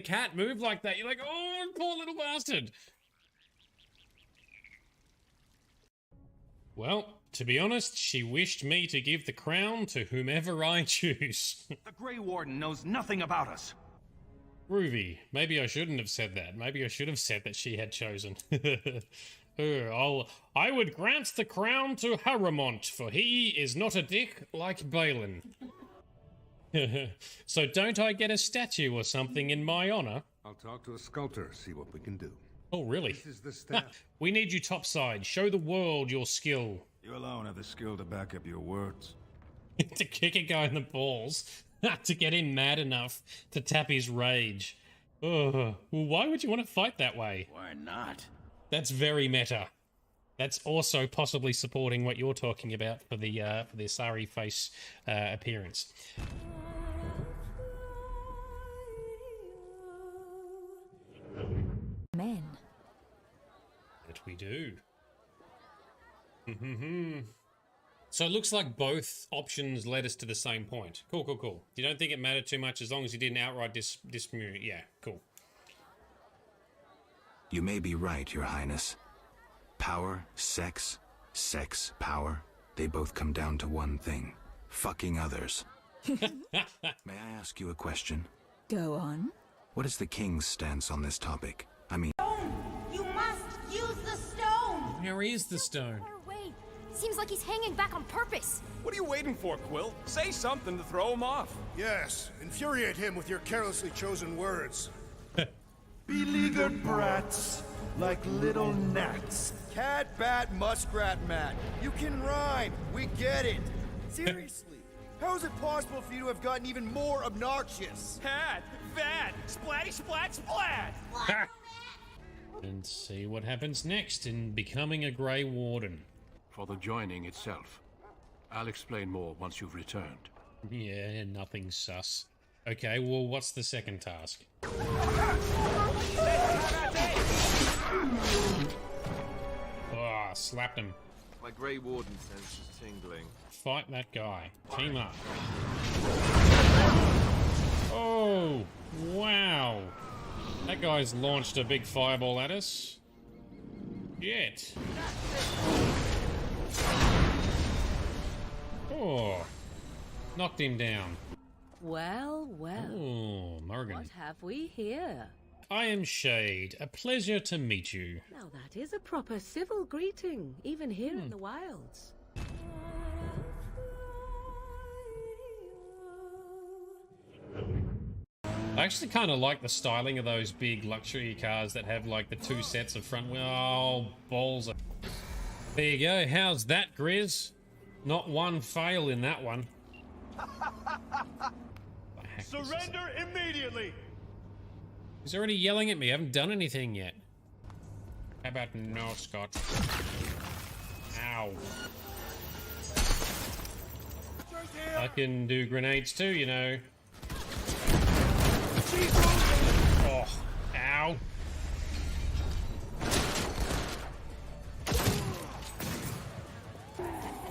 cat move like that, you're like, oh, poor little bastard. Well, to be honest, she wished me to give the crown to whomever I choose. The Grey Warden knows nothing about us. Groovy. Maybe I shouldn't have said that. Maybe I should have said that she had chosen. I would grant the crown to Haramont, for he is not a dick like Balin. So don't I get a statue or something in my honor? I'll talk to a sculptor, see what we can do. Oh, really? This is the staff. We need you topside. Show the world your skill. You alone have the skill to back up your words. To kick a guy in the balls. To get him mad enough to tap his rage. Well, why would you want to fight that way? Why not? That's very meta. That's also possibly supporting what you're talking about for the Asari face appearance. Men. That we do. So it looks like both options led us to the same point. Cool, cool, cool. You don't think it mattered too much as long as you didn't outright dismute? Yeah, cool. You may be right, Your Highness. Power, sex, power, they both come down to one thing. Fucking others. May I ask you a question? Go on. What is the king's stance on this topic? I mean... You must use the stone! Where is the stone? Wait, seems like he's hanging back on purpose. What are you waiting for, Quill? Say something to throw him off. Yes, infuriate him with your carelessly chosen words. Beleaguered brats, like little gnats. Cat, bat, muskrat, mat. You can rhyme. We get it. Seriously, how is it possible for you to have gotten even more obnoxious? Hat, vad, splatty, splat, splat! And see what happens next in becoming a Grey Warden. For the joining itself. I'll explain more once you've returned. Yeah, nothing sus. Okay, well, what's the second task? Oh, slapped him. My Grey Warden sense is tingling. Fight that guy. Team up. Oh, wow. That guy's launched a big fireball at us. Shit. Oh. Knocked him down. Well, well. Oh, Morgan. What have we here? I am Shade. A pleasure to meet you. Now that is a proper civil greeting, even here in the wilds. I actually kind of like the styling of those big luxury cars that have like the two sets of front wheel. Oh, balls. There you go. How's that, Grizz? Not one fail in that one. Surrender immediately! He's already yelling at me. I haven't done anything yet. How about no, Scott? Ow. I can do grenades too, you know. Oh, ow.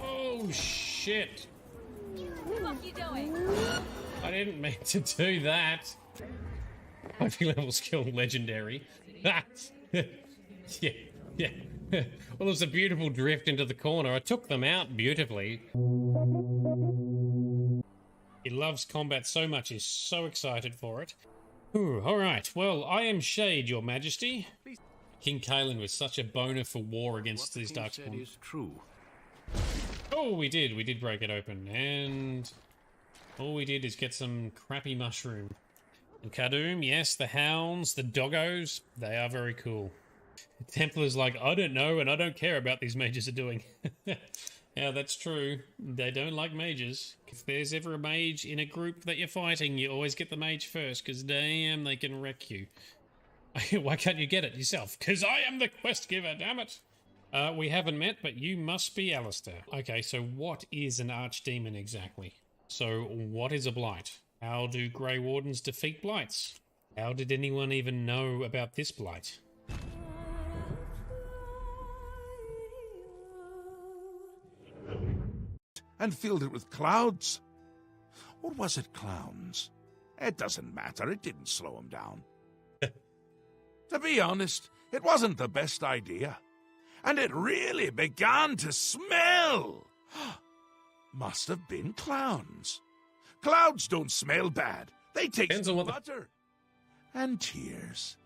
Oh, shit. What you doing? I didn't mean to do that. 5 level skill legendary. yeah, yeah. Well, it was a beautiful drift into the corner. I took them out beautifully. He loves combat so much, he's so excited for it. Ooh, alright, well, I am Shade, Your Majesty. King Kaelin was such a boner for war against these Darkspawn. Is true. Oh, we did break it open, and all we did is get some crappy mushroom. And Khadoom, yes, the hounds, the doggos, they are very cool. Templar's like, I don't know, and I don't care about these mages are doing. Yeah, that's true. They don't like mages. If there's ever a mage in a group that you're fighting, you always get the mage first, because damn, they can wreck you. Why can't you get it yourself? Because I am the quest giver, damn it. We haven't met, but you must be Alistair. Okay, so what is an archdemon exactly? So what is a blight? How do Grey Wardens defeat blights? How did anyone even know about this blight? And filled it with clouds? Or was it clowns? It doesn't matter, it didn't slow him down. To be honest, it wasn't the best idea. And it really began to smell. Must have been clowns. Clouds don't smell bad. They take some butter and tears.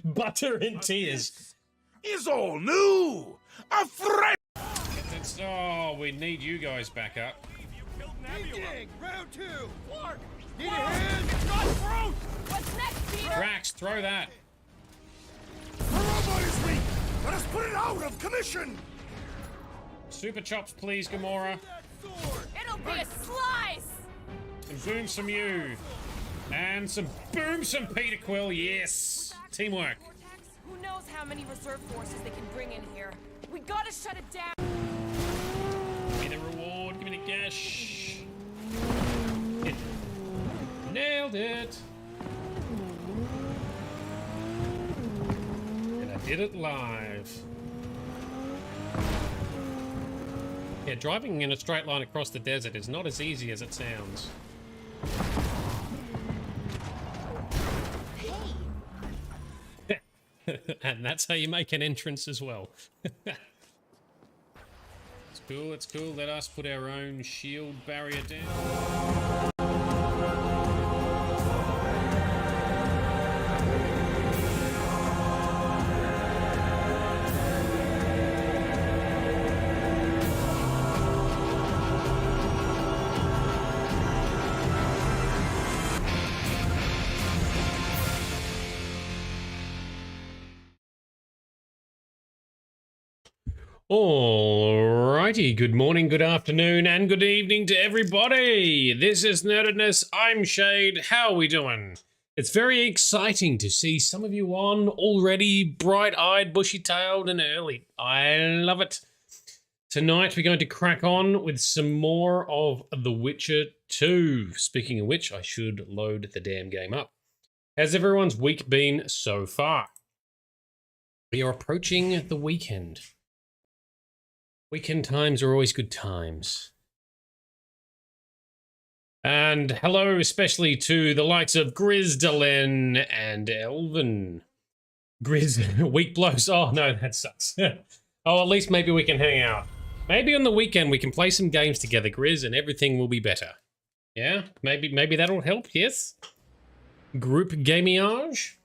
Butter and tears. Is all new. A fresh. Oh, we need you guys back up. Round 2. Clark! Need a hand? It's not fruit! What's next, Peter? Drax, throw that. The robot is weak. Let us put it out of commission. Super chops, please, Gamora. It'll be a slice! And boom some you. And some boom some Peter Quill, yes. Teamwork. Who knows how many reserve forces they can bring in here? We gotta shut it down. Give me the reward, give me the cash. Nailed it. And I did it live. Yeah, driving in a straight line across the desert is not as easy as it sounds. And that's how you make an entrance as well. It's cool, it's cool. Let us put our own shield barrier down. Alrighty, good morning, good afternoon, and good evening to everybody. This is Nerdedness. I'm Shade. How are we doing? It's very exciting to see some of you on already bright-eyed, bushy-tailed, and early. I love it. Tonight we're going to crack on with some more of The Witcher 2. Speaking of which, I should load the damn game up. How's everyone's week been so far? We are approaching the weekend. Weekend times are always good times. And hello especially to the likes of Grizdalen and Elvin. Week blows. Oh no, that sucks. Oh, at least maybe we can hang out. Maybe on the weekend we can play some games together, Grizz, and everything will be better. Yeah, maybe that'll help, yes? Group gaming-age?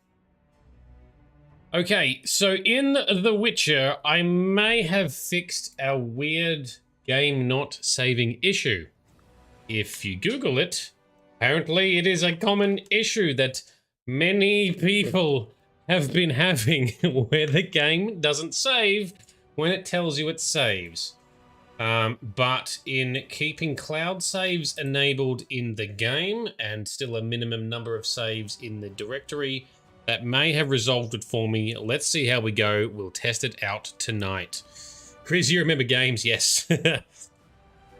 Okay, so in The Witcher, I may have fixed our weird game not saving issue. If you Google it, apparently it is a common issue that many people have been having where the game doesn't save when it tells you it saves. But in keeping cloud saves enabled in the game and still a minimum number of saves in the directory, that may have resolved it for me. Let's see how we go. We'll test it out tonight. Chris, you remember games? Yes.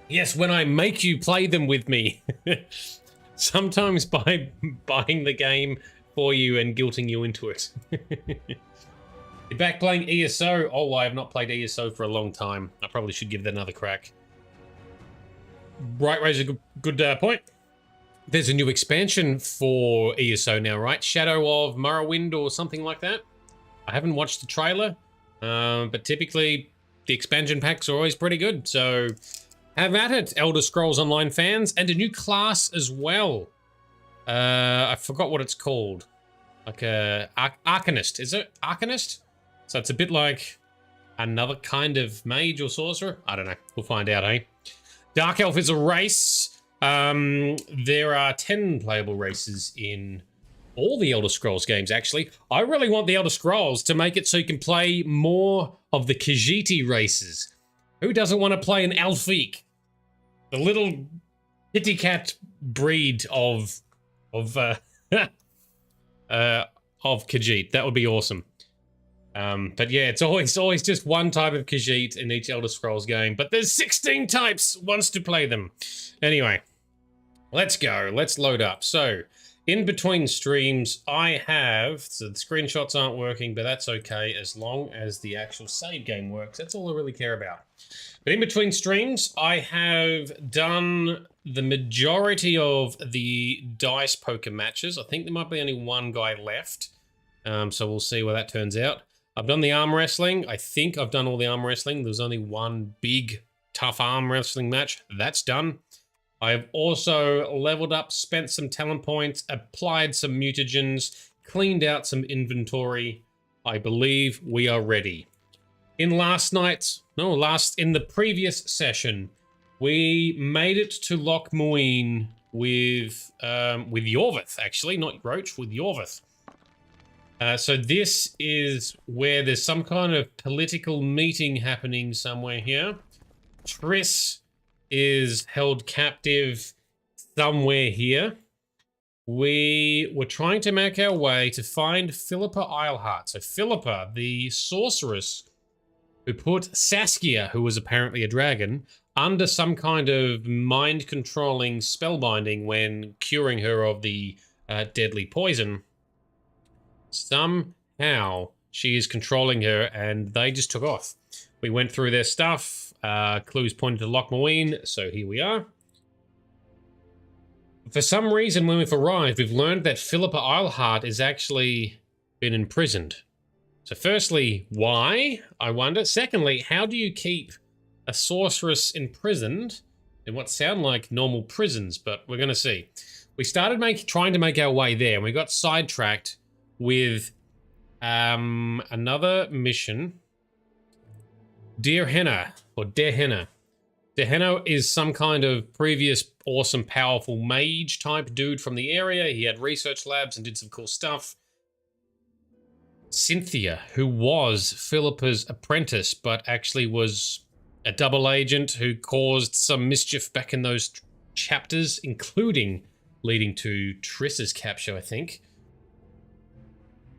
Yes, when I make you play them with me. Sometimes by buying the game for you and guilting you into it. You're back playing ESO? Oh, I have not played ESO for a long time. I probably should give that another crack. Right, raises a good point. There's a new expansion for ESO now, right? Shadow of Morrowind or something like that. I haven't watched the trailer, but typically the expansion packs are always pretty good. So have at it, Elder Scrolls Online fans, and a new class as well. I forgot what it's called. Like a Arcanist. Is it Arcanist? So it's a bit like another kind of mage or sorcerer. I don't know. We'll find out, eh? Dark Elf is a race. There are 10 playable races in all the Elder Scrolls games, actually. I really want the Elder Scrolls to make it so you can play more of the Khajiit races. Who doesn't want to play an Elfique? The little kitty cat breed of Khajiit. That would be awesome. But yeah, it's always just one type of Khajiit in each Elder Scrolls game, but there's 16 types once to play them. Anyway, let's go. Let's load up. So, In between streams, I have, so the screenshots aren't working, but that's okay as long as the actual save game works. That's all I really care about. But in between streams, I have done the majority of the dice poker matches. I think there might be only one guy left, so we'll see where that turns out. I've done the arm wrestling. I think I've done all the arm wrestling. There's only one big, tough arm wrestling match. That's done. I've also leveled up, spent some talent points, applied some mutagens, cleaned out some inventory. I believe we are ready. In the previous session, we made it to Loch Muin with Yorvith, actually, not Roach, with Yorvith. So this is where there's some kind of political meeting happening somewhere here. Triss is held captive somewhere here. We were trying to make our way to find Philippa Eilhart. So Philippa, the sorceress who put Saskia, who was apparently a dragon, under some kind of mind-controlling spellbinding when curing her of the deadly poison. Somehow she is controlling her, and they just took off. We went through their stuff. Clues pointed to Loch Muin, so here we are. For some reason, when we've arrived, we've learned that Philippa Eilhart has actually been imprisoned. So firstly, why? I wonder. Secondly, how do you keep a sorceress imprisoned in what sound like normal prisons? But we're going to see. We started trying to make our way there, and we got sidetracked with another mission. Dear Henna, or Der Henna. Der Henna is some kind of previous awesome, powerful mage type dude from the area. He had research labs and did some cool stuff. Cynthia, who was Philippa's apprentice, but actually was a double agent who caused some mischief back in those chapters, including leading to Triss's capture, I think.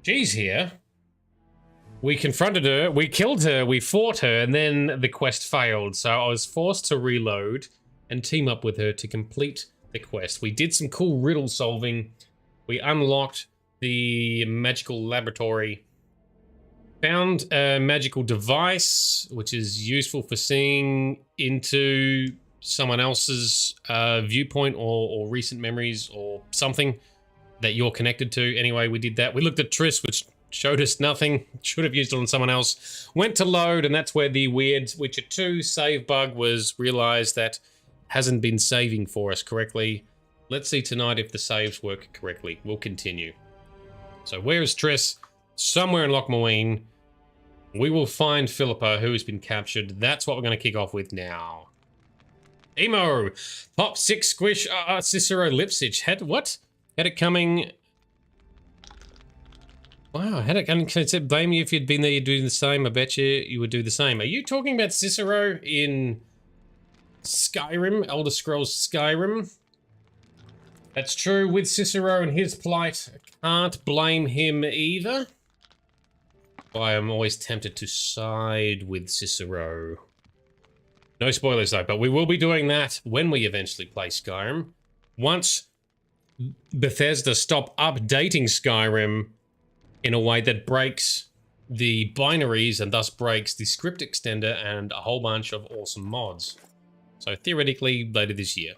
She's here. We confronted her, we killed her, we fought her, and then the quest failed. So I was forced to reload and team up with her to complete the quest. We did some cool riddle solving. We unlocked the magical laboratory. Found a magical device, which is useful for seeing into someone else's viewpoint or recent memories or something that you're connected to. Anyway, we did that. We looked at Triss, which showed us nothing. Should have used it on someone else. Went to load, and that's where the weird Witcher 2 save bug was realized that hasn't been saving for us correctly. Let's see tonight if the saves work correctly. We'll continue. So where is Triss? Somewhere in Loch Muin. We will find Philippa, who has been captured. That's what we're going to kick off with now. Emo! Pop 6 squish Cicero Lipsitch. Had it coming... Wow, had it blame you if you'd been there, you'd do the same. I bet you would do the same. Are you talking about Cicero in Skyrim, Elder Scrolls Skyrim? That's true. With Cicero and his plight, I can't blame him either. I am always tempted to side with Cicero. No spoilers though, but we will be doing that when we eventually play Skyrim. Once Bethesda stop updating Skyrim in a way that breaks the binaries and thus breaks the script extender and a whole bunch of awesome mods. So theoretically, later this year.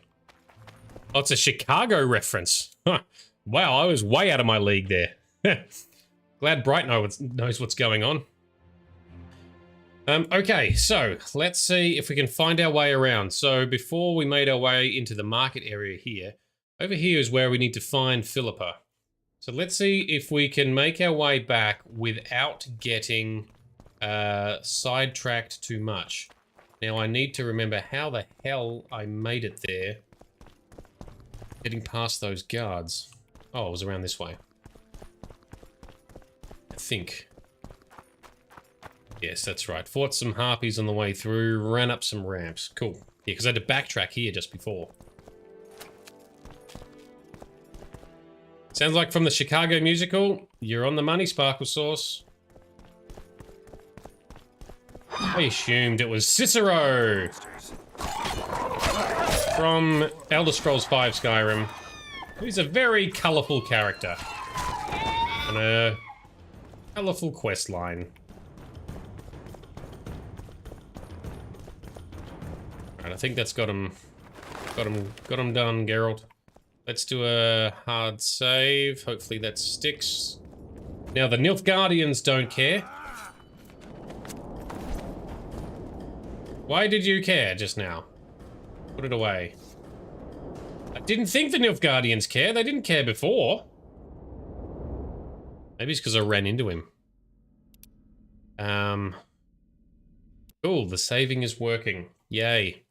Oh, it's a Chicago reference. Huh. Wow, I was way out of my league there. Glad Bright knows what's going on. Okay, so let's see if we can find our way around. So before we made our way into the market area here, over here is where we need to find Philippa. So let's see if we can make our way back without getting sidetracked too much. Now I need to remember how the hell I made it there. Getting past those guards. Oh, it was around this way. I think. Yes, that's right. Fought some harpies on the way through, ran up some ramps. Cool. Yeah, because I had to backtrack here just before. Sounds like from the Chicago musical, you're on the money, Sparkle Sauce. I assumed it was Cicero from Elder Scrolls V Skyrim. He's a very colourful character. And a colourful quest line. Alright, I think that's got him done, Geralt. Let's do a hard save. Hopefully that sticks. Now the Nilfgaardians don't care. Why did you care just now? Put it away. I didn't think the Nilfgaardians care. They didn't care before. Maybe it's because I ran into him. Cool, the saving is working. Yay.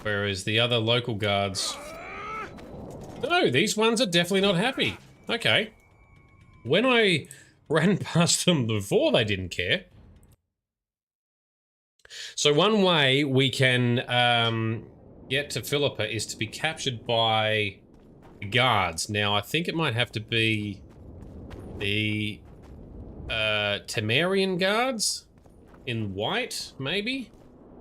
Whereas the other local guards... No, these ones are definitely not happy. Okay. When I ran past them before, they didn't care. So one way we can get to Philippa is to be captured by the guards. Now, I think it might have to be the Temerian guards in white, maybe?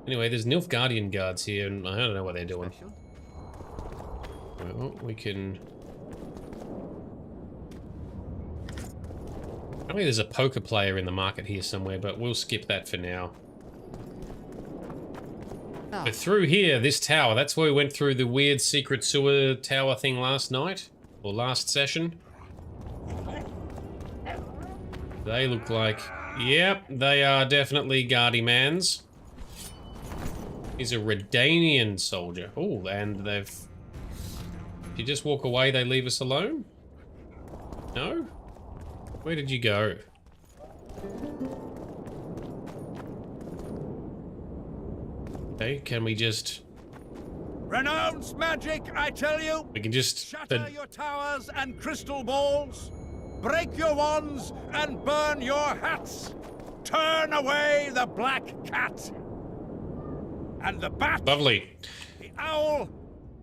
Anyway, there's Nilfgaardian guards here, and I don't know what they're doing. Well, we can... Apparently there's a poker player in the market here somewhere, but we'll skip that for now. But through here, this tower, that's where we went through the weird secret sewer tower thing last night, or last session. They look like... Yep, they are definitely Guardy-mans. He's a Redanian soldier. Oh, and they've... If you just walk away, they leave us alone? No? Where did you go? Okay, can we just... Renounce magic, I tell you! We can just... Shatter your towers and crystal balls! Break your wands and burn your hats! Turn away the black cat! And the bat! Lovely. The owl!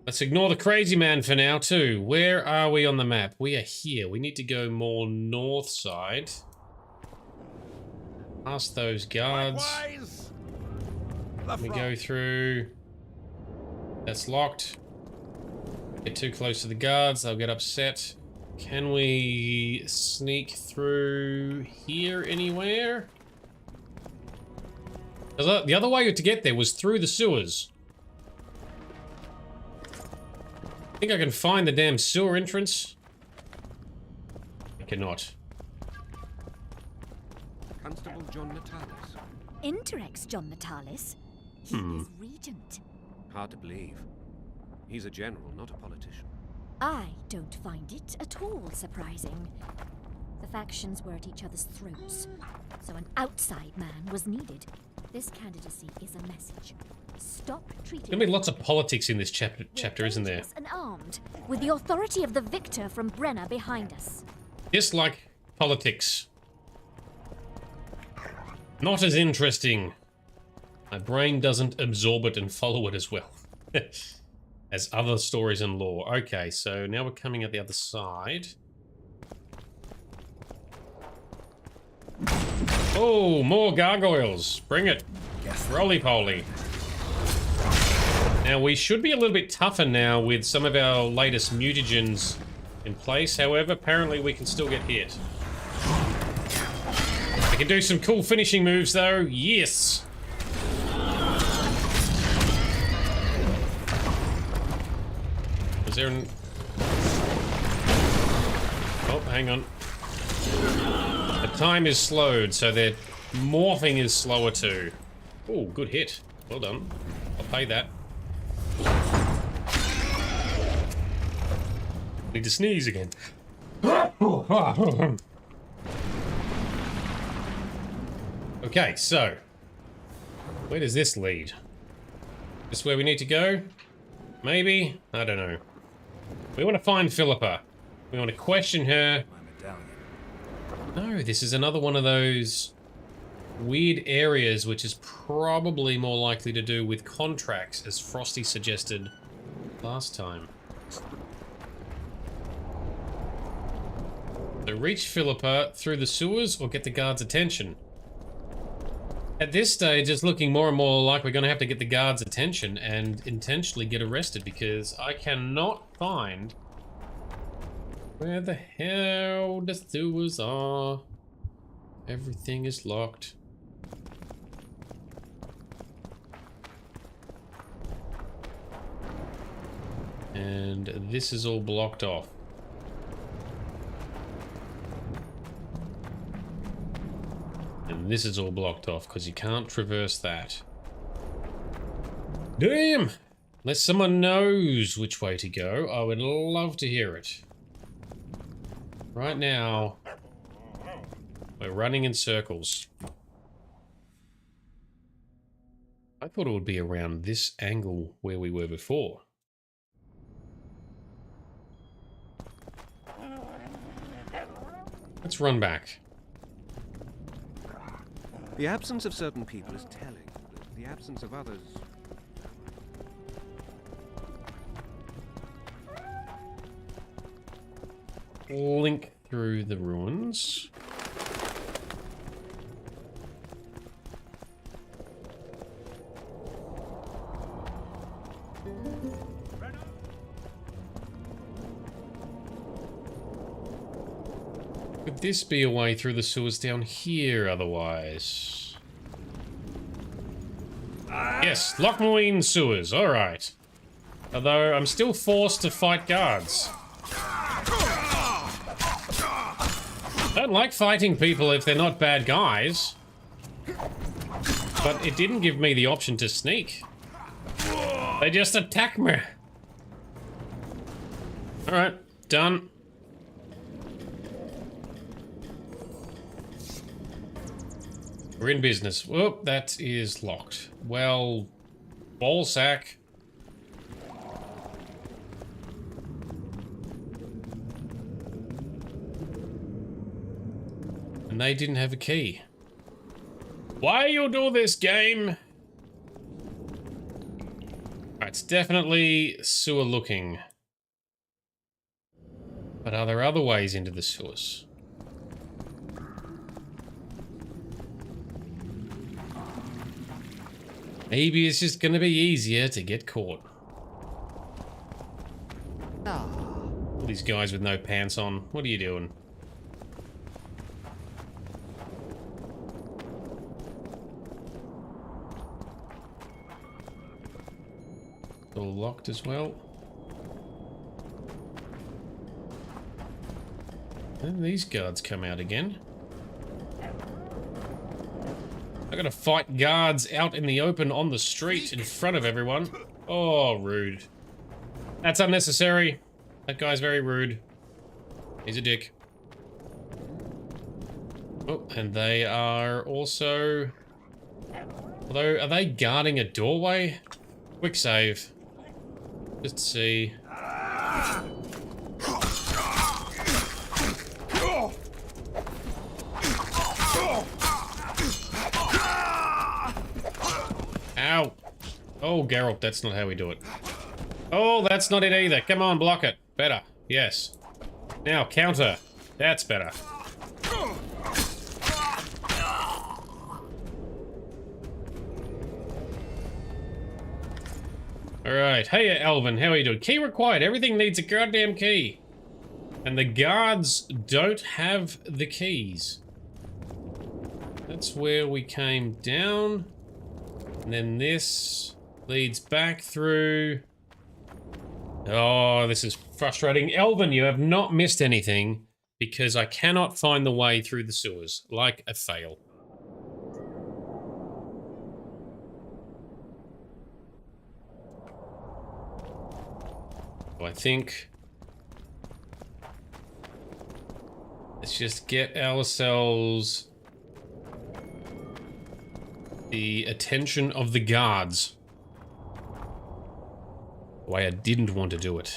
Let's ignore the crazy man for now, too. Where are we on the map? We are here. We need to go more north side. Past those guards. We go through. That's locked. Get too close to the guards, they'll get upset. Can we sneak through here anywhere? The other way to get there was through the sewers. I think I can find the damn sewer entrance. I cannot. Constable John Natalis. Interex John Natalis. He is regent. Hard to believe. He's a general, not a politician. I don't find it at all surprising. The factions were at each other's throats, so an outside man was needed. This candidacy is a message. Stop treating... There's gonna be lots of politics in this chapter, isn't there? And armed, with the authority of the victor from Brenna behind us. Dislike politics. Not as interesting. My brain doesn't absorb it and follow it as well as other stories and lore. Okay, so now we're coming at the other side. Oh, more gargoyles. Bring it. Roly-poly. Now, we should be a little bit tougher now with some of our latest mutagens in place. However, apparently we can still get hit. I can do some cool finishing moves, though. Yes! Is there an... Oh, hang on. The time is slowed, so their morphing is slower too. Oh, good hit. Well done. I'll pay that. Need to sneeze again. Okay, so where does this lead? This where we need to go? Maybe? I don't know. We want to find Philippa. We want to question her. No, this is another one of those weird areas which is probably more likely to do with contracts, as Frosty suggested last time. So reach Philippa through the sewers or get the guards' attention. At this stage, it's looking more and more like we're going to have to get the guards' attention and intentionally get arrested because I cannot find where the hell the sewers are. Everything is locked. And this is all blocked off. And this is all blocked off because you can't traverse that. Damn! Unless someone knows which way to go, I would love to hear it. Right now, we're running in circles. I thought it would be around this angle where we were before. Let's run back. The absence of certain people is telling, but the absence of others... Link through the ruins. Could this be a way through the sewers down here otherwise? Yes, Lochmoyne sewers, alright. Although I'm still forced to fight guards. I don't like fighting people if they're not bad guys. But it didn't give me the option to sneak. They just attack me. Alright, done. We're in business. Whoop, that is locked. Well, ballsack. And they didn't have a key. Why you do this, game? Alright, it's definitely sewer looking. But are there other ways into the sewers? Maybe it's just gonna be easier to get caught. All these guys with no pants on, what are you doing? All locked as well. And these guards come out again. I gotta fight guards out in the open on the street in front of everyone. Oh, rude. That's unnecessary. That guy's very rude. He's a dick. Oh, and they are also... Although, are they guarding a doorway? Quick save. Just to see. Ow! Oh, Geralt, that's not how we do it. Oh, that's not it either. Come on, block it. Better. Yes. Now, counter. That's better. Alright. Hey, Alvin, how are you doing? Key required. Everything needs a goddamn key. And the guards don't have the keys. That's where we came down. And then this leads back through. Oh, this is frustrating. Elvin, you have not missed anything because I cannot find the way through the sewers. Like a fail. I think let's just get ourselves the attention of the guards. Why I didn't want to do it.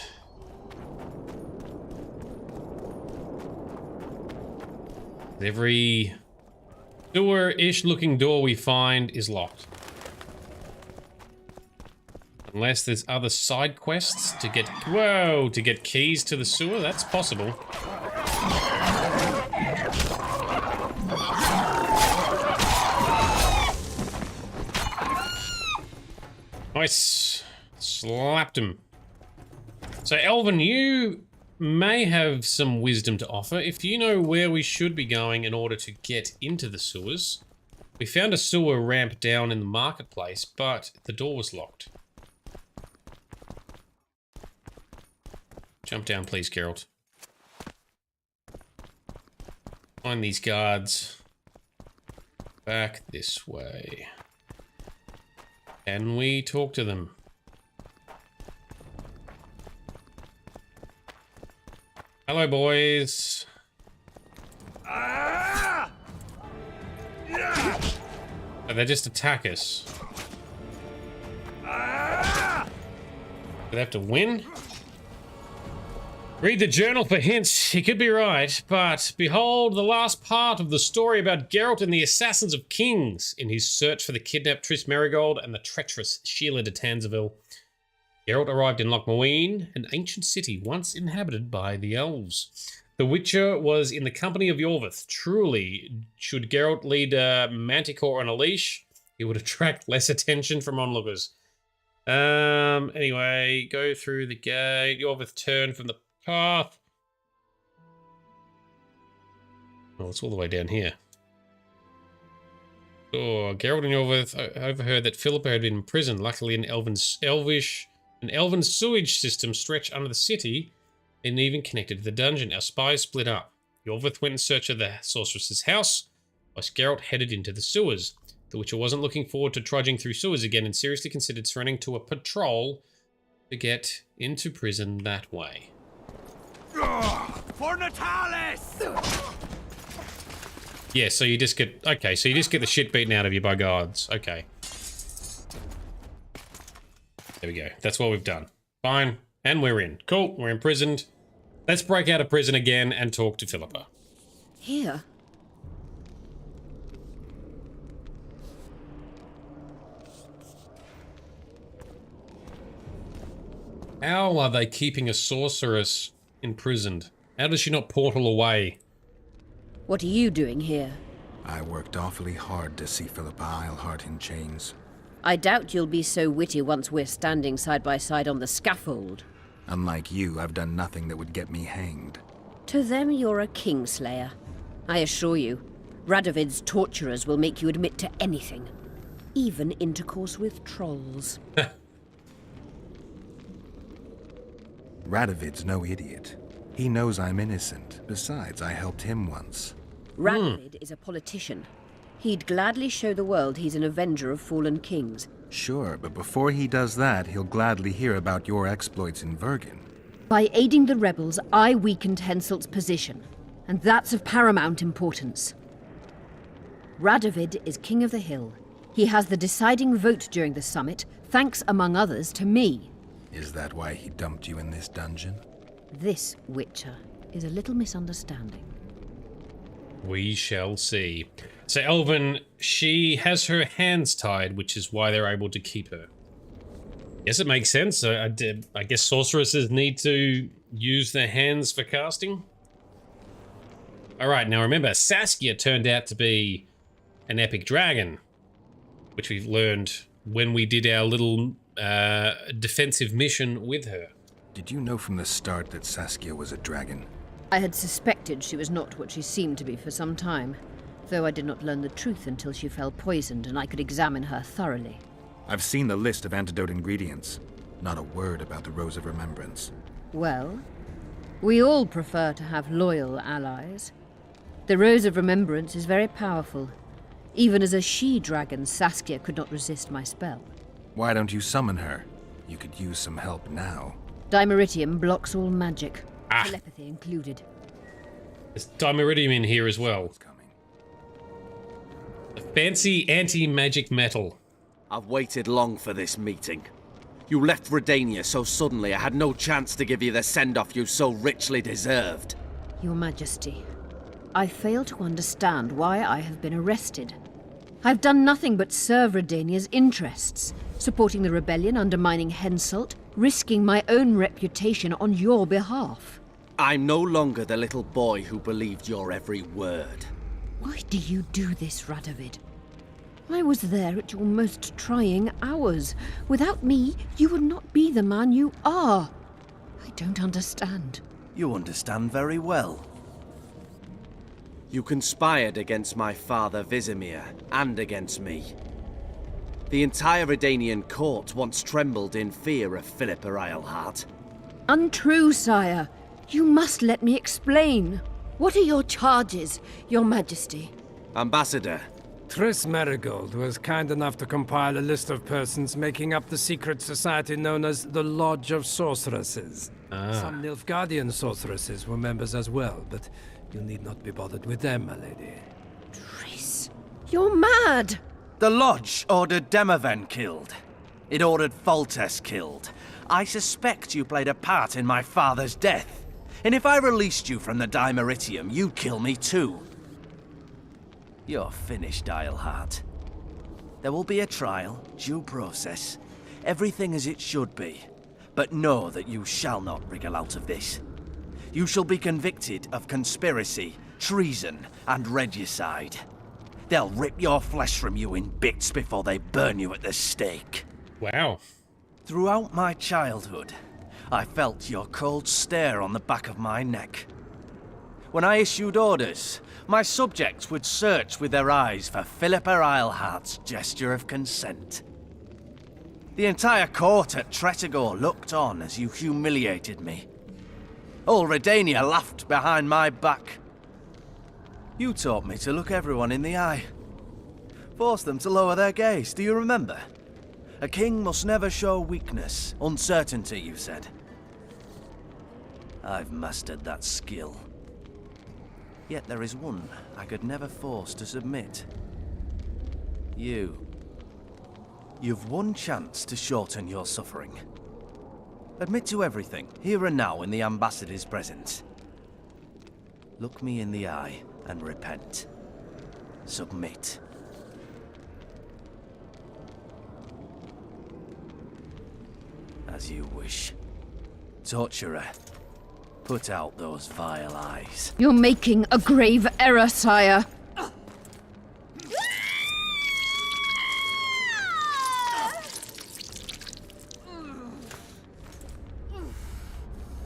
Every sewer-ish looking door we find is locked. Unless there's other side quests to get... Whoa! To get keys to the sewer? That's possible. Nice. Slapped him. So, Elvin, you may have some wisdom to offer. If you know where we should be going in order to get into the sewers. We found a sewer ramp down in the marketplace, but the door was locked. Jump down, please, Geralt. Find these guards. Back this way. Can we talk to them? Hello, boys. Ah! Yeah! Oh, they just attack us. Ah! Do they have to win? Read the journal for hints. He could be right, but behold the last part of the story about Geralt and the Assassins of Kings in his search for the kidnapped Triss Merigold and the treacherous Sheila de Tanzaville. Geralt arrived in Lochmarine, an ancient city once inhabited by the elves. The Witcher was in the company of Yorvith. Truly, should Geralt lead Manticore on a leash, he would attract less attention from onlookers. Anyway, go through the gate. Yorvith turned from the path. Oh, it's all the way down here. Oh, Geralt and Yorvith overheard that Philippa had been imprisoned. Luckily, an elven sewage system stretched under the city and even connected to the dungeon. Our spies split up. Yorvith went in search of the sorceress's house, whilst Geralt headed into the sewers. The Witcher wasn't looking forward to trudging through sewers again and seriously considered surrendering to a patrol to get into prison that way. For Natalis! Yeah, so you just get... Okay, so you just get the shit beaten out of you by guards. Okay. There we go. That's what we've done. Fine. And we're in. Cool. We're imprisoned. Let's break out of prison again and talk to Philippa. Here? How are they keeping a sorceress imprisoned? How does she not portal away? What are you doing here? I worked awfully hard to see Philippa Eilhart in chains. I doubt you'll be so witty once we're standing side by side on the scaffold. Unlike you, I've done nothing that would get me hanged. To them, you're a kingslayer. I assure you, Radovid's torturers will make you admit to anything. Even intercourse with trolls. Radovid's no idiot. He knows I'm innocent. Besides, I helped him once. Radovid is a politician. He'd gladly show the world he's an avenger of fallen kings. Sure, but before he does that, he'll gladly hear about your exploits in Vergen. By aiding the rebels, I weakened Henselt's position, and that's of paramount importance. Radovid is king of the hill. He has the deciding vote during the summit, thanks, among others, to me. Is that why he dumped you in this dungeon? This, Witcher, is a little misunderstanding. We shall see. So Elvin, she has her hands tied, which is why they're able to keep her. Yes, it makes sense. I guess sorceresses need to use their hands for casting. All right, now remember, Saskia turned out to be an epic dragon, which we've learned when we did our little defensive mission with her. Did you know from the start that Saskia was a dragon? I had suspected she was not what she seemed to be for some time, though I did not learn the truth until she fell poisoned and I could examine her thoroughly. I've seen the list of antidote ingredients. Not a word about the Rose of Remembrance. Well, we all prefer to have loyal allies. The Rose of Remembrance is very powerful. Even as a she-dragon, Saskia could not resist my spell. Why don't you summon her? You could use some help now. Dimeritium blocks all magic, telepathy included. There's Dimeritium in here as well. A fancy anti-magic metal. I've waited long for this meeting. You left Redania so suddenly I had no chance to give you the send-off you so richly deserved. Your Majesty, I fail to understand why I have been arrested. I've done nothing but serve Redania's interests, supporting the rebellion, undermining Henselt, risking my own reputation on your behalf. I'm no longer the little boy who believed your every word. Why do you do this, Radovid? I was there at your most trying hours. Without me, you would not be the man you are. I don't understand. You understand very well. You conspired against my father Vizimir, and against me. The entire Redanian court once trembled in fear of Philippa Eilhart. Untrue, sire. You must let me explain. What are your charges, your majesty? Ambassador. Triss Marigold was kind enough to compile a list of persons making up the secret society known as the Lodge of Sorceresses. Some Nilfgaardian sorceresses were members as well, but you need not be bothered with them, my lady. Triss, you're mad! The Lodge ordered Demaven killed. It ordered Foltest killed. I suspect you played a part in my father's death. And if I released you from the Dimeritium, you'd kill me too. You're finished, Eilhart. There will be a trial, due process, everything as it should be. But know that you shall not wriggle out of this. You shall be convicted of conspiracy, treason, and regicide. They'll rip your flesh from you in bits before they burn you at the stake. Wow. Throughout my childhood, I felt your cold stare on the back of my neck. When I issued orders, my subjects would search with their eyes for Philippa Eilhart's gesture of consent. The entire court at Tretogor looked on as you humiliated me. All Redania laughed behind my back. You taught me to look everyone in the eye. Forced them to lower their gaze, do you remember? A king must never show weakness, uncertainty, you said. I've mastered that skill. Yet there is one I could never force to submit. You. You've one chance to shorten your suffering. Admit to everything, here and now in the Ambassador's presence. Look me in the eye and repent. Submit. As you wish. Torturer, put out those vile eyes. You're making a grave error, sire.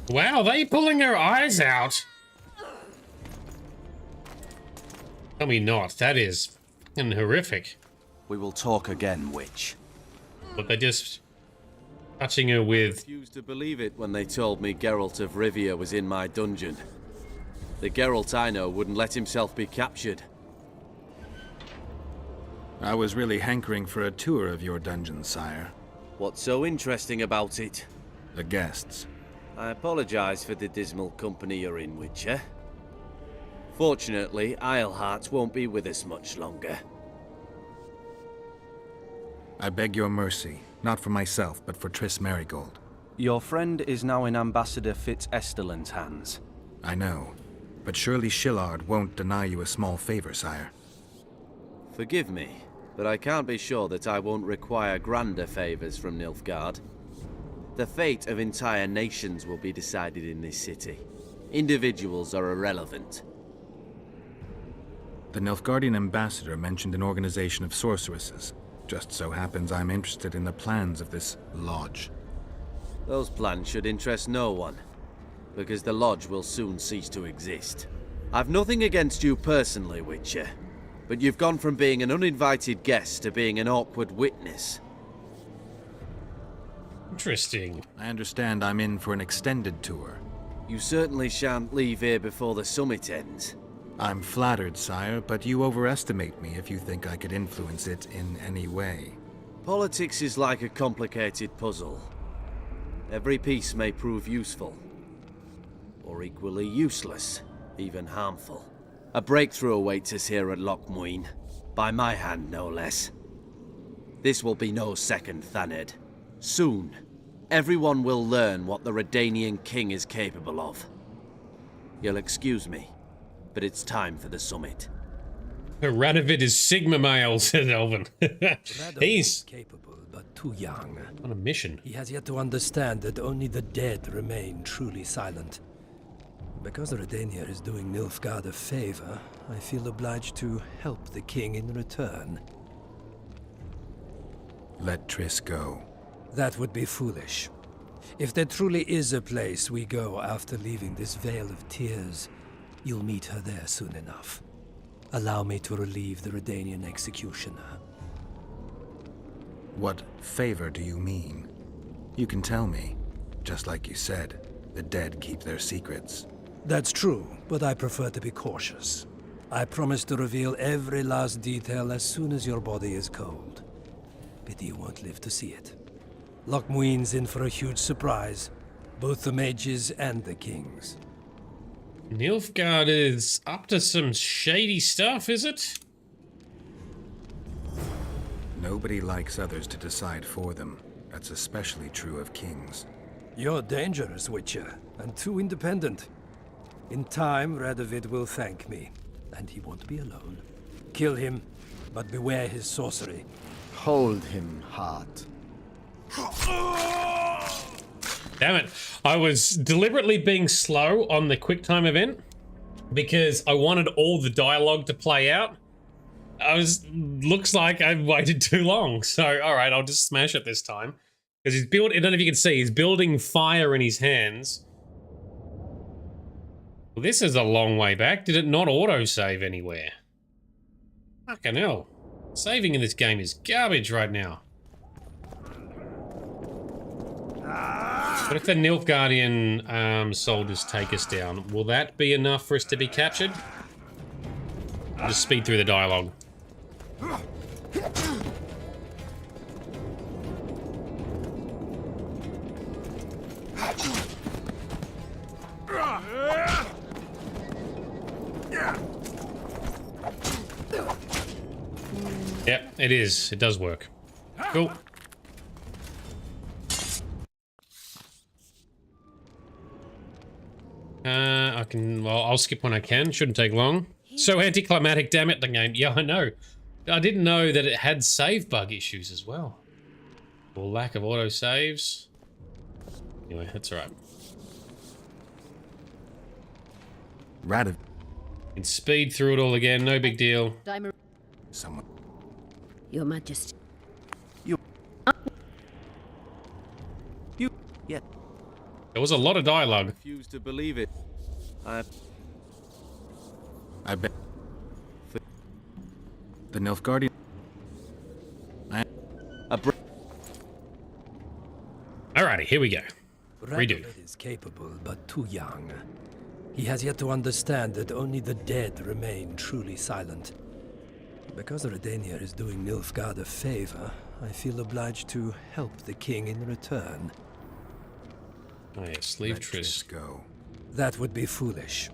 Wow, they pulling their eyes out. Tell me not. That is horrific. We will talk again, witch. But they just touching her with. I refused to believe it when they told me Geralt of Rivia was in my dungeon. The Geralt I know wouldn't let himself be captured. I was really hankering for a tour of your dungeon, sire. What's so interesting about it? The guests. I apologize for the dismal company you're in, Witcher. Fortunately, Eilhart won't be with us much longer. I beg your mercy, not for myself, but for Triss Marigold. Your friend is now in Ambassador Fitz-Estelin's hands. I know, but surely Shillard won't deny you a small favor, sire. Forgive me, but I can't be sure that I won't require grander favors from Nilfgaard. The fate of entire nations will be decided in this city. Individuals are irrelevant. The Nilfgaardian ambassador mentioned an organization of sorceresses. Just so happens I'm interested in the plans of this lodge. Those plans should interest no one, because the lodge will soon cease to exist. I've nothing against you personally, Witcher, but you've gone from being an uninvited guest to being an awkward witness. Interesting. I understand I'm in for an extended tour. You certainly shan't leave here before the summit ends. I'm flattered, sire, but you overestimate me if you think I could influence it in any way. Politics is like a complicated puzzle. Every piece may prove useful, or equally useless, even harmful. A breakthrough awaits us here at Loch Muin, by my hand no less. This will be no second Thaned. Soon, everyone will learn what the Redanian king is capable of. You'll excuse me, but it's time for the summit. Radovid is Sigma male, said Elvin. He's capable, but too young. On a mission. He has yet to understand that only the dead remain truly silent. Because Redania is doing Nilfgaard a favor, I feel obliged to help the king in return. Let Triss go. That would be foolish. If there truly is a place we go after leaving this Vale of Tears, you'll meet her there soon enough. Allow me to relieve the Redanian executioner. What favor do you mean? You can tell me. Just like you said, the dead keep their secrets. That's true, but I prefer to be cautious. I promise to reveal every last detail as soon as your body is cold. Pity you won't live to see it. Lochmuin's in for a huge surprise, both the mages and the kings. Nilfgaard is up to some shady stuff, is it? Nobody likes others to decide for them. That's especially true of kings. You're dangerous, Witcher, and too independent. In time, Radovid will thank me, and he won't be alone. Kill him, but beware his sorcery. Hold him, heart. Damn it. I was deliberately being slow on the QuickTime event because I wanted all the dialogue to play out. Looks like I waited too long. So, all right, I'll just smash it this time. Because he's building, I don't know if you can see, he's building fire in his hands. Well, this is a long way back. Did it not autosave anywhere? Fucking hell. Saving in this game is garbage right now. What if the Nilfgaardian soldiers take us down? Will that be enough for us to be captured? I'll just speed through the dialogue. Yep, it is. It does work. Cool. Well, I'll skip when I can. Shouldn't take long. So anticlimactic, damn it, the game. Yeah, I know. I didn't know that it had save bug issues as well. Or lack of auto saves. Anyway, that's alright. Radovid. And speed through it all again, no big deal. Someone. Your Majesty. Yeah. There was a lot of dialogue. Refuse to believe it. I bet. The Nilfgaardian. Alrighty, here we go. Redo. Radovid is capable, but too young. He has yet to understand that only the dead remain truly silent. Because Redania is doing Nilfgaard a favor, I feel obliged to help the king in return. Oh yes, leave Triss go. That would be foolish.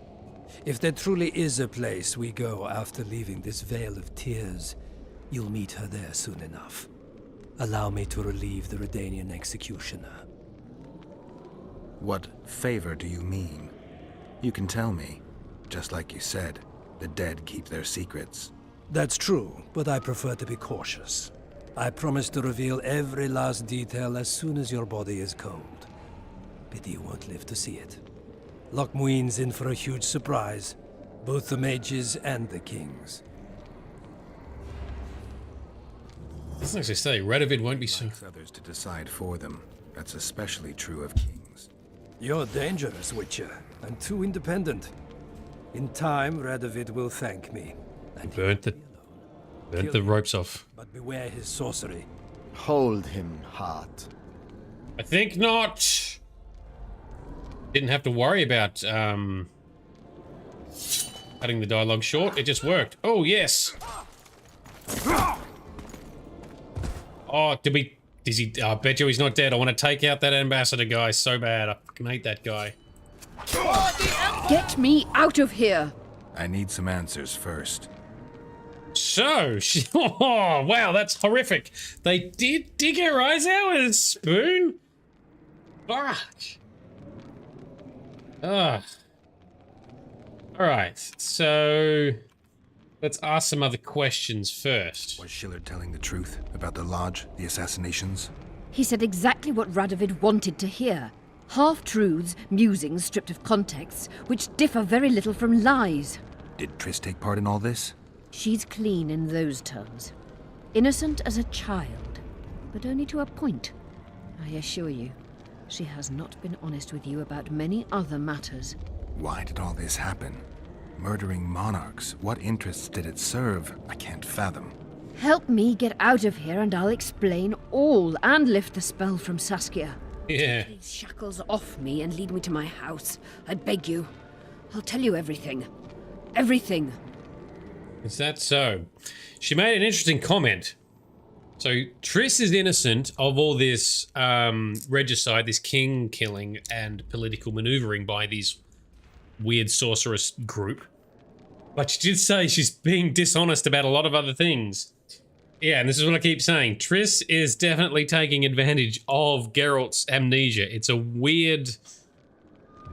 If there truly is a place we go after leaving this Vale of Tears, you'll meet her there soon enough. Allow me to relieve the Redanian executioner. What favor do you mean? You can tell me. Just like you said, the dead keep their secrets. That's true, but I prefer to be cautious. I promise to reveal every last detail as soon as your body is cold. Pity you won't live to see it. Lochmuin's in for a huge surprise, both the mages and the kings. Doesn't actually say Radovid won't be soon. Others to decide for them. That's especially true of kings. You're dangerous, Witcher, and too independent. In time, Radovid will thank me. And burnt the ropes off. But beware his sorcery. Hold him, heart. I think not. Didn't have to worry about cutting the dialogue short. It just worked. Oh yes. Oh, is he? I bet you he's not dead. I want to take out that ambassador guy so bad. I fucking hate that guy. Get me out of here! I need some answers first. So, oh wow, that's horrific. They did dig her eyes out with a spoon? Fuck. Ugh. Alright, so let's ask some other questions first. Was Schiller telling the truth about the lodge, the assassinations? He said exactly what Radovid wanted to hear. Half-truths, musings stripped of context, which differ very little from lies. Did Triss take part in all this? She's clean in those terms. Innocent as a child, but only to a point. I assure you, she has not been honest with you about many other matters. Why did all this happen? Murdering monarchs, what interests did it serve? I can't fathom. Help me get out of here and I'll explain all and lift the spell from Saskia. Yeah. Take these shackles off me and lead me to my house. I beg you. I'll tell you everything. Everything. Is that so? She made an interesting comment. So Triss is innocent of all this regicide, this king killing and political maneuvering by these weird sorceress group. But she did say she's being dishonest about a lot of other things. Yeah, and this is what I keep saying. Triss is definitely taking advantage of Geralt's amnesia. It's a weird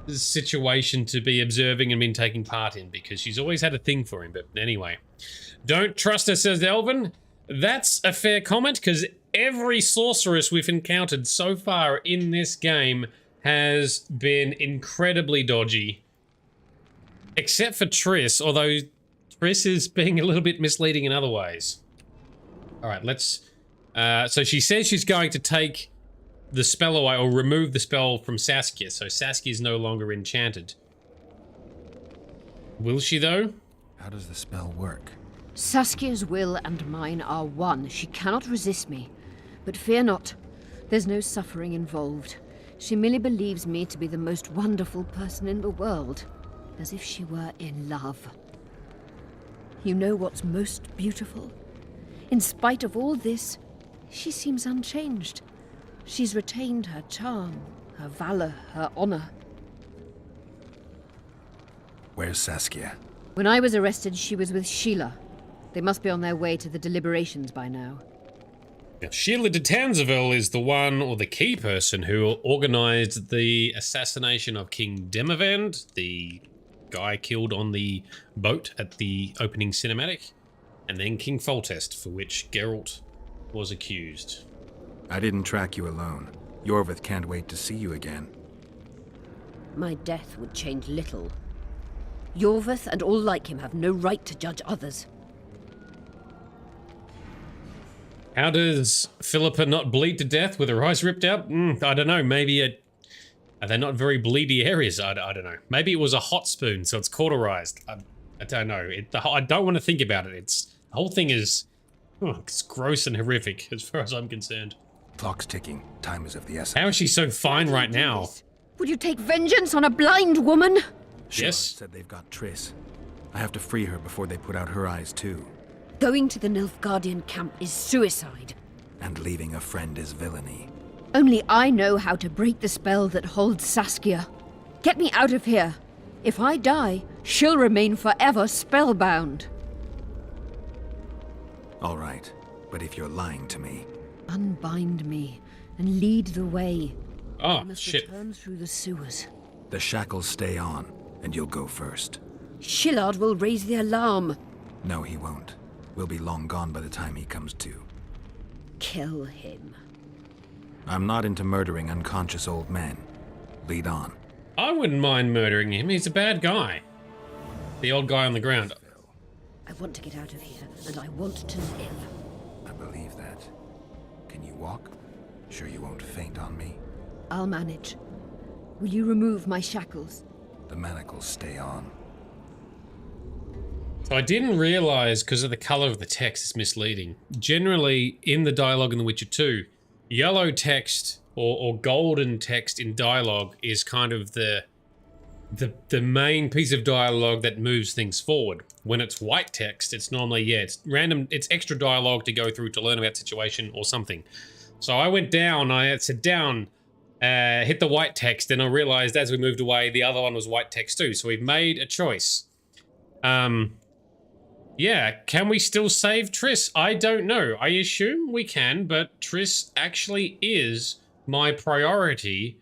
situation to be observing and been taking part in because she's always had a thing for him. But anyway, don't trust her, says Elvin. That's a fair comment because every sorceress we've encountered so far in this game has been incredibly dodgy. Except for Triss, although Triss is being a little bit misleading in other ways. Alright, let's... so she says she's going to take the spell away, or remove the spell from Saskia, so Saskia is no longer enchanted. Will she, though? How does the spell work? Saskia's will and mine are one. She cannot resist me. But fear not. There's no suffering involved. She merely believes me to be the most wonderful person in the world. As if she were in love. You know what's most beautiful? In spite of all this, she seems unchanged. She's retained her charm, her valor, her honor. Where's Saskia? When I was arrested, she was with Sheila. They must be on their way to the deliberations by now. Now, Sheila de Tanzeville is the one, or the key person, who organized the assassination of King Demavend, the guy killed on the boat at the opening cinematic, and then King Foltest, for which Geralt was accused. I didn't track you alone. Yorvith can't wait to see you again. My death would change little. Yorvith and all like him have no right to judge others. How does Philippa not bleed to death with her eyes ripped out? I don't know, maybe are they not very bleedy areas? I don't know. Maybe it was a hot spoon, so it's cauterized. I don't know. I don't want to think about it. The whole thing is it's gross and horrific as far as I'm concerned. Clock's ticking. Time is of the essence. How is she so fine right now? Would you take vengeance on a blind woman? Yes. Said they've got Triss. I have to free her before they put out her eyes too. Going to the Nilfgaardian camp is suicide. And leaving a friend is villainy. Only I know how to break the spell that holds Saskia. Get me out of here. If I die, she'll remain forever spellbound. All right, but if you're lying to me... Unbind me and lead the way. Oh, I must shit. return through the sewers. The shackles stay on, and you'll go first. Shillard will raise the alarm. No, he won't. We'll be long gone by the time he comes to. Kill him. I'm not into murdering unconscious old men. Lead on. I wouldn't mind murdering him. He's a bad guy. The old guy on the ground. I want to get out of here, and I want to live. I believe that. Can you walk? Sure you won't faint on me? I'll manage. Will you remove my shackles? The manacles stay on. So I didn't realize, because of the color of the text, it's misleading. Generally, in the dialogue in The Witcher 2, yellow text or golden text in dialogue is kind of the main piece of dialogue that moves things forward. When it's white text, it's normally, it's random, it's extra dialogue to go through to learn about situation or something. So I went down, I said down, hit the white text, and I realized as we moved away, the other one was white text too. So we've made a choice. Yeah, can we still save Triss? I don't know. I assume we can, but Triss actually is my priority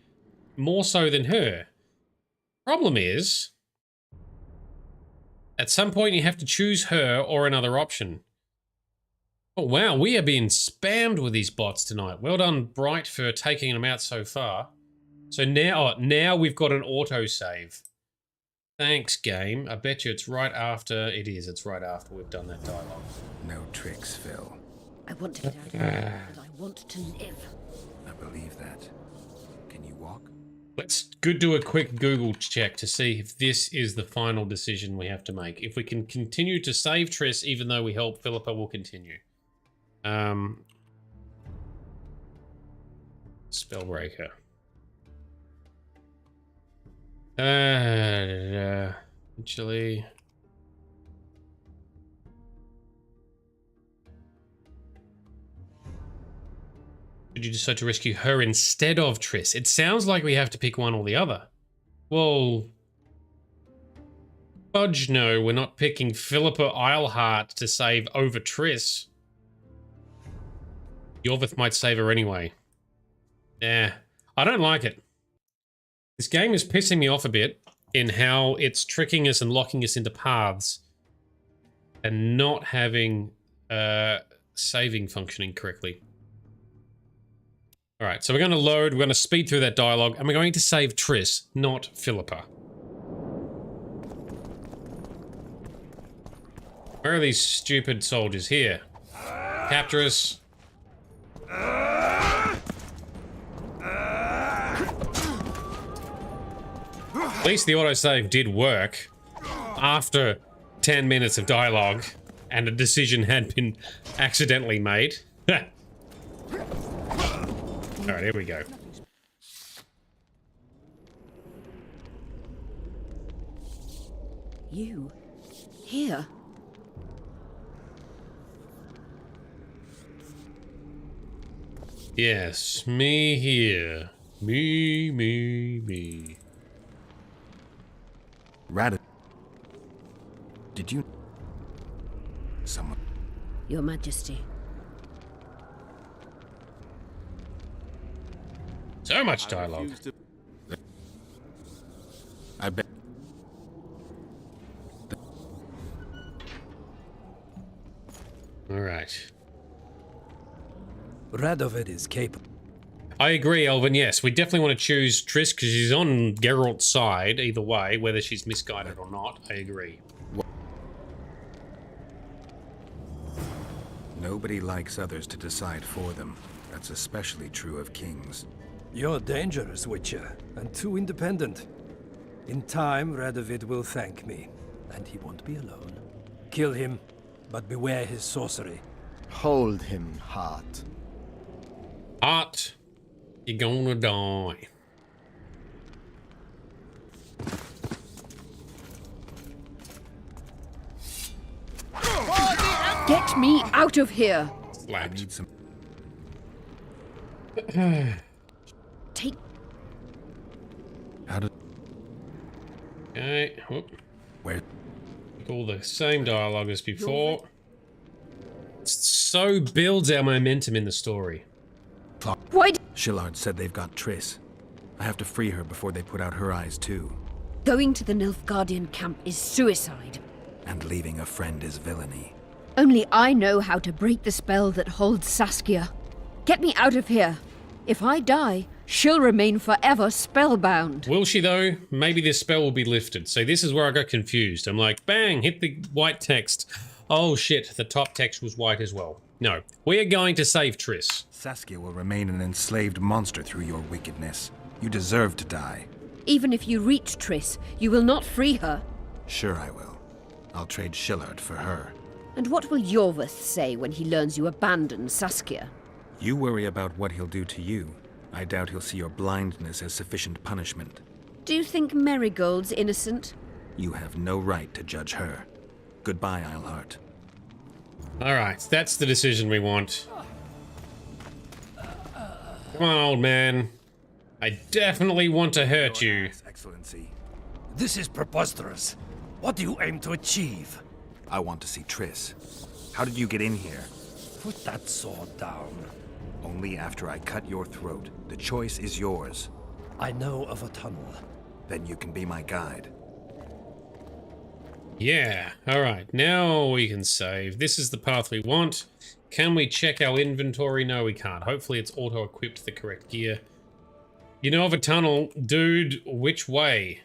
more so than her. Problem is, at some point you have to choose her or another option. Oh wow, we are being spammed with these bots tonight. Well done, Bright, for taking them out so far. So now we've got an autosave. Thanks, game. I bet you it's right after... It is, it's right after we've done that dialogue. No tricks, Phil. I want to get out of here, and I want to live. I believe that. Can you walk? Let's do a quick Google check to see if this is the final decision we have to make. If we can continue to save Triss, even though we help Philippa, we'll continue. Spellbreaker. Actually. Should you decide to rescue her instead of Triss? It sounds like we have to pick one or the other. Well, fudge no, we're not picking Philippa Eilhart to save over Triss. Yorvith might save her anyway. Yeah, I don't like it. This game is pissing me off a bit in how it's tricking us and locking us into paths and not having saving functioning correctly. All right, so we're going to load, we're going to speed through that dialogue, and we're going to save Triss, not Philippa. Where are these stupid soldiers? Here. Capture us. At least the autosave did work after 10 minutes of dialogue and a decision had been accidentally made. Alright, here we go. You? Here? Yes, me here. Me. Rad. Did you... Someone... Your Majesty. So much dialogue. I bet. All right. Radovid is capable. I agree, Elvin. Yes, we definitely want to choose Triss because she's on Geralt's side either way, whether she's misguided or not. I agree. Nobody likes others to decide for them. That's especially true of kings. You're dangerous, Witcher, and too independent. In time, Radovid will thank me, and he won't be alone. Kill him, but beware his sorcery. Hold him, Hart. Hart, you're gonna die. Get me out of here! I need some... Take... How did... Okay, whoop. Where? All the same dialogue as before. So builds our momentum in the story. Why? Shillard said they've got Triss. I have to free her before they put out her eyes too. Going to the Nilfgaardian camp is suicide. And leaving a friend is villainy. Only I know how to break the spell that holds Saskia. Get me out of here. If I die, she'll remain forever spellbound. Will she though? Maybe this spell will be lifted. So this is where I got confused. I'm like, bang, hit the white text. Oh shit, the top text was white as well. No, we are going to save Triss. Saskia will remain an enslaved monster through your wickedness. You deserve to die. Even if you reach Triss, you will not free her. Sure I will. I'll trade Shillard for her. And what will Yorvith say when he learns you abandon Saskia? You worry about what he'll do to you. I doubt he'll see your blindness as sufficient punishment. Do you think Marigold's innocent? You have no right to judge her. Goodbye, Eilhart. Alright, that's the decision we want. Come on, old man. I definitely want to hurt you. Excellency. This is preposterous. What do you aim to achieve? I want to see Triss. How did you get in here? Put that sword down. Only after I cut your throat. The choice is yours. I know of a tunnel. Then you can be my guide. Yeah, alright, now we can save. This is the path we want. Can we check our inventory? No, we can't. Hopefully it's auto-equipped the correct gear. You know of a tunnel. Dude, which way?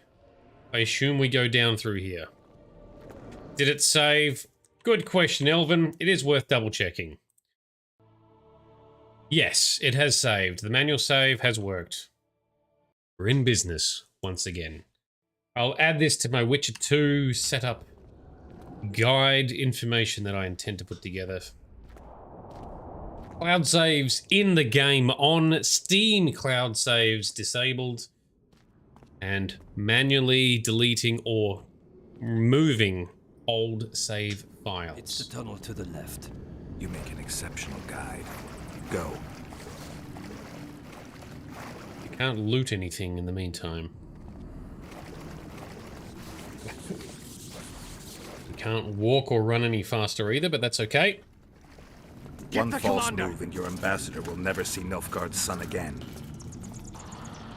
I assume we go down through here. Did it save? Good question, Elvin. It is worth double-checking. Yes, it has saved. The manual save has worked. We're in business once again. I'll add this to my Witcher 2 setup guide information that I intend to put together. Cloud saves in the game on Steam. Cloud saves disabled. And manually deleting or removing old save files. It's the tunnel to the left. You make an exceptional guide. Go. You can't loot anything in the meantime. You can't walk or run any faster either, but that's okay. One false move and your ambassador will never see Nilfgaard's son again.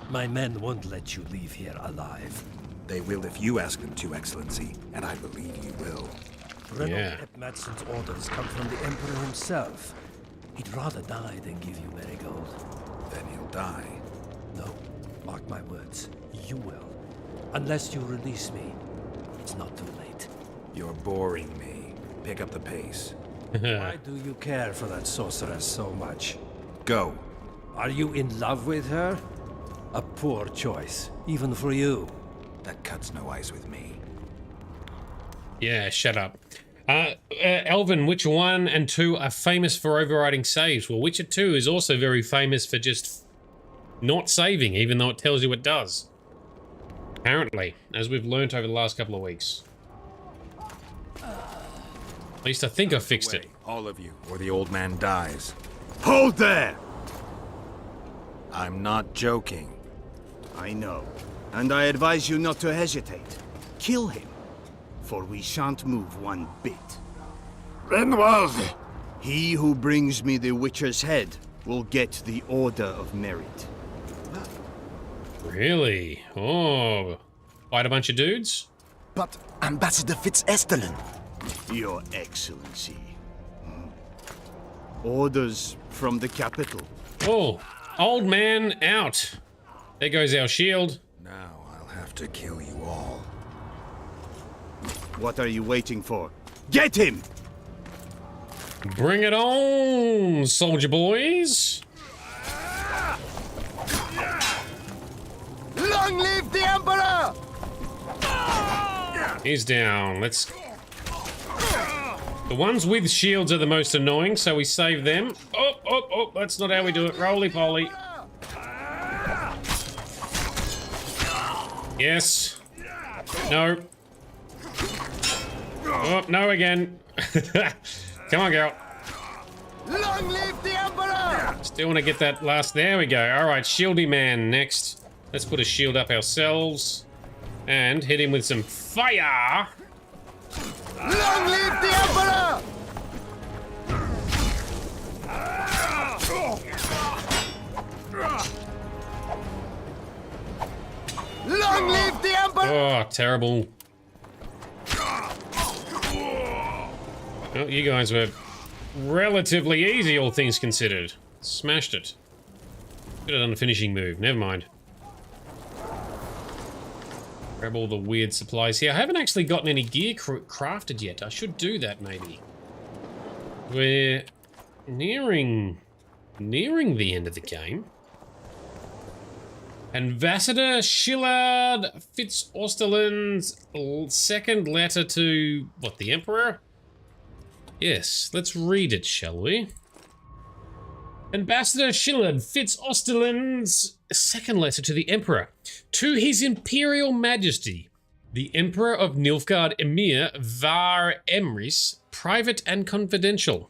My men won't let you leave here alive. They will if you ask them to, Excellency, and I believe you will. Reynold Epmadson's orders come from the Emperor himself. He'd rather die than give you Marigold. Then he'll die. No, mark my words, you will. Unless you release me, it's not too late. You're boring me. Pick up the pace. Why do you care for that sorceress so much? Go. Are you in love with her? A poor choice, even for you. That cuts no ice with me. Yeah, shut up. Elvin, Witcher 1 and 2 are famous for overriding saves. Well, Witcher 2 is also very famous for just not saving, even though it tells you it does. Apparently, as we've learnt over the last couple of weeks. At least I think I fixed it. All of you, or the old man dies. Hold there! I'm not joking. I know, and I advise you not to hesitate. Kill him, for we shan't move one bit. Renwald! He who brings me the Witcher's head will get the Order of Merit. Really? Oh, quite a bunch of dudes? But Ambassador Fitz-Estelen. Your Excellency. Orders from the capital. Oh, old man out. There goes our shield. Now I'll have to kill you all. What are you waiting for? Get him! Bring it on, soldier boys. Long live the Emperor! He's down. Let's... The ones with shields are the most annoying, so we save them. Oh, oh, oh, that's not how we do it. Roly-poly. Yes. No. Oh, no again. Come on, girl. Long live the Emperor! Still want to get that last... There we go. All right, shieldy man next. Let's put a shield up ourselves. And hit him with some fire. Long live the Emperor! Long live the Emperor! Oh, terrible. Well, you guys were relatively easy, all things considered. Smashed it. Could have done a finishing move. Never mind. Grab all the weird supplies here. I haven't actually gotten any gear crafted yet. I should do that, maybe. We're nearing the end of the game. Ambassador Shillard Fitz-Osterlin's second letter to, what, the Emperor? Yes, let's read it, shall we? Ambassador Shillard Fitz-Osterlin's second letter to the Emperor. To His Imperial Majesty, the Emperor of Nilfgaard Emir Var Emrys, private and confidential.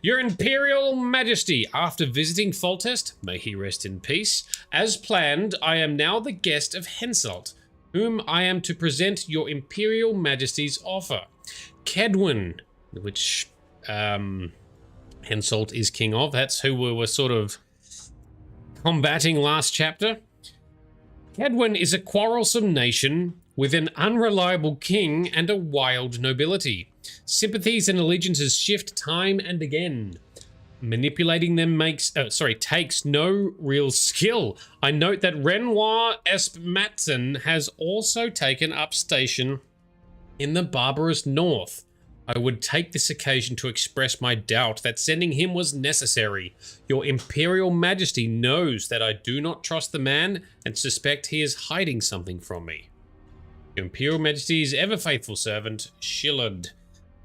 Your Imperial Majesty, after visiting Foltest, may he rest in peace, as planned, I am now the guest of Henselt, whom I am to present your Imperial Majesty's offer. Kedwin, which Henselt is king of, that's who we were sort of combating last chapter. Kedwin is a quarrelsome nation with an unreliable king and a wild nobility. Sympathies and allegiances shift time and again. Manipulating them takes no real skill. I note that Renoir Espmatson has also taken up station in the barbarous north. I would take this occasion to express my doubt that sending him was necessary. Your Imperial Majesty knows that I do not trust the man and suspect he is hiding something from me. Your Imperial Majesty's ever faithful servant, Shillard.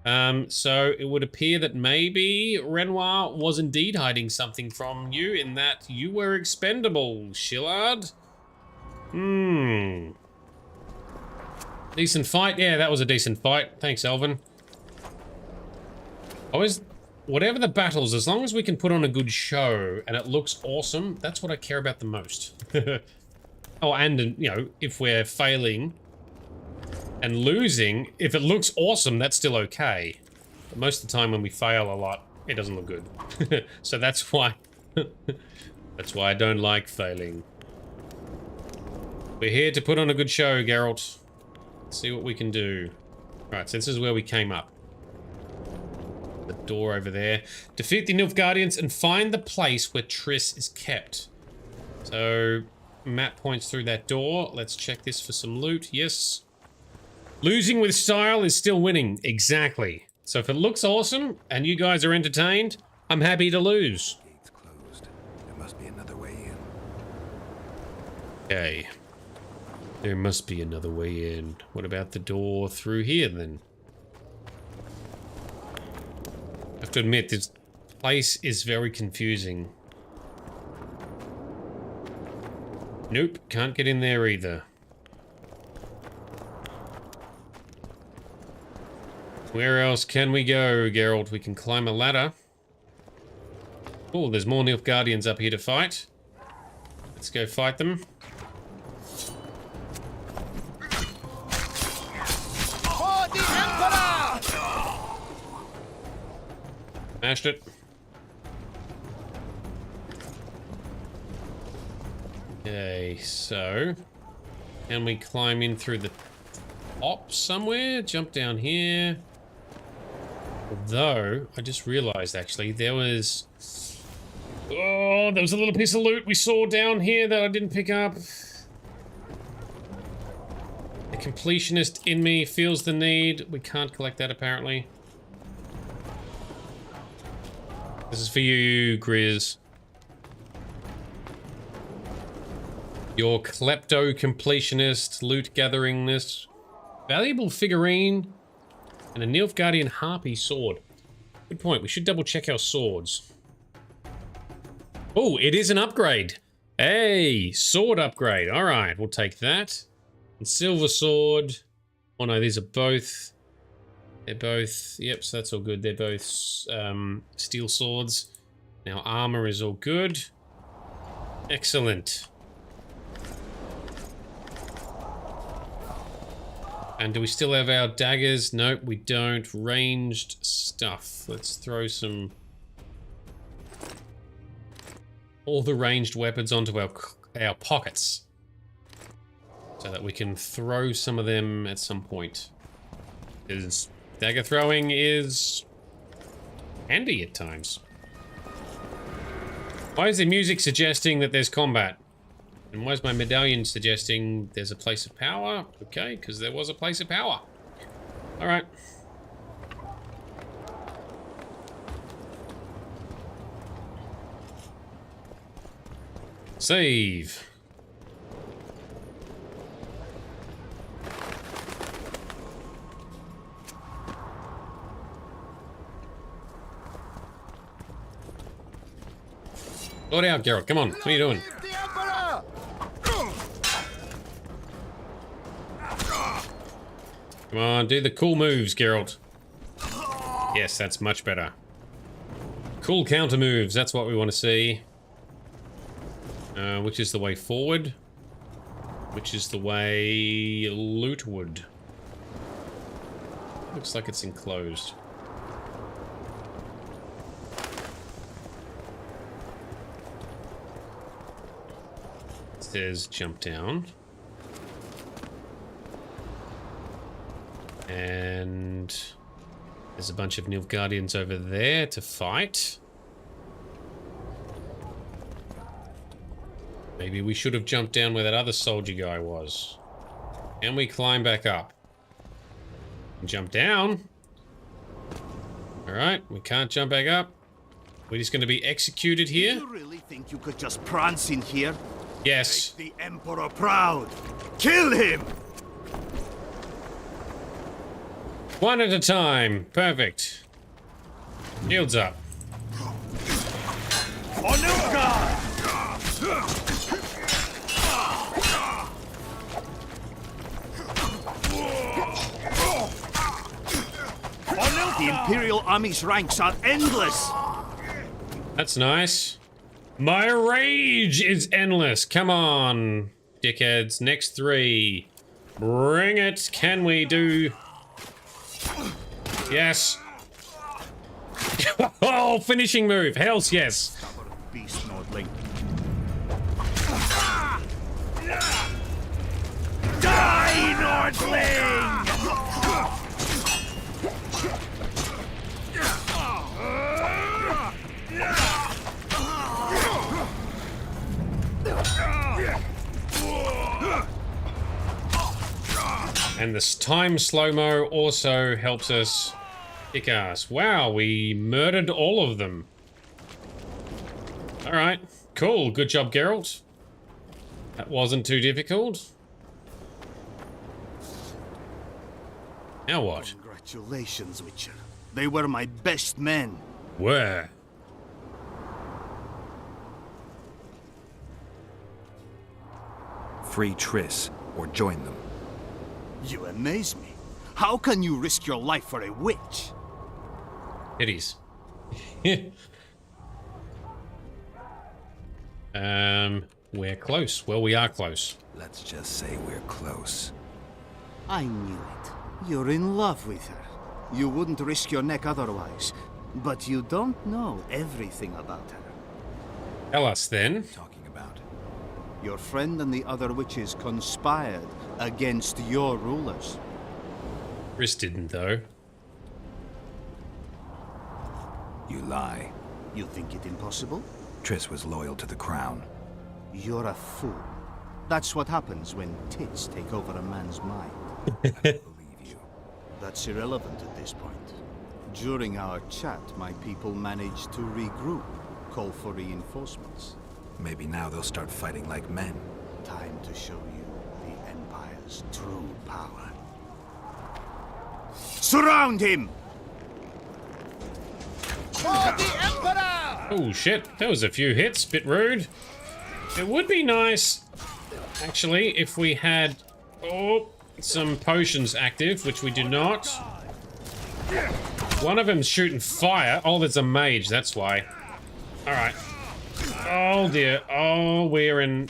So it would appear that maybe Renoir was indeed hiding something from you in that you were expendable, Shillard. Decent fight? Yeah, that was a decent fight. Thanks, Elvin. Whatever the battles, as long as we can put on a good show and it looks awesome, that's what I care about the most. Oh, and, you know, if we're failing and losing, if it looks awesome, that's still okay. But most of the time when we fail a lot, it doesn't look good. So that's why... that's why I don't like failing. We're here to put on a good show, Geralt. Let's see what we can do. Right, so this is where we came up. The door over there. Defeat the Nilfgaardians and find the place where Triss is kept. So, map points through that door. Let's check this for some loot. Yes. Losing with style is still winning. Exactly. So if it looks awesome and you guys are entertained, I'm happy to lose. Gates closed. There must be another way in. Okay. There must be another way in. What about the door through here then? I have to admit, this place is very confusing. Nope, can't get in there either. Where else can we go, Geralt? We can climb a ladder. Oh, there's more Nilfgaardians up here to fight. Let's go fight them. Smashed it. Okay, so can we climb in through the top somewhere? Jump down here. Although, I just realized actually there was... Oh, there was a little piece of loot we saw down here that I didn't pick up. The completionist in me feels the need. We can't collect that apparently. This is for you, Grizz. Your klepto-completionist, loot-gatheringness, valuable figurine, and a Nilfgaardian harpy sword. Good point. We should double-check our swords. Oh, it is an upgrade. Hey, sword upgrade. All right, we'll take that. And silver sword. Oh no, these are both... They're both, yep, so that's all good. They're both steel swords. Now armor is all good. Excellent. And do we still have our daggers? Nope, we don't. Ranged stuff. Let's throw some... all the ranged weapons onto our pockets. So that we can throw some of them at some point. Because dagger throwing is handy at times. Why is the music suggesting that there's combat? And why is my medallion suggesting there's a place of power? Okay, because there was a place of power. Alright. Save. Slow down, Geralt. Come on. What are you doing? Come on, do the cool moves, Geralt. Yes, that's much better. Cool counter moves. That's what we want to see. Which is the way forward? Which is the way lootward? Looks like it's enclosed. It says jump down. And there's a bunch of Nilfgaardians over there to fight. Maybe we should have jumped down where that other soldier guy was. Can we climb back up? And jump down? Alright, we can't jump back up. We're just going to be executed here. Do you really think you could just prance in here? Yes. Make the Emperor proud. Kill him! One at a time. Perfect. Shields up. The Imperial Army's ranks are endless. That's nice. My rage is endless. Come on, dickheads. Next 3. Bring it. Can we do... Yes. Oh, finishing move. Hells yes. Beast Nordling. Die, Nordling! And this time slow-mo also helps us kick ass. Wow, we murdered all of them. Alright, cool. Good job, Geralt. That wasn't too difficult. Now what? Congratulations, Witcher. They were my best men. Where? Free Triss, or join them. You amaze me. How can you risk your life for a witch? Titties. We're close. Well, we are close. Let's just say we're close. I knew it. You're in love with her. You wouldn't risk your neck otherwise. But you don't know everything about her. Tell us then. Talking about. Your friend and the other witches conspired against your rulers. Chris didn't, though. You lie. You think it impossible? Triss was loyal to the crown. You're a fool. That's what happens when tits take over a man's mind. I don't believe you. That's irrelevant at this point. During our chat, my people managed to regroup, call for reinforcements. Maybe now they'll start fighting like men. Time to show you the Empire's true power. Surround him! For the Emperor! Oh shit, that was a few hits. Bit rude. It would be nice, actually, if we had some potions active, which we do not. One of them's shooting fire. Oh, there's a mage, that's why. Alright. Oh dear. Oh, we're in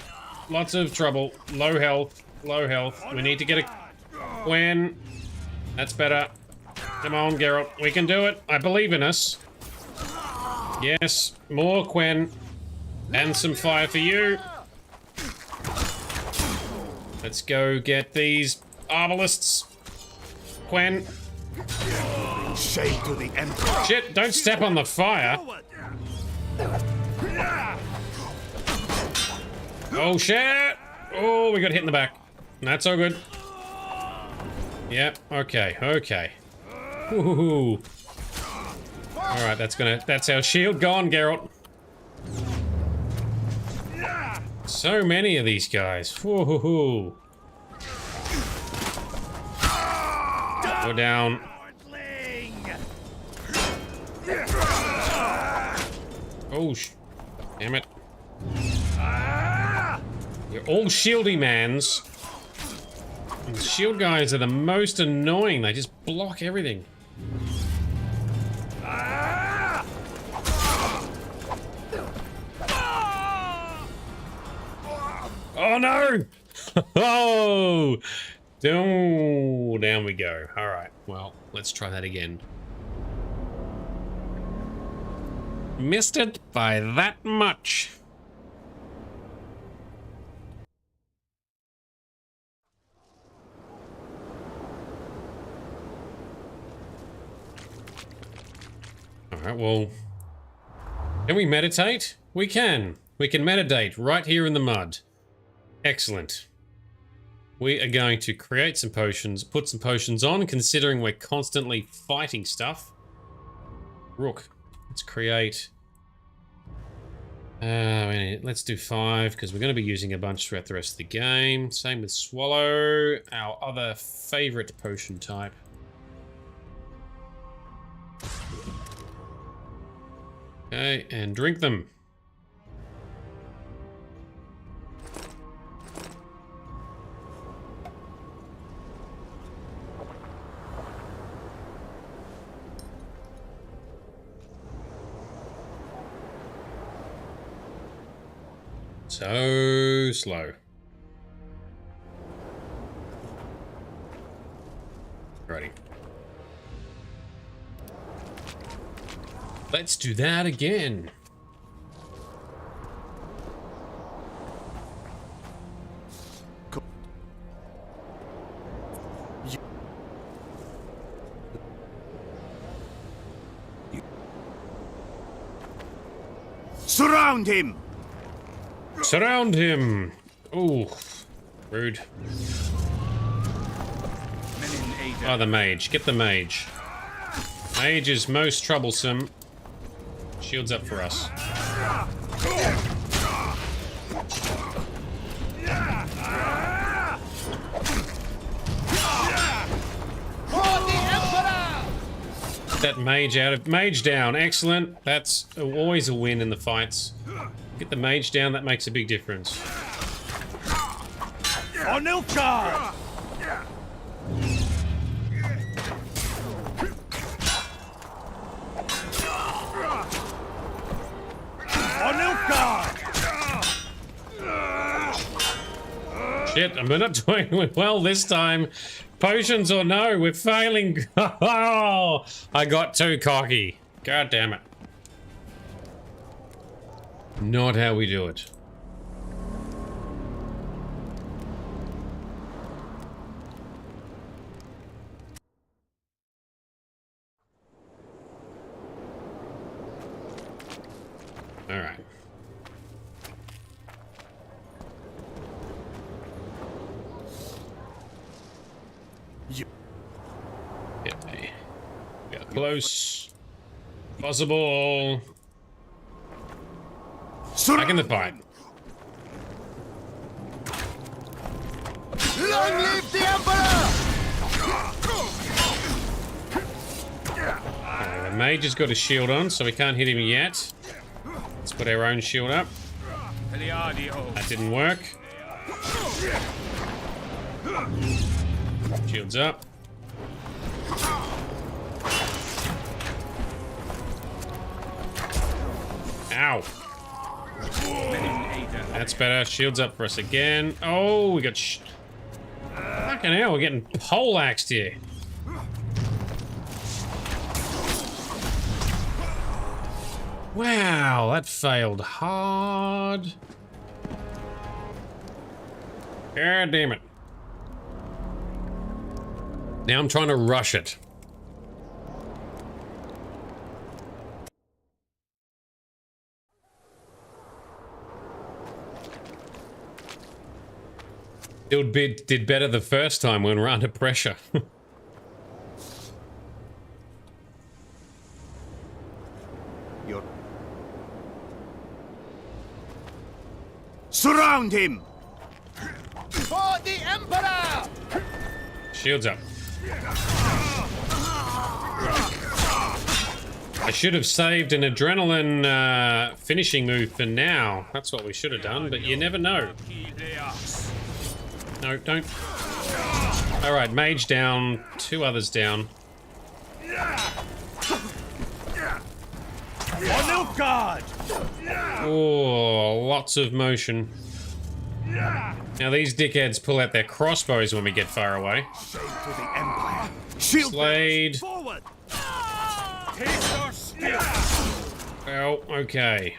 lots of trouble. Low health. Low health. We need to get a Gwen. That's better. Come on, Geralt. We can do it. I believe in us. Yes. More Gwen. And some fire for you. Let's go get these arbalists. Gwen. Shame to the Emperor. Shit, don't step on the fire. Oh shit! Oh, we got hit in the back. That's all good. Yep, okay, okay. Woohoo. Alright, that's our shield gone, Geralt. So many of these guys. Woohoo. Go down. Oh, damn it. You're all shieldy mans. And shield guys are the most annoying. They just block everything. Oh no! Oh! Down we go. Alright, well, let's try that again. Missed it by that much. Alright, well... Can we meditate? We can. We can meditate right here in the mud. Excellent. We are going to create some potions, put some potions on, considering we're constantly fighting stuff. Rook. Let's create... let's do 5, because we're going to be using a bunch throughout the rest of the game. Same with Swallow, our other favorite potion type. Okay, and drink them. So slow. Righty. Let's do that again. Surround him! Surround him! Ooh, rude. Oh, the mage. Get the mage. Mage is most troublesome. Shields up for us. That mage out of... Mage down. Excellent. That's always a win in the fights. Get the mage down, that makes a big difference. On Ilkar! On Ilkar! Shit, we're not doing well this time. Potions or no, we're failing. Oh, I got too cocky. God damn it. Not how we do it. All right. Get close. Possible. Back in the fight. Long live the Emperor! The mage has got a shield on, so we can't hit him yet. Let's put our own shield up. That didn't work. Shields up. Ow. That's better. Shields up for us again. Oh, we got fucking hell, we're getting pole-axed here. Wow, that failed hard. God damn it. Now I'm trying to rush it. Did better the first time when we're under pressure. Surround him! For the Emperor! Shields up. I should have saved an adrenaline finishing move for now. That's what we should have done, but you never know. No, don't. Alright, mage down. 2 others down. Oh, lots of motion. Now these dickheads pull out their crossbows when we get far away. Slade. Oh, okay.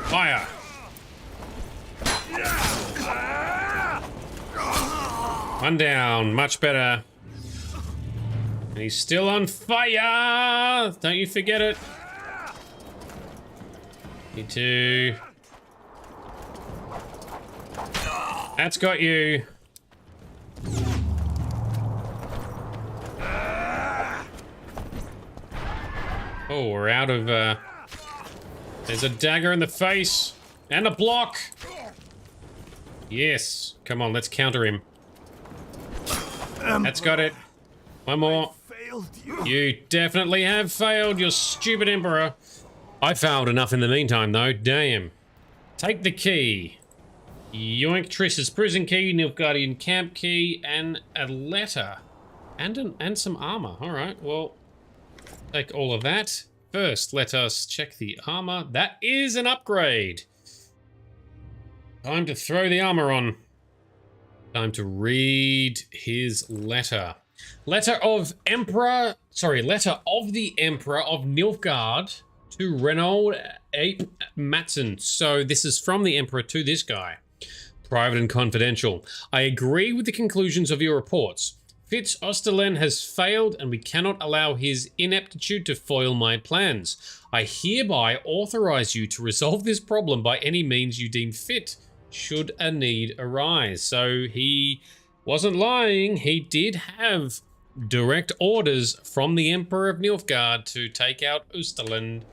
Fire. One down, much better. And he's still on fire! Don't you forget it. Need to... That's got you. Oh, we're out of, there's a dagger in the face. And a block. Yes. Come on, let's counter him. That's got it. One more. You definitely have failed, you stupid emperor. I failed enough in the meantime, though. Damn. Take the key. Yoink Triss's prison key, Nilfgaardian camp key, and a letter. And some armor. Alright, well, take all of that. First, let us check the armor. That is an upgrade. Time to throw the armor on. Time to read his letter. Letter of the Emperor of Nilfgaard to Reynold Ape Matson. So this is from the Emperor to this guy. Private and confidential. I agree with the conclusions of your reports. Fitz Osterlen has failed and we cannot allow his ineptitude to foil my plans. I hereby authorize you to resolve this problem by any means you deem fit, should a need arise. So he wasn't lying. He did have direct orders from the Emperor of Nilfgaard to take out Osterland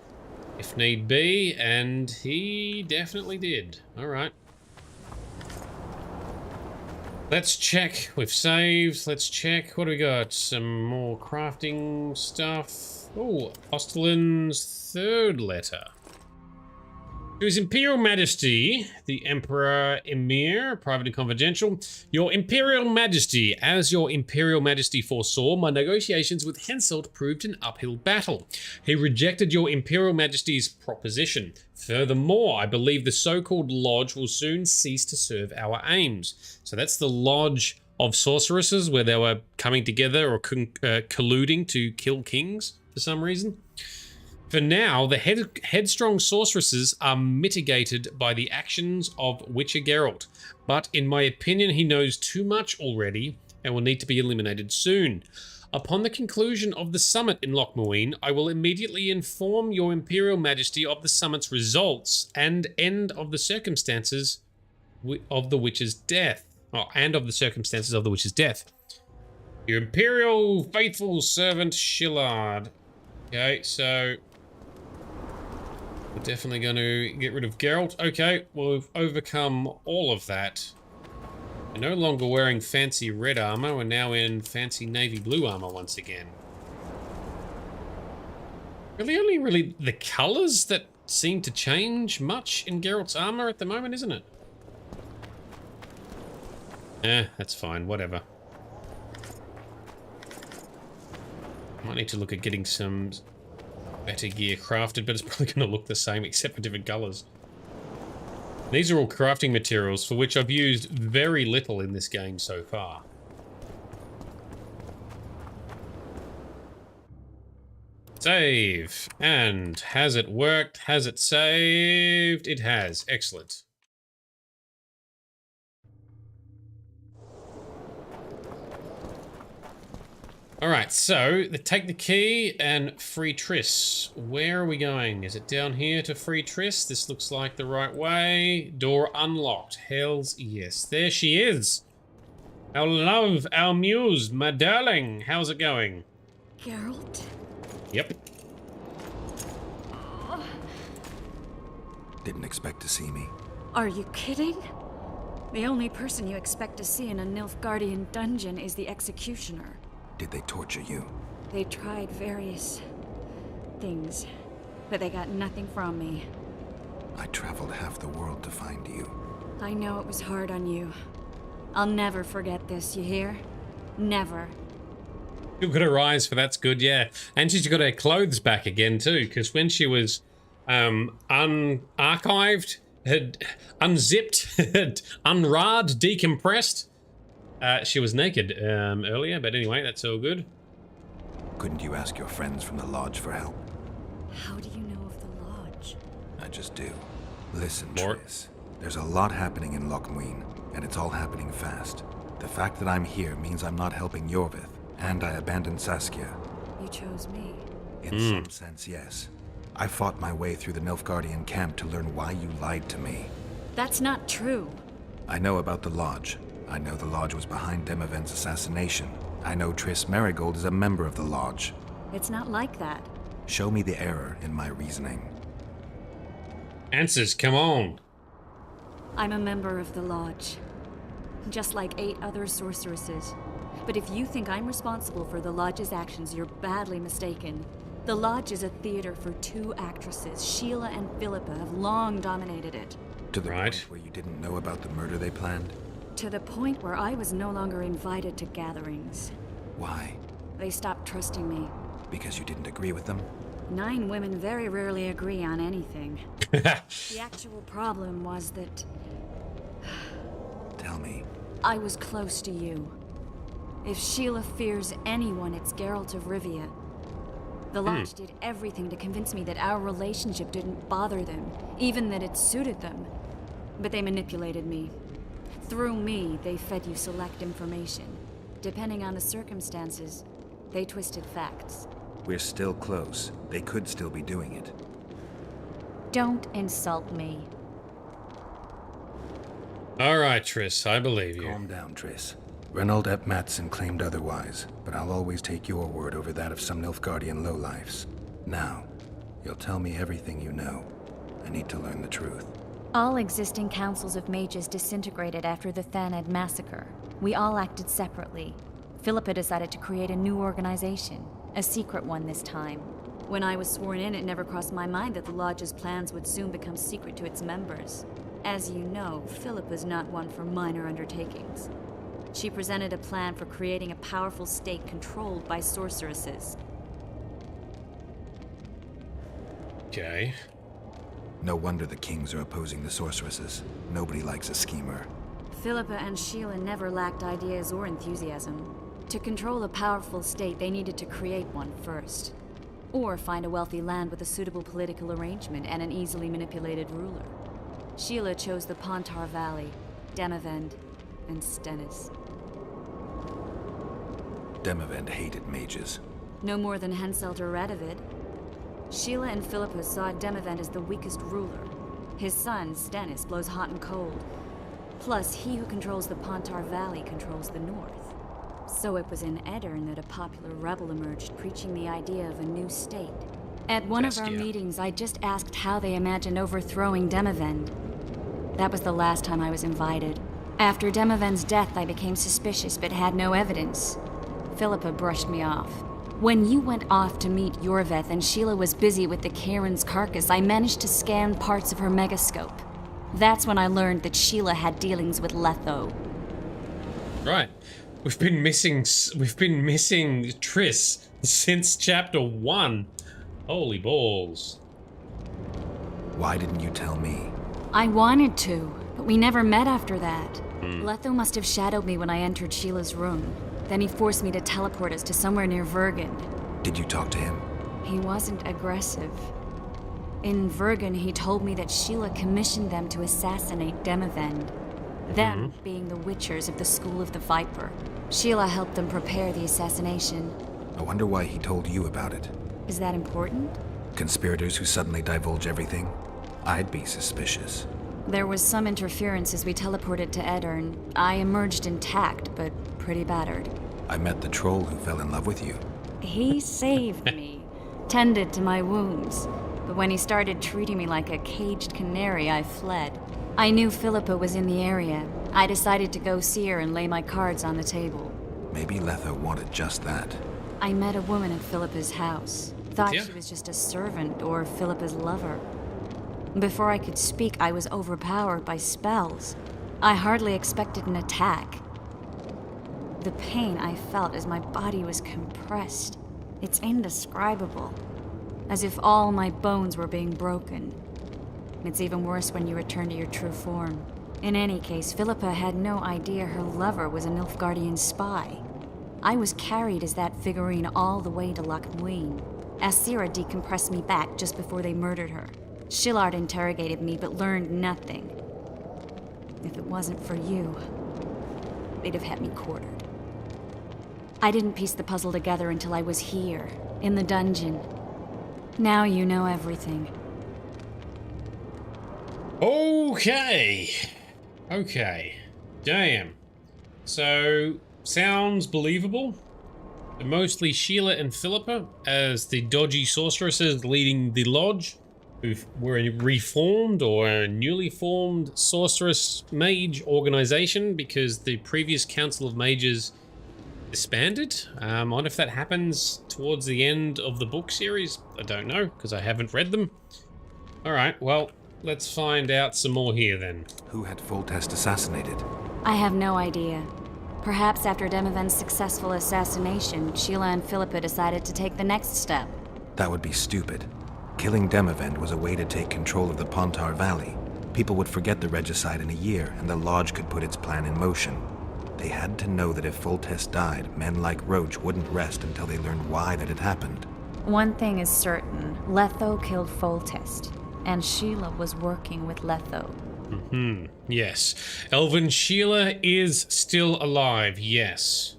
if need be, and he definitely did. All right. Let's check. We've saved. Let's check. What do we got? Some more crafting stuff. Oh, Osterland's third letter. To His Imperial Majesty, the Emperor Emir, private and confidential. Your Imperial Majesty, as your Imperial Majesty foresaw, my negotiations with Henselt proved an uphill battle. He rejected your Imperial Majesty's proposition. Furthermore, I believe the so-called Lodge will soon cease to serve our aims. So that's the Lodge of Sorceresses, where they were coming together or colluding to kill kings for some reason. For now, the headstrong sorceresses are mitigated by the actions of Witcher Geralt, but in my opinion he knows too much already and will need to be eliminated soon. Upon the conclusion of the summit in Lochmuin, I will immediately inform your Imperial Majesty of the summit's results and end of the circumstances of the Witcher's death. Your Imperial faithful servant Shillard. Okay, so we're definitely going to get rid of Geralt. Okay, well, we've overcome all of that. We're no longer wearing fancy red armor. We're now in fancy navy blue armor once again. Really the colors that seem to change much in Geralt's armor at the moment, isn't it? That's fine. Whatever. Might need to look at getting some better gear crafted, but it's probably going to look the same except for different colors. These are all crafting materials for which I've used very little in this game so far. Save. And has it worked? Has it saved? It has. Excellent. Alright, so take the key and free Triss. Where are we going? Is it down here to free Triss? This looks like the right way. Door unlocked. Hells yes. There she is. Our love, our muse, my darling. How's it going? Geralt? Yep. Didn't expect to see me. Are you kidding? The only person you expect to see in a Nilfgaardian dungeon is the executioner. Did they torture you? They tried various things, but they got nothing from me. I traveled half the world to find you. I know it was hard on you. I'll never forget this, you hear? Never. You got her eyes for that's good, yeah. And she's got her clothes back again too, because when she was unarchived, had unzipped, had unrad, decompressed, she was naked earlier, but anyway, that's all good. Couldn't you ask your friends from the Lodge for help? How do you know of the Lodge? I just do. Listen, Triss. There's a lot happening in Lochmuin, and it's all happening fast. The fact that I'm here means I'm not helping Yorvith, and I abandoned Saskia. You chose me. In some sense, yes. I fought my way through the Nilfgaardian camp to learn why you lied to me. That's not true. I know about the Lodge. I know the Lodge was behind Demaven's assassination. I know Triss Merigold is a member of the Lodge. It's not like that. Show me the error in my reasoning. Answers, come on. I'm a member of the Lodge, just like 8 other sorceresses. But if you think I'm responsible for the Lodge's actions, you're badly mistaken. The Lodge is a theater for 2 actresses. Sheila and Philippa have long dominated it. To the point where you didn't know about the murder they planned? To the point where I was no longer invited to gatherings. Why? They stopped trusting me. Because you didn't agree with them? 9 women very rarely agree on anything. The actual problem was that... Tell me. I was close to you. If Sheila fears anyone, it's Geralt of Rivia. The Lodge did everything to convince me that our relationship didn't bother them, even that it suited them. But they manipulated me. Through me, they fed you select information. Depending on the circumstances, they twisted facts. We're still close. They could still be doing it. Don't insult me. Alright, Triss, I believe you. Calm down, Triss. Reynold Ep Matson claimed otherwise, but I'll always take your word over that of some Nilfgaardian lowlifes. Now, you'll tell me everything you know. I need to learn the truth. All existing councils of mages disintegrated after the Thanad massacre. We all acted separately. Philippa decided to create a new organization, a secret one this time. When I was sworn in, it never crossed my mind that the Lodge's plans would soon become secret to its members. As you know, Philippa's not one for minor undertakings. She presented a plan for creating a powerful state controlled by sorceresses. Okay. No wonder the kings are opposing the sorceresses. Nobody likes a schemer. Philippa and Sheila never lacked ideas or enthusiasm. To control a powerful state, they needed to create one first. Or find a wealthy land with a suitable political arrangement and an easily manipulated ruler. Sheila chose the Pontar Valley, Demavend, and Stennis. Demavend hated mages. No more than Henselt or Radovid. Sheila and Philippa saw Demavend as the weakest ruler. His son, Stennis, blows hot and cold. Plus, he who controls the Pontar Valley controls the north. So it was in Edirn that a popular rebel emerged, preaching the idea of a new state. At one of our meetings, I just asked how they imagined overthrowing Demavend. That was the last time I was invited. After Demavend's death, I became suspicious but had no evidence. Philippa brushed me off. When you went off to meet Yorveth and Sheila was busy with the Karen's carcass, I managed to scan parts of her megascope. That's when I learned that Sheila had dealings with Letho. Right. We've been missing Triss since chapter 1. Holy balls. Why didn't you tell me? I wanted to, but we never met after that. Letho must have shadowed me when I entered Sheila's room. Then he forced me to teleport us to somewhere near Vergen. Did you talk to him? He wasn't aggressive. In Vergen, he told me that Sheila commissioned them to assassinate Demavend. Them being the Witchers of the School of the Viper. Sheila helped them prepare the assassination. I wonder why he told you about it. Is that important? Conspirators who suddenly divulge everything? I'd be suspicious. There was some interference as we teleported to Edirn. I emerged intact, but pretty battered. I met the troll who fell in love with you. He saved me, tended to my wounds. But when he started treating me like a caged canary, I fled. I knew Philippa was in the area. I decided to go see her and lay my cards on the table. Maybe Letho wanted just that. I met a woman at Philippa's house. Thought she was just a servant or Philippa's lover. Before I could speak, I was overpowered by spells. I hardly expected an attack. The pain I felt as my body was compressed. It's indescribable. As if all my bones were being broken. It's even worse when you return to your true form. In any case, Philippa had no idea her lover was a Nilfgaardian spy. I was carried as that figurine all the way to Loch Muin. Asira decompressed me back just before they murdered her. Shillard interrogated me but learned nothing. If it wasn't for you, they'd have had me quartered. I didn't piece the puzzle together until I was here, in the dungeon. Now you know everything. Okay. Okay. Damn. So, sounds believable. Mostly Sheila and Philippa as the dodgy sorceresses leading the lodge, who were a reformed or a newly formed sorceress mage organization because the previous Council of Mages disbanded. I wonder if that happens towards the end of the book series. I don't know, because I haven't read them. Alright, well, let's find out some more here then. Who had Foltest assassinated? I have no idea. Perhaps after Demoven's successful assassination, Sheila and Philippa decided to take the next step. That would be stupid. Killing Demoven was a way to take control of the Pontar Valley. People would forget the regicide in a year, and the Lodge could put its plan in motion. They had to know that if Foltest died, men like Roach wouldn't rest until they learned why that had happened. One thing is certain. Letho killed Foltest, and Sheila was working with Letho. Yes. Elven Sheila is still alive, yes.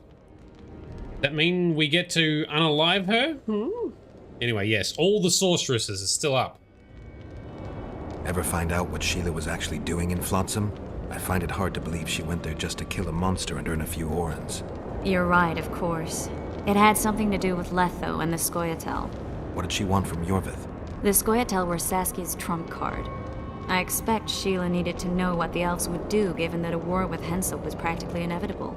That mean we get to unalive her? Anyway, yes, all the sorceresses are still up. Ever find out what Sheila was actually doing in Flotsam? I find it hard to believe she went there just to kill a monster and earn a few orans. You're right, of course. It had something to do with Letho and the Scoia'tael. What did she want from Yorvith? The Scoia'tael were Saskia's trump card. I expect Sheila needed to know what the elves would do, given that a war with Hensel was practically inevitable.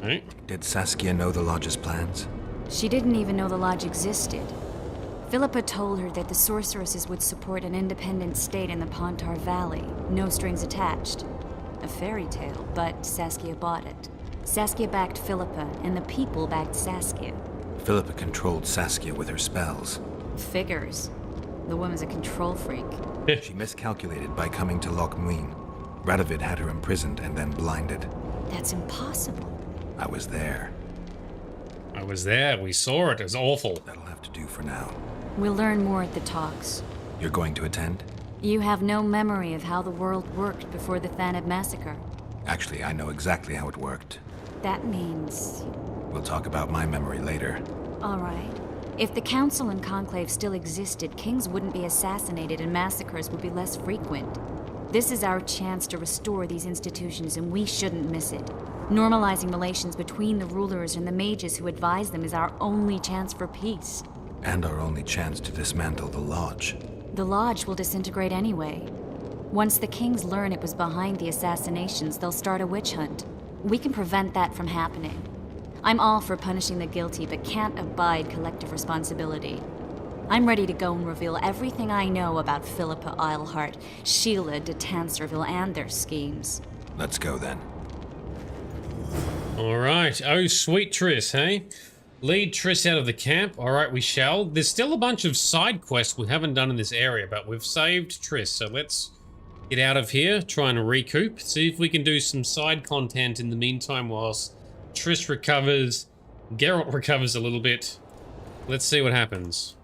Right. Did Saskia know the Lodge's plans? She didn't even know the Lodge existed. Philippa told her that the sorceresses would support an independent state in the Pontar Valley, no strings attached. A fairy tale, but Saskia bought it. Saskia backed Philippa, and the people backed Saskia. Philippa controlled Saskia with her spells. Figures. The woman's a control freak. She miscalculated by coming to Loch Muin. Radovid had her imprisoned and then blinded. That's impossible. I was there. I was there. We saw it. It was awful. That'll have to do for now. We'll learn more at the talks. You're going to attend? You have no memory of how the world worked before the Thaneb massacre. Actually, I know exactly how it worked. That means... We'll talk about my memory later. All right. If the Council and Conclave still existed, kings wouldn't be assassinated and massacres would be less frequent. This is our chance to restore these institutions, and we shouldn't miss it. Normalizing relations between the rulers and the mages who advise them is our only chance for peace. And our only chance to dismantle the Lodge. The Lodge will disintegrate anyway. Once the kings learn it was behind the assassinations, they'll start a witch hunt. We can prevent that from happening. I'm all for punishing the guilty, but can't abide collective responsibility. I'm ready to go and reveal everything I know about Philippa Eilhart, Sheila de Tanserville, and their schemes. Let's go then. Alright. Oh, sweet Triss, hey? Lead Triss out of the camp. Alright, we shall. There's still a bunch of side quests we haven't done in this area, but we've saved Triss, so let's get out of here, try and recoup, see if we can do some side content in the meantime whilst Triss recovers, Geralt recovers a little bit. Let's see what happens.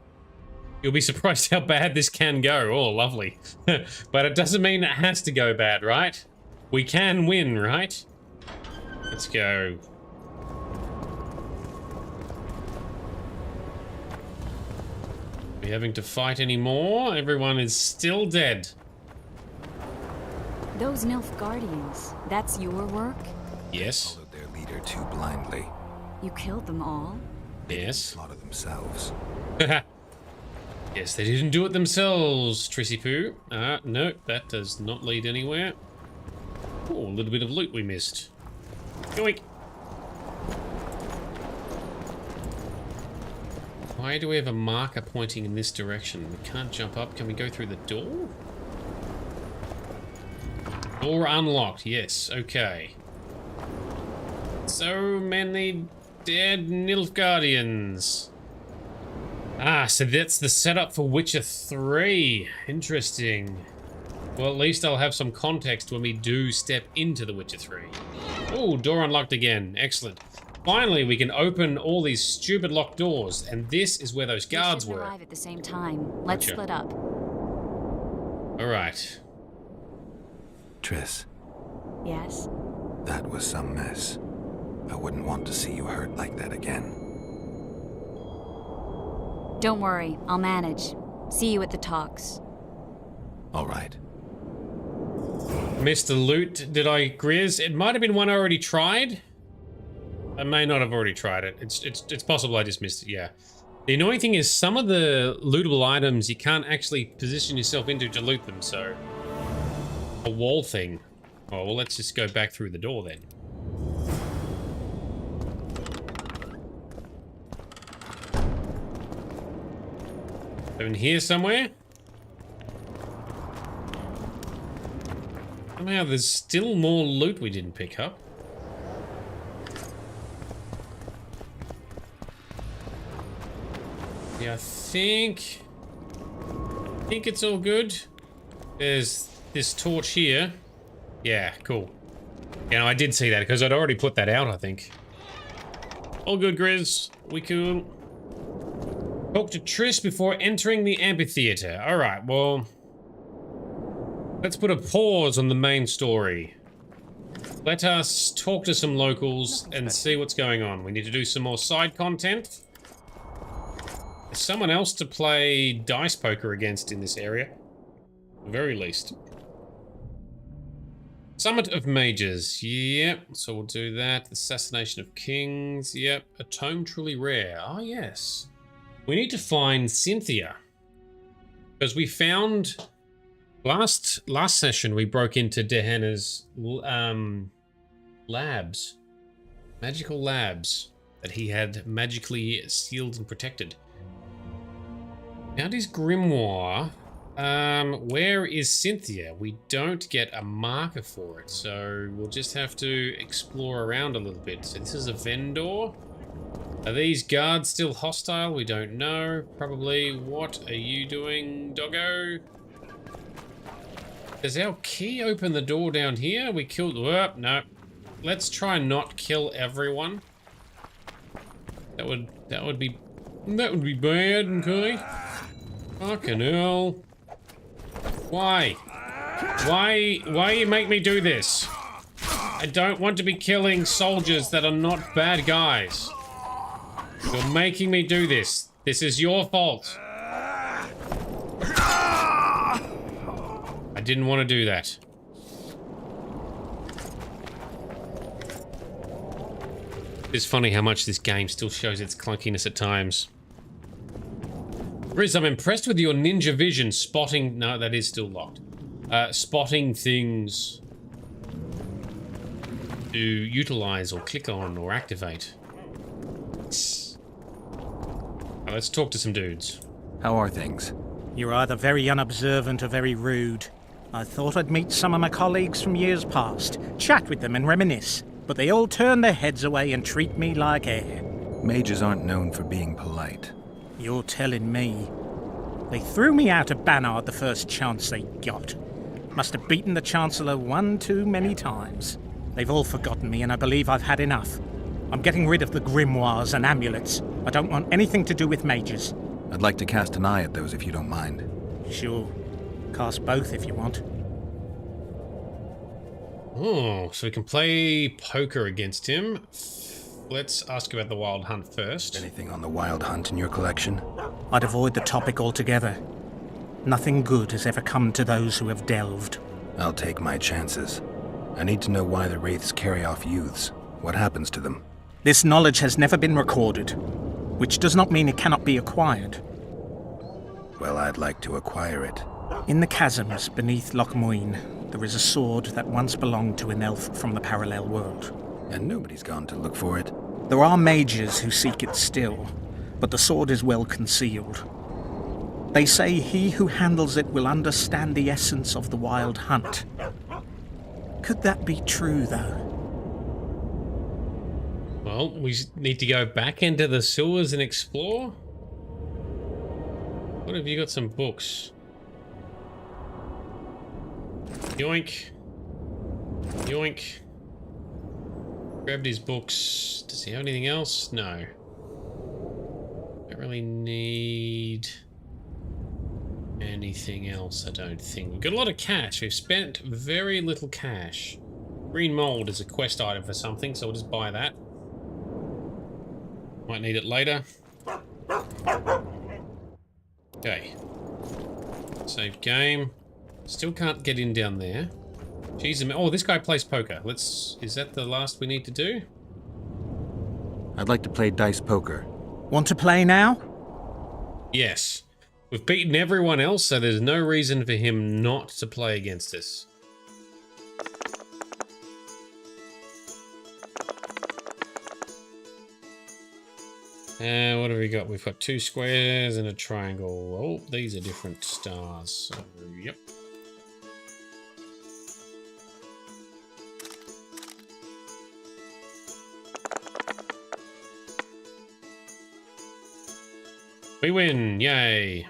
You'll be surprised how bad this can go. Oh, lovely. But it doesn't mean it has to go bad, right? We can win, right? Let's go. Are we having to fight anymore? Everyone is still dead. Those Nilfgaardians, that's your work? Yes. Followed their leader too blindly. You killed them all? Yes. Slaughtered themselves. Yes, they didn't do it themselves, Trissy Poo. No, that does not lead anywhere. Oh, a little bit of loot we missed. Yoink. Why do we have a marker pointing in this direction? We can't jump up. Can we go through the door? Door unlocked. Yes, okay. So many dead Nilfgaardians. Ah, so that's the setup for Witcher 3. Interesting. Well, at least I'll have some context when we do step into The Witcher 3. Oh, door unlocked again. Excellent. Finally, we can open all these stupid locked doors, and this is where those guards were. Arrive at the same time. Let's split up. All right. Triss. Yes? That was some mess. I wouldn't want to see you hurt like that again. Don't worry, I'll manage. See you at the talks. All right. Missed the loot, did I, Grizz? It might have been one I already tried. I may not have already tried it. It's possible I just missed it, yeah. The annoying thing is some of the lootable items you can't actually position yourself into to loot them, so... A wall thing. Oh, well, let's just go back through the door then. In here somewhere? Somehow there's still more loot we didn't pick up. Yeah, I think it's all good. There's this torch here. Yeah, cool. Yeah, no, I did see that because I'd already put that out, I think. All good, Grizz. We cool. Talk to Trish before entering the amphitheater. Alright, well... Let's put a pause on the main story. Let us talk to some locals and see what's going on. We need to do some more side content. There's someone else to play dice poker against in this area. At the very least. Summit of Mages. Yep, so we'll do that. Assassination of Kings. Yep. A tome truly rare. Ah, yes. We need to find Cynthia. Because we found... Last session, we broke into Dehenna's labs. Magical labs that he had magically sealed and protected. Found his grimoire. Where is Cynthia? We don't get a marker for it, so we'll just have to explore around a little bit. So this is a vendor. Are these guards still hostile? We don't know. Probably. What are you doing, doggo? Does our key open the door down here? We killed... Oh, no. Let's try and not kill everyone. That would be bad, okay? Fucking hell. Why? Why you make me do this? I don't want to be killing soldiers that are not bad guys. You're making me do this. This is your fault. I didn't want to do that. It's funny how much this game still shows its clunkiness at times. Riz, I'm impressed with your ninja vision spotting... No, that is still locked. Spotting things to utilize or click on or activate. Now, let's talk to some dudes. How are things? You're either very unobservant or very rude. I thought I'd meet some of my colleagues from years past, chat with them and reminisce, but they all turn their heads away and treat me like air. Mages aren't known for being polite. You're telling me. They threw me out of Banard the first chance they got. Must have beaten the Chancellor one too many times. They've all forgotten me and I believe I've had enough. I'm getting rid of the grimoires and amulets. I don't want anything to do with mages. I'd like to cast an eye at those if you don't mind. Sure. Cast both if you want. Oh, so we can play poker against him. Let's ask about the Wild Hunt first. Anything on the Wild Hunt in your collection? I'd avoid the topic altogether. Nothing good has ever come to those who have delved. I'll take my chances. I need to know why the Wraiths carry off youths. What happens to them? This knowledge has never been recorded, which does not mean it cannot be acquired. Well, I'd like to acquire it. In the chasms beneath Loch Muin, there is a sword that once belonged to an elf from the parallel world. And nobody's gone to look for it. There are mages who seek it still, but the sword is well concealed. They say he who handles it will understand the essence of the Wild Hunt. Could that be true, though? Well, we need to go back into the sewers and explore. What have you got? Some books. Yoink. Yoink. Grabbed his books. Does he have anything else? No. Don't really need anything else, I don't think. We've got a lot of cash. We've spent very little cash. Green mold is a quest item for something, so we'll just buy that. Might need it later. Okay. Save game. Still can't get in down there. Jeez, oh, this guy plays poker. Is that the last we need to do? I'd like to play dice poker. Want to play now? Yes. We've beaten everyone else, so there's no reason for him not to play against us. And what have we got? We've got 2 squares and a triangle. Oh, these are different stars. So, yep. We win, yay.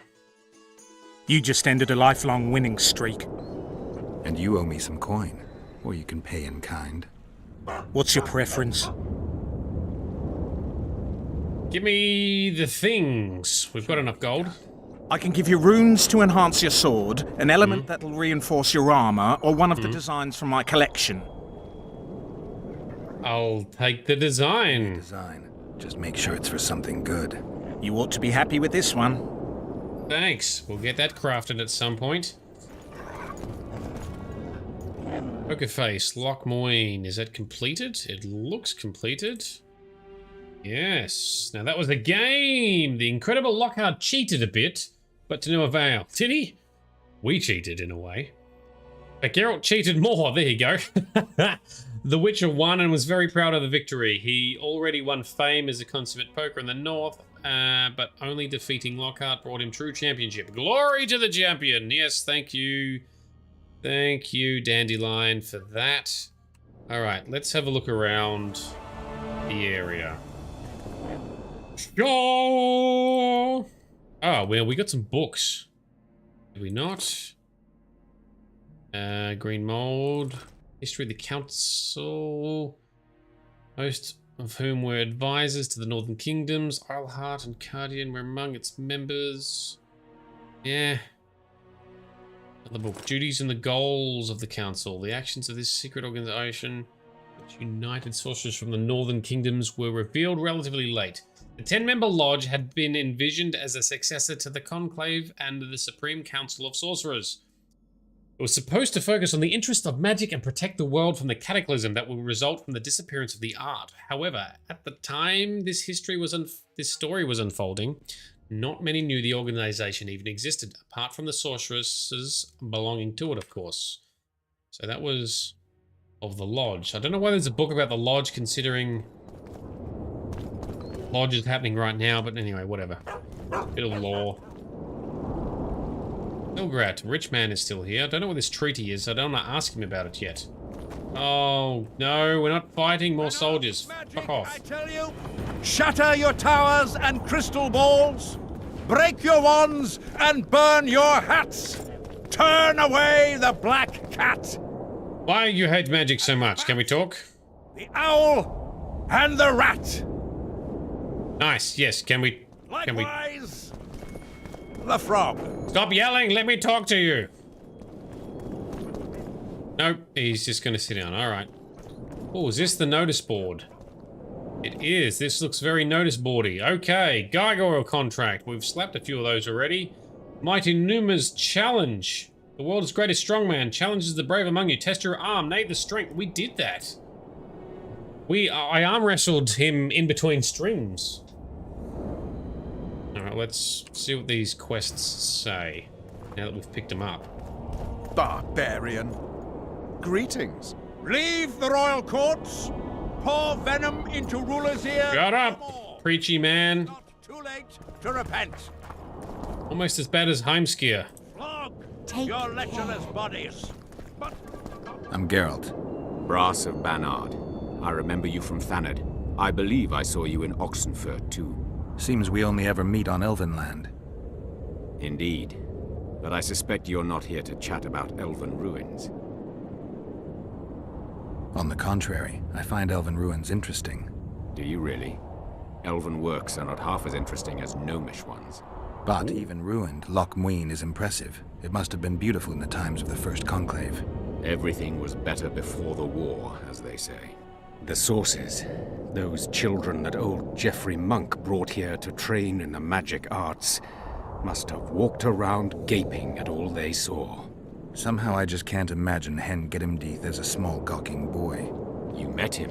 You just ended a lifelong winning streak. And you owe me some coin, or you can pay in kind. What's your preference? Give me the things. We've got enough gold. I can give you runes to enhance your sword, an element that'll reinforce your armor, or one of the designs from my collection. I'll take the design. Just make sure it's for something good. You ought to be happy with this one. Thanks. We'll get that crafted at some point. Poker face, Loch Moine. Is that completed? It looks completed. Yes. Now that was a game. The incredible Lockhart cheated a bit, but to no avail. Did he? We cheated in a way. But Geralt cheated more. There you go. The Witcher won and was very proud of the victory. He already won fame as a consummate poker in the north, but only defeating Lockhart brought him true championship. Glory to the champion. Yes, thank you. Thank you, Dandelion, for that. All right, let's have a look around the area. Oh, well, we got some books. Did we not? Green mold. History of the council. Most of whom were advisors to the northern kingdoms. Isleheart and Cardian were among its members. Yeah. Another book. Duties and the goals of the council. The actions of this secret organization, which united sorcerers from the northern kingdoms, were revealed relatively late. The 10-member lodge had been envisioned as a successor to the Conclave and the Supreme Council of Sorcerers. It was supposed to focus on the interest of magic and protect the world from the cataclysm that will result from the disappearance of the art. However, at the time this story was unfolding, not many knew the organization even existed, apart from the sorceresses belonging to it, of course. So that was of the lodge. I don't know why there's a book about the lodge, considering lodge is happening right now, but anyway, whatever. Bit of lore. Ilgrat, rich man is still here. I don't know what this treaty is. I don't want to ask him about it yet. Oh, no, we're not fighting more soldiers. Fuck off. I tell you, shatter your towers and crystal balls, break your wands and burn your hats. Turn away the black cat. Why you hate magic so much? Can we talk? The owl and the rat. Nice, yes, can we... Likewise, the frog. Stop yelling, let me talk to you. Nope, he's just gonna sit down, alright. Oh, is this the notice board? It is, this looks very notice boardy. Okay, gargoyle contract. We've slapped a few of those already. Mighty Numa's challenge. The world's greatest strongman challenges the brave among you. Test your arm, nade the strength. We did that. I arm wrestled him in between streams. Alright, let's see what these quests say, now that we've picked them up. Barbarian. Greetings. Leave the royal courts. Pour venom into rulers' ears. Shut up, preachy man. Not too late to repent. Almost as bad as Heimskir. Flog your lecturers' bodies. But I'm Geralt. Brass of Banard. I remember you from Thanad. I believe I saw you in Oxenfurt, too. Seems we only ever meet on Elvenland. Indeed. But I suspect you're not here to chat about elven ruins. On the contrary, I find elven ruins interesting. Do you really? Elven works are not half as interesting as gnomish ones. But even ruined, Loch Moine is impressive. It must have been beautiful in the times of the First Conclave. Everything was better before the war, as they say. The sources, those children that old Geoffrey Monk brought here to train in the magic arts, must have walked around gaping at all they saw. Somehow I just can't imagine Hen Gedimdeath as a small gawking boy. You met him?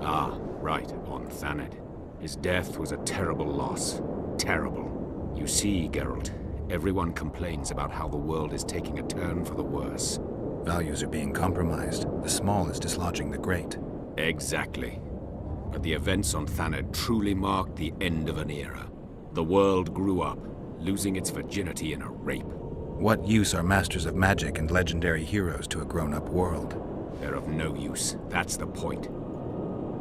Ah, Right, on Thaned. His death was a terrible loss. Terrible. You see, Geralt, everyone complains about how the world is taking a turn for the worse. Values are being compromised. The small is dislodging the great. Exactly. But the events on Thaned truly marked the end of an era. The world grew up, losing its virginity in a rape. What use are masters of magic and legendary heroes to a grown-up world? They're of no use. That's the point.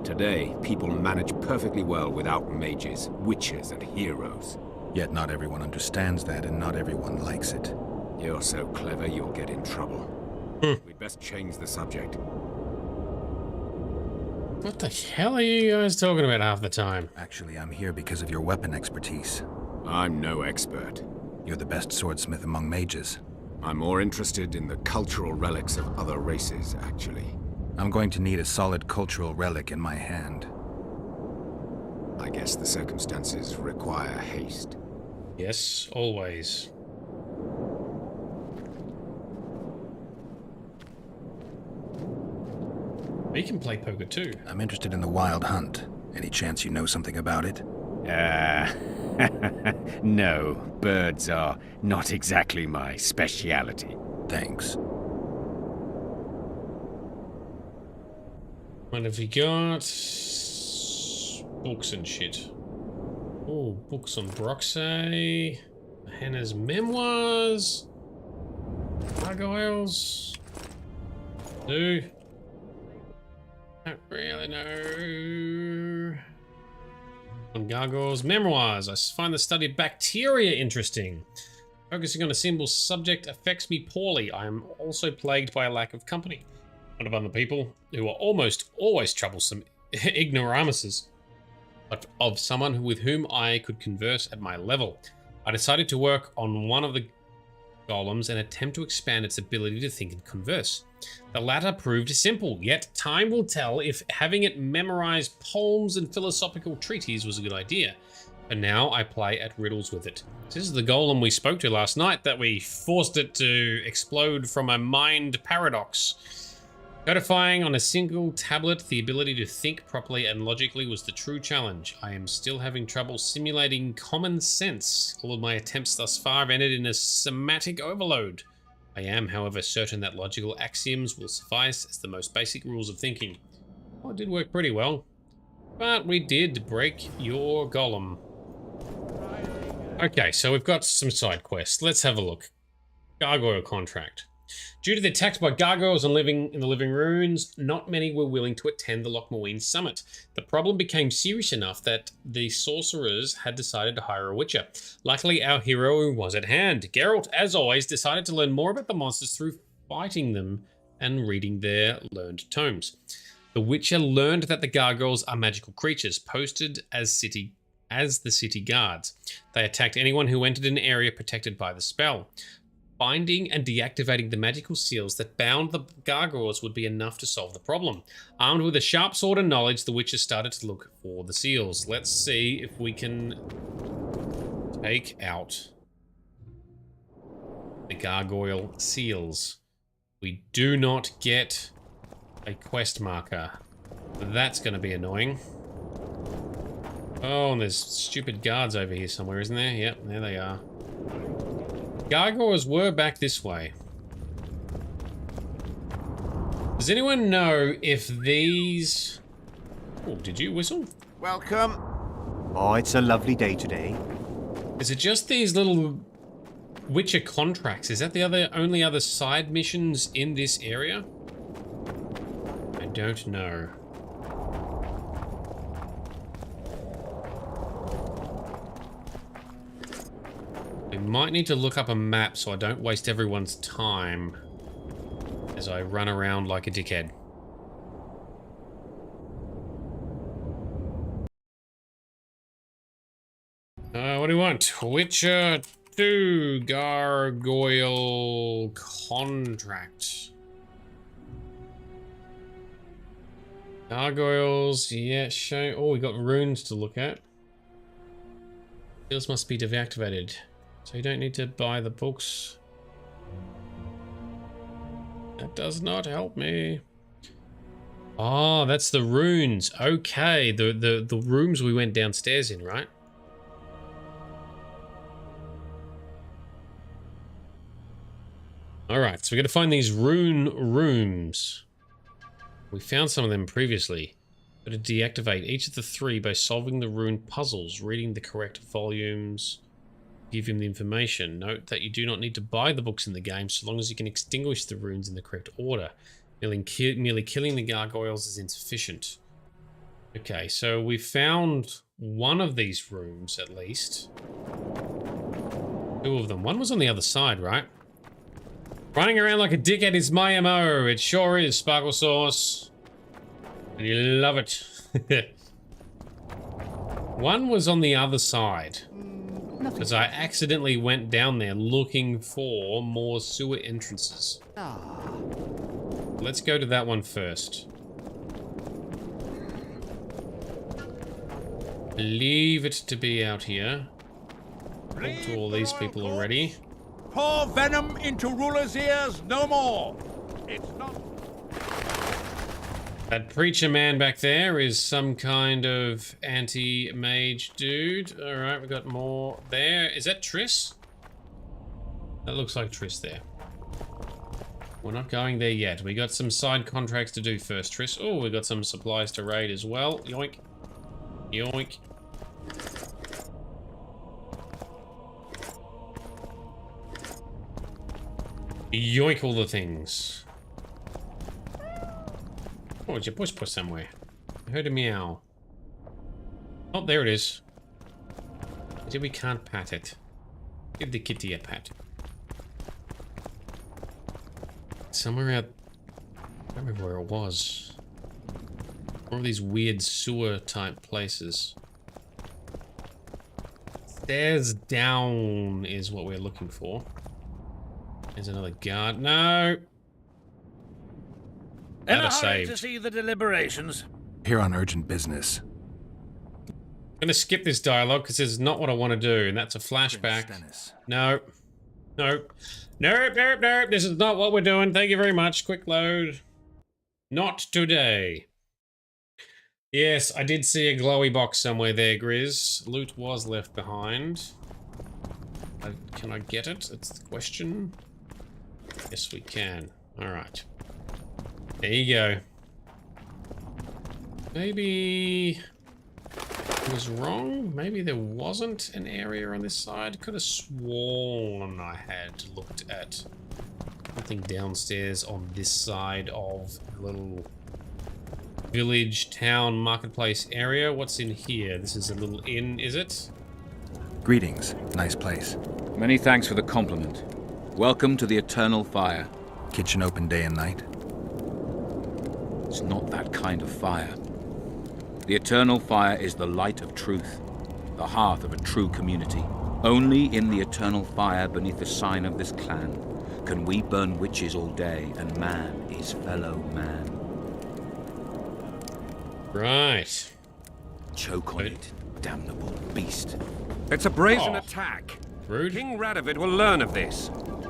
Today, people manage perfectly well without mages, witches, and heroes. Yet not everyone understands that, and not everyone likes it. You're so clever, you'll get in trouble. We'd best change the subject. What the hell are you guys talking about half the time? Actually, I'm here because of your weapon expertise. I'm no expert. You're the best swordsmith among mages. I'm more interested in the cultural relics of other races, actually. I'm going to need a solid cultural relic in my hand. I guess the circumstances require haste. Yes, always. We can play poker too. I'm interested in the Wild Hunt. Any chance you know something about it? No, birds are not exactly my speciality. Thanks. What have we got? Books and shit. Oh, books on Broxay. Hannah's memoirs. Gargoyles. No. Don't really know. On Gargoyles memoirs, I find the study of bacteria interesting. Focusing on a simple subject affects me poorly. I am also plagued by a lack of company. Not of other people, who are almost always troublesome ignoramuses, but of someone with whom I could converse at my level. I decided to work on one of the golems and attempt to expand its ability to think and converse. The latter proved simple, yet time will tell if having it memorize poems and philosophical treatises was a good idea. For now, I play at riddles with it. This is the golem we spoke to last night that we forced it to explode from a mind paradox. Codifying on a single tablet the ability to think properly and logically was the true challenge. I am still having trouble simulating common sense. All of my attempts thus far have ended in a semantic overload. I am, however, certain that logical axioms will suffice as the most basic rules of thinking. Well, it did work pretty well. But we did break your golem. Okay, so we've got some side quests. Let's have a look. Gargoyle contract. Due to the attacks by gargoyles and living in the living ruins, not many were willing to attend the Lochmarine summit. The problem became serious enough that the sorcerers had decided to hire a witcher. Luckily, our hero was at hand. Geralt, as always, decided to learn more about the monsters through fighting them and reading their learned tomes. The witcher learned that the gargoyles are magical creatures, posted as the city guards. They attacked anyone who entered an area protected by the spell. Finding and deactivating the magical seals that bound the gargoyles would be enough to solve the problem. Armed with a sharp sword and knowledge, the witcher started to look for the seals. Let's see if we can take out the gargoyle seals. We do not get a quest marker. That's going to be annoying. Oh, and there's stupid guards over here somewhere, isn't there? Yep, there they are. Gargoyles were back this way. Does anyone know if these... Oh, did you whistle? Welcome. Oh, it's a lovely day today. Is it just these little Witcher contracts? Is that the only other side missions in this area? I don't know. I might need to look up a map so I don't waste everyone's time as I run around like a dickhead. What do you want? Witcher 2 Gargoyle contract. Gargoyles, yeah, show. Oh, we got runes to look at. Seals must be deactivated. So you don't need to buy the books. That does not help me. Oh, that's the runes. Okay, the rooms we went downstairs in, right? Alright, so we got to find these rune rooms. We found some of them previously. Got to deactivate each of the 3 by solving the rune puzzles, reading the correct volumes, give him the information. Note that you do not need to buy the books in the game so long as you can extinguish the runes in the correct order. Merely killing the gargoyles is insufficient. Okay, so we found one of these rooms at least. 2 of them. One was on the other side, right? Running around like a dickhead is my MO. It sure is, Sparkle Sauce. And you love it. One was on the other side. Because I accidentally went down there looking for more sewer entrances. Let's go to that one first. Leave it to be out here. Talk to all these people already. Pour venom into rulers' ears no more. It's not. That preacher man back there is some kind of anti-mage dude. Alright, we got more there. Is that Triss? That looks like Triss there. We're not going there yet. We got some side contracts to do first, Triss. Oh, we got some supplies to raid as well. Yoink. Yoink. Yoink all the things. Oh, it's your push somewhere. I heard a meow. Oh, there it is. Maybe we can't pat it. Give the kitty a pat. Somewhere out... I don't remember where it was. One of these weird sewer type places. Stairs down is what we're looking for. There's another guard. No! In a hurry to see the deliberations. Here on urgent business. I'm gonna skip this dialogue because it's not what I want to do, and that's a flashback. No. Nope. Nope, nope, nope. This is not what we're doing. Thank you very much. Quick load. Not today. Yes, I did see a glowy box somewhere there, Grizz. Loot was left behind. Can I get it? That's the question. Yes, we can. Alright. There you go. Maybe... I was wrong. Maybe there wasn't an area on this side. Could have sworn I had looked at something downstairs on this side of the little village, town, marketplace area. What's in here? This is a little inn, is it? Greetings. Nice place. Many thanks for the compliment. Welcome to the Eternal Fire. Kitchen open day and night? It's not that kind of fire. The Eternal Fire is the light of truth, the hearth of a true community. Only in the Eternal Fire beneath the sign of this clan can we burn witches all day and man is fellow man. Right. Choke on it, damnable beast. It's a brazen attack. Rude. King Radovid will learn of this.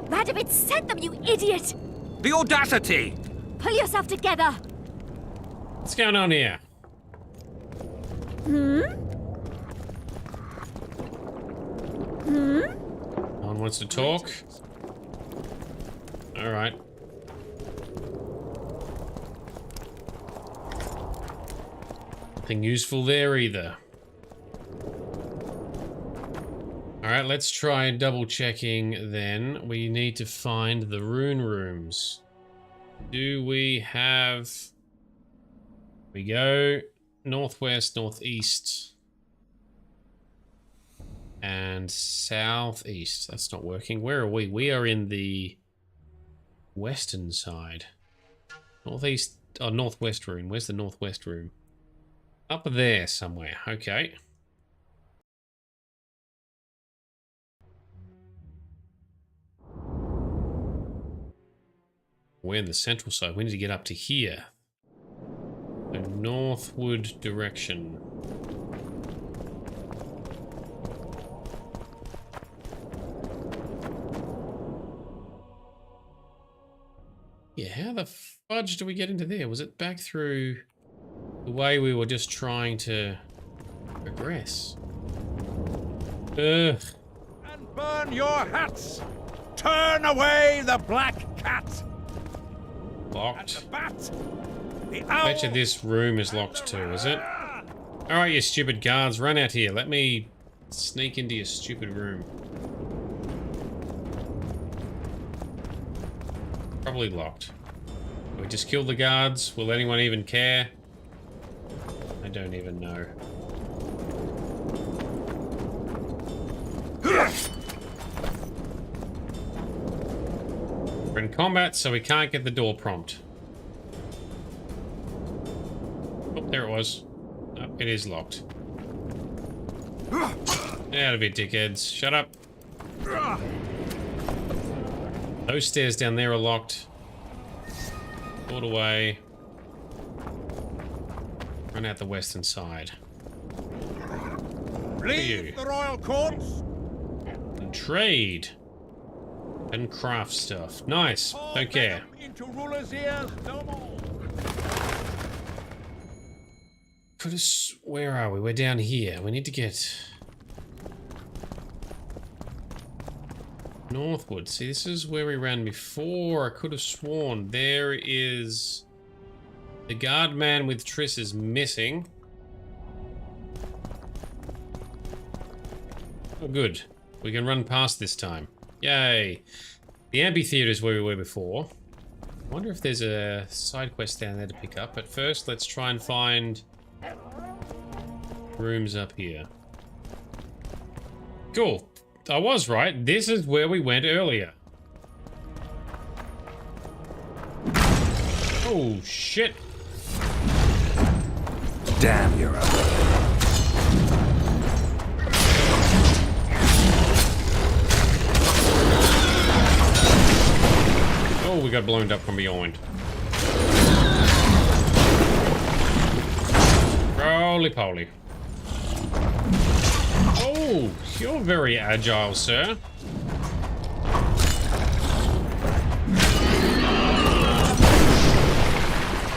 Radovid sent them, you idiot! The audacity! Pull yourself together! What's going on here? Hmm? Hmm? No one wants to talk? Alright. Nothing useful there either. Alright, let's try double checking then. We need to find the rune rooms. Do we have... We go northwest, northeast, and southeast. That's not working. Where are we? We are in the western side. Northeast, oh, northwest room. Where's the northwest room? Up there somewhere. Okay. We're in the central side. We need to get up to here. The northward direction. Yeah, How the fudge do we get into there? Was it back through the way we were just trying to progress? Ugh. And burn your hats! Turn away the black cat! Locked. And the bat! The I owl! bet you this room is locked too, is it? Alright, you stupid guards, run out here. Let me sneak into your stupid room. Probably locked. We just killed the guards. Will anyone even care? I don't even know. We're in combat, so we can't get the door prompt. Oh, there it was. Oh, it is locked. Get out of here, dickheads. Shut up. Those stairs down there are locked. All the way. Run out the western side. Leave the royal courts! And trade. And craft stuff. Nice. Don't care. Into rulers' ears no more. Where are we? We're down here. We need to get northward. See, this is where we ran before. I could have sworn there is the guard man with Triss is missing. Oh, good. We can run past this time. Yay. The amphitheater is where we were before. I wonder if there's a side quest down there to pick up. But first, let's try and find rooms up here. Cool. I was right. This is where we went earlier. Oh, shit. Damn, you're up. Oh, we got blown up from behind. Roly-poly. Oh, you're very agile, sir.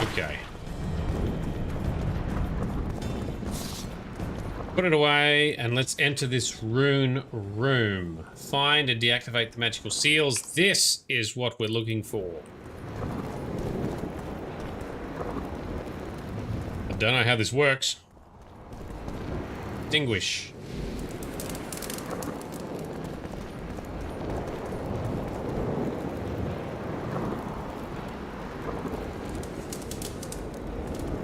Okay. Put it away, and let's enter this rune room. Find and deactivate the magical seals. This is what we're looking for. I don't know how this works. Distinguish.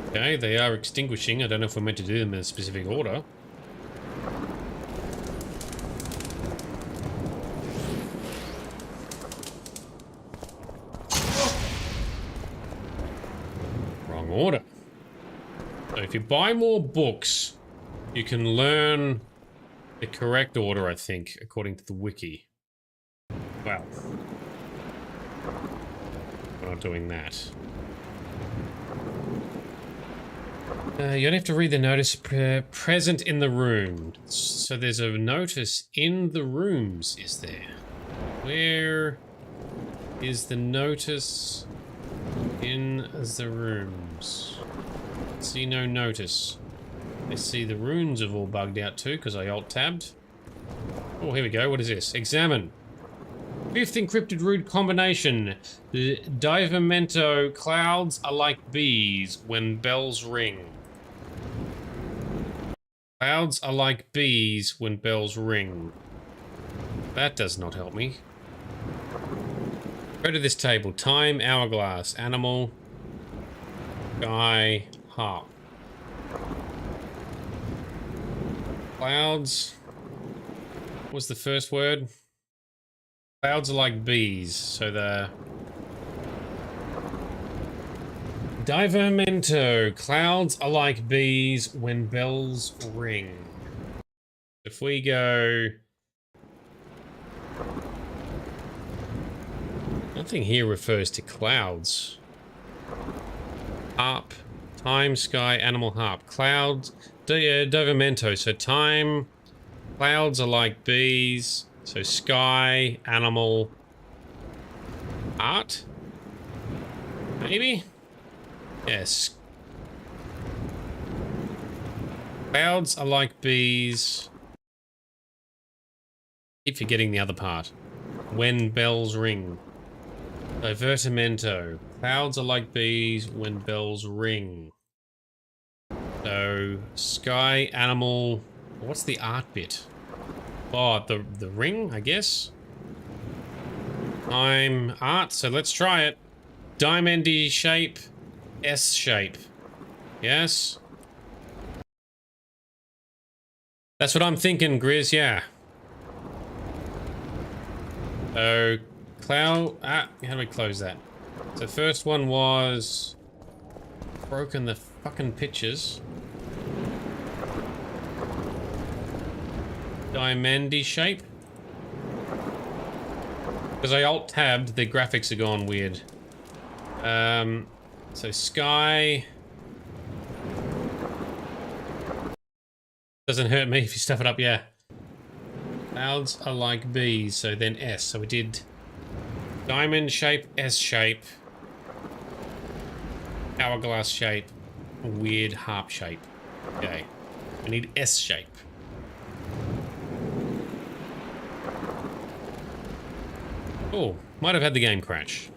Okay, they are extinguishing. I don't know if we're meant to do them in a specific order. Wrong order. So if you buy more books, you can learn the correct order, I think, according to the wiki. Well, we're not doing that. You don't have to read the notice present in the room. So there's a notice in the rooms, is there? Where is the notice in the rooms? See no notice. I see the runes have all bugged out too because I alt-tabbed. Oh, here we go. What is this? Examine. Fifth encrypted rune combination. The Divermento clouds are like bees when bells ring. Clouds are like bees when bells ring. That does not help me. Go to this table. Time, hourglass, animal, guy, harp. Clouds. What's the first word? Clouds are like bees, so the Divermento. Clouds are like bees when bells ring. If we go... Nothing here refers to clouds. Harp. Time, sky, animal, harp. Clouds. Divermento. So time. Clouds are like bees. So sky, animal, art. Maybe? Yes. Clouds are like bees. Keep forgetting the other part. When bells ring. Divertimento. Clouds are like bees when bells ring. So, sky, animal... What's the art bit? Oh, the ring, I guess? I'm art, so let's try it. Diamondy shape, S shape. Yes? That's what I'm thinking, Grizz, yeah. So, cloud... how do we close that? So first one was... broken the fucking pictures. Diamondy shape. Because I alt-tabbed, the graphics are gone weird. So sky... Doesn't hurt me if you stuff it up, yeah. Clouds are like bees, so then S. So we did diamond shape, S shape, hourglass shape, weird harp shape. Okay. We need S shape. Oh, might have had the game crash.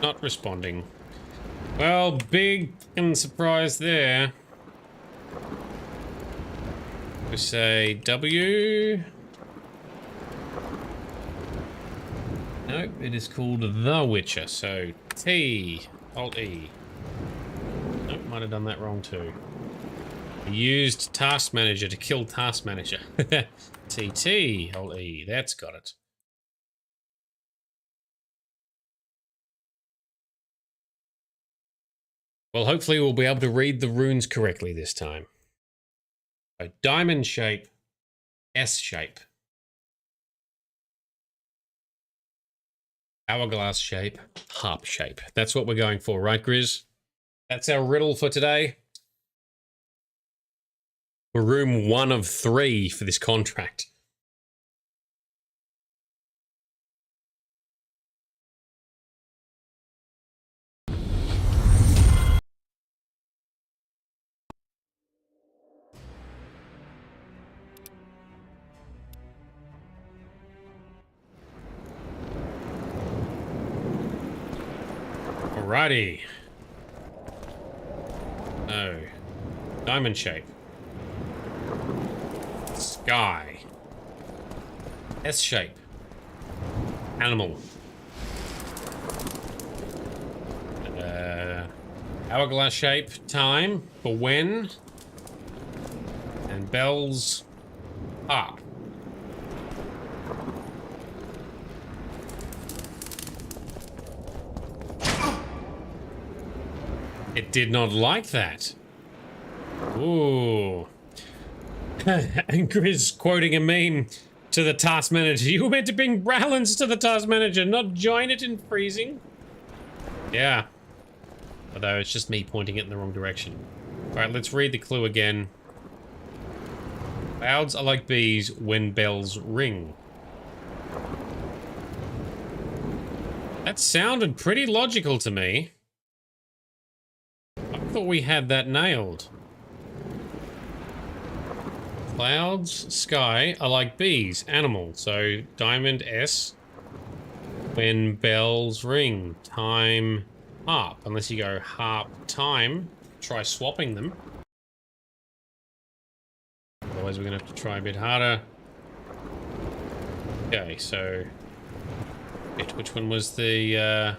Not responding. Well, big surprise there. We say W. Nope, it is called The Witcher, so T, Alt E. Nope, might have done that wrong too. I used Task Manager to kill Task Manager. TT, Alt E, that's got it. Well, hopefully we'll be able to read the runes correctly this time. So, diamond shape, S shape. Hourglass shape, harp shape. That's what we're going for, right, Grizz? That's our riddle for today. We're room 1 of 3 for this contract. Alrighty. Oh. Diamond shape. Sky. S shape. Animal. Hourglass shape. Time. For when. And bells. Up. It did not like that. Ooh. And Grizz quoting a meme to the task manager. You were meant to bring balance to the task manager, not join it in freezing. Yeah. Although it's just me pointing it in the wrong direction. Alright, let's read the clue again. Clouds are like bees when bells ring. That sounded pretty logical to me. I thought we had that nailed. Clouds, sky are like bees, animal. So diamond S. When bells ring, time harp. Unless you go harp time, try swapping them. Otherwise we're gonna have to try a bit harder. Okay, so which one was the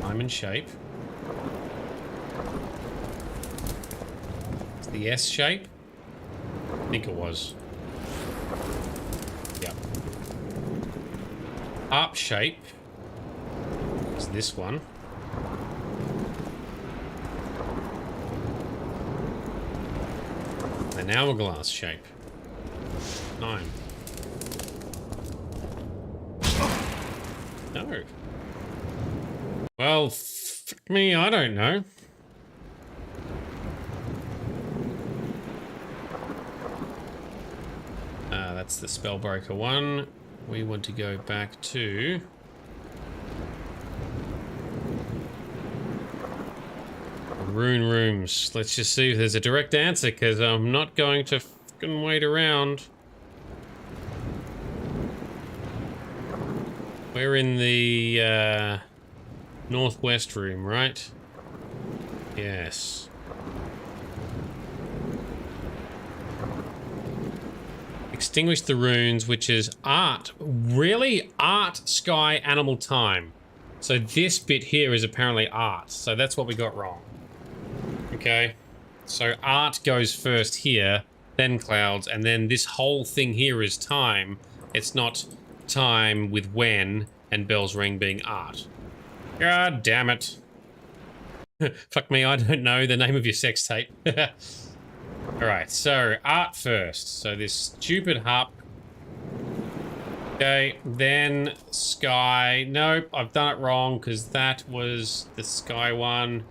diamond shape? It's the S shape. I think it was. Yep. Harp shape is this one. An hourglass shape. 9. No. Well, f me, I don't know. That's the Spellbreaker one. We want to go back to Rune rooms. Let's just see if there's a direct answer, because I'm not going to fucking wait around. We're in the northwest room, right? Yes. Extinguish the runes, which is art. Really? Art, sky, animal, time. So this bit here is apparently art. So that's what we got wrong. Okay. So art goes first here, then clouds, and then this whole thing here is time. It's not time with when and bells ring being art. God damn it. Fuck me, I don't know the name of your sex tape. Alright, so art first. So this stupid harp. Okay, then sky. Nope, I've done it wrong because that was the sky one.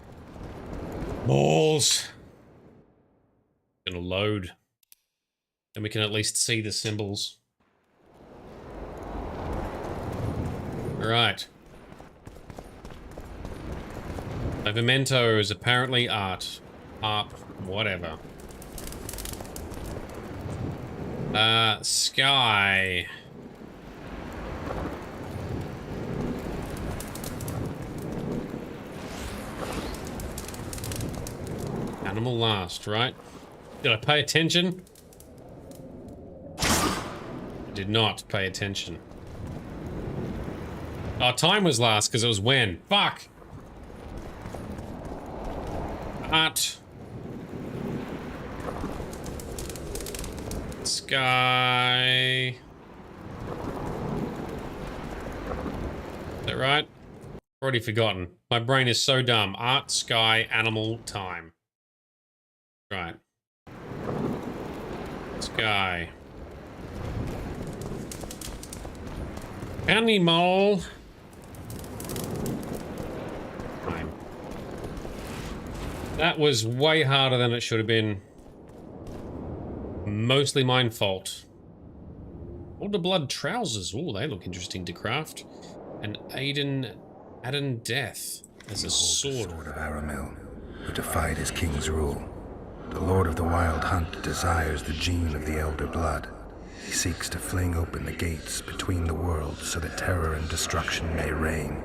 Balls. Gonna load. Then we can at least see the symbols. Alright. A memento is apparently art. Harp, whatever. Sky. Animal last, right? Did I pay attention? I did not pay attention. Oh, time was last because it was when. Fuck! Art. Sky. Is that right? Already forgotten. My brain is so dumb. Art, sky, animal, time. Right. Sky. Animal. Time. That was way harder than it should have been. Mostly mine fault. Older blood trousers. Oh, they look interesting to craft. And Adden Death as a sword. The sword of Aramil, who defied his king's rule. The Lord of the Wild Hunt desires the gene of the Elder Blood. He seeks to fling open the gates between the worlds so that terror and destruction may reign.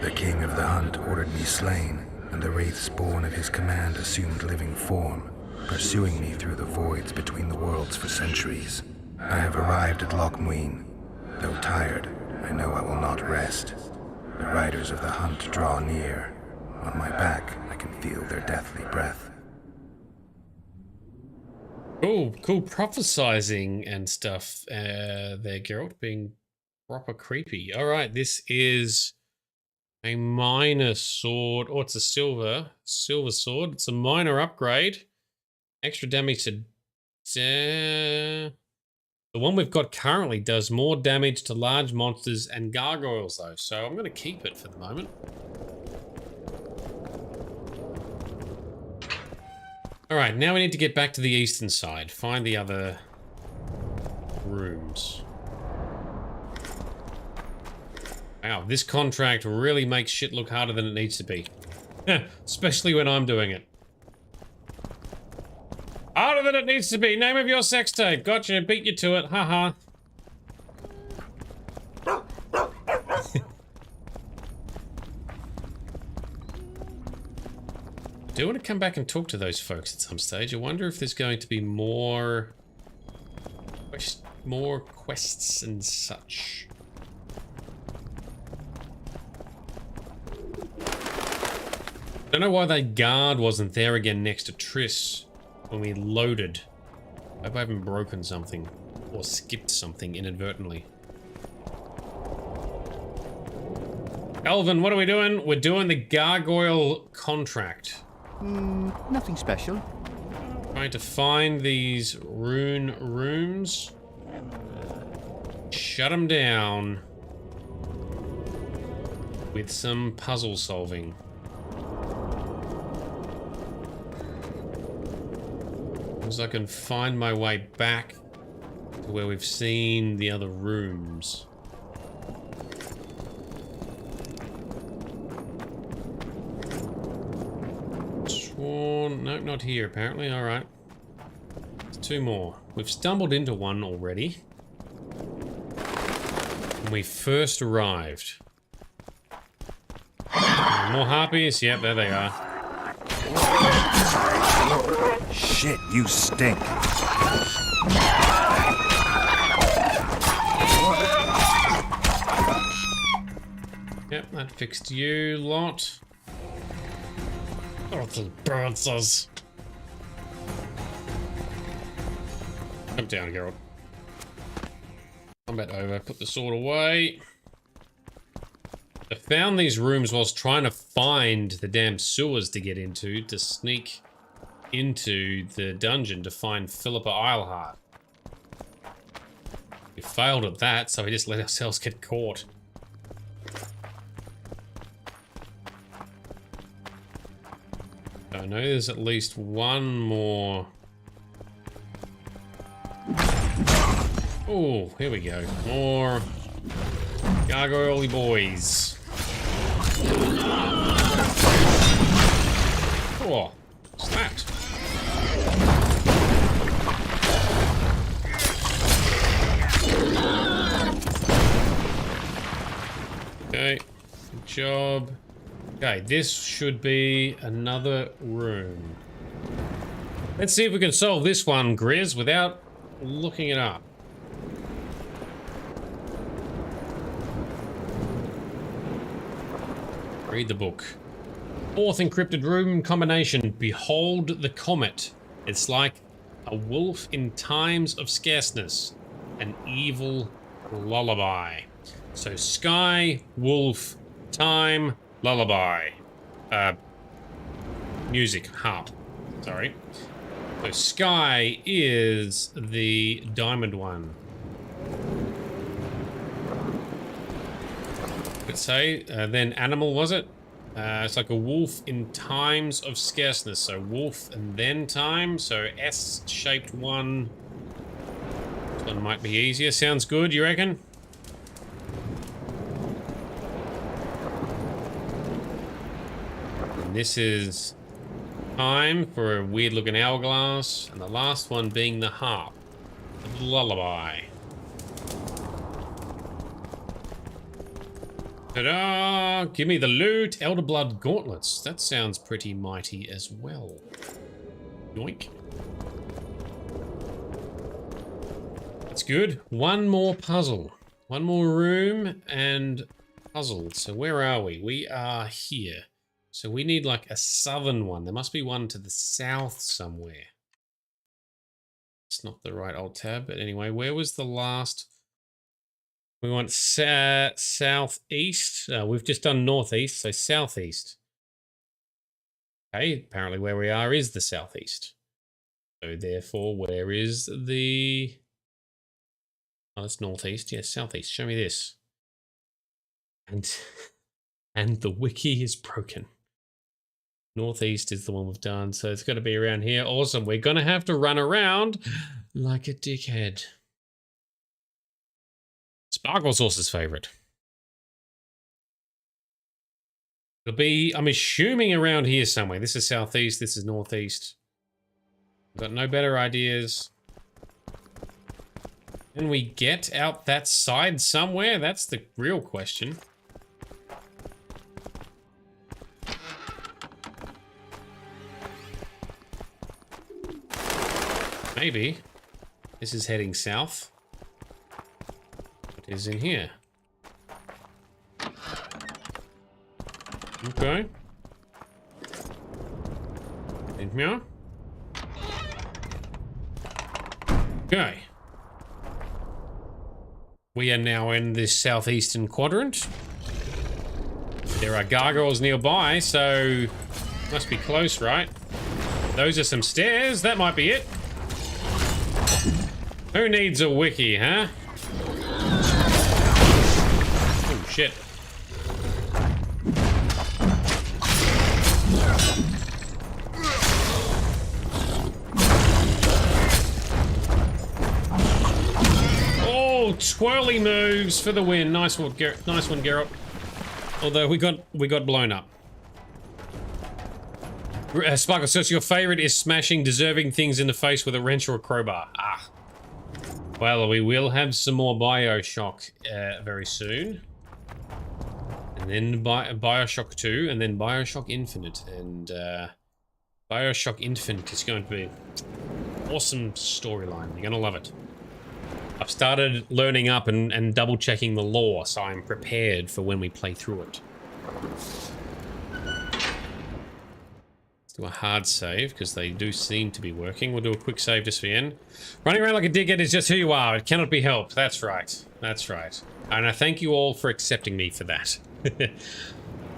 The King of the Hunt ordered me slain, and the wraiths born of his command assumed living form, pursuing me through the voids between the worlds for centuries. I have arrived at Loch Muin. Though tired, I know I will not rest. The riders of the hunt draw near. On my back, I can feel their deathly breath. Oh, cool prophesizing and stuff there, Geralt, being proper creepy. Alright, this is a minor sword. Oh, it's a silver sword. It's a minor upgrade. Extra damage to... the one we've got currently does more damage to large monsters and gargoyles, though. So I'm going to keep it for the moment. Alright, now we need to get back to the eastern side. Find the other rooms. Wow, this contract really makes shit look harder than it needs to be. Especially when I'm doing it. Harder than it needs to be. Name of your sex tape. Gotcha, beat you to it. Haha. I do want to come back and talk to those folks at some stage. I wonder if there's going to be more quests and such. Don't know why that guard wasn't there again next to Triss when we loaded. I hope I haven't broken something or skipped something inadvertently. Elvin, what are we doing? We're doing the gargoyle contract. Nothing special. Trying to find these rune rooms. Shut them down. With some puzzle solving. As I can find my way back to where we've seen the other rooms. more? Nope, not here apparently. Alright. There's 2 more. We've stumbled into one already. When we first arrived. More harpies? Yep, there they are. Shit, you stink. Yep, that fixed you lot. Oh, the bouncers. Come down, Geralt. Combat over. Put the sword away. I found these rooms whilst trying to find the damn sewers to get into, to sneak into the dungeon to find Philippa Eilhart. We failed at that, so we just let ourselves get caught. I know there's at least one more. Oh, here we go. More gargoyle boys. Oh, what's that? Okay, good job. Okay, this should be another room. Let's see if we can solve this one, Grizz, without looking it up. Read the book. 4th encrypted room combination. Behold the comet. It's like a wolf in times of scarceness. An evil lullaby. So sky, wolf, time, lullaby. Music, harp. Sorry. So sky is the diamond one. Let's say, then animal, was it? It's like a wolf in times of scarceness. So wolf and then time. So S-shaped one. This one might be easier. Sounds good, you reckon? And this is time for a weird looking hourglass. And the last one being the harp. The lullaby. Ta-da! Give me the loot! Elder Blood Gauntlets. That sounds pretty mighty as well. Yoink. That's good. One more puzzle. One more room and puzzle. So where are we? We are here. So we need like a southern one. There must be one to the south somewhere. It's not the right alt tab, but anyway, where was the last... We want southeast. We've just done northeast, so southeast. Okay, apparently where we are is the southeast. So therefore, where is the... Oh, that's northeast. Yes, southeast. Show me this. And the wiki is broken. Northeast is the one we've done, so it's got to be around here. Awesome. We're going to have to run around like a dickhead. Sparkle Sauce's favorite. It'll be, I'm assuming, around here somewhere. This is southeast, this is northeast. Got no better ideas. Can we get out that side somewhere? That's the real question. Maybe. This is heading south. What is in here? Okay. In here. Okay. We are now in the southeastern quadrant. There are gargoyles nearby, so must be close, right? Those are some stairs. That might be it. Who needs a wiki, huh? Oh, shit. Oh, twirly moves for the win. Nice one, Geralt. Although we got blown up. Sparkle says your favorite is smashing deserving things in the face with a wrench or a crowbar. Ah. Well, we will have some more Bioshock very soon. And then Bioshock 2, and then Bioshock Infinite. And Bioshock Infinite is going to be an awesome storyline. You're going to love it. I've started learning up and double-checking the lore, so I'm prepared for when we play through it. Let's do a hard save, because they do seem to be working. We'll do a quick save just for the end. Running around like a dickhead is just who you are. It cannot be helped. That's right. That's right. And I thank you all for accepting me for that.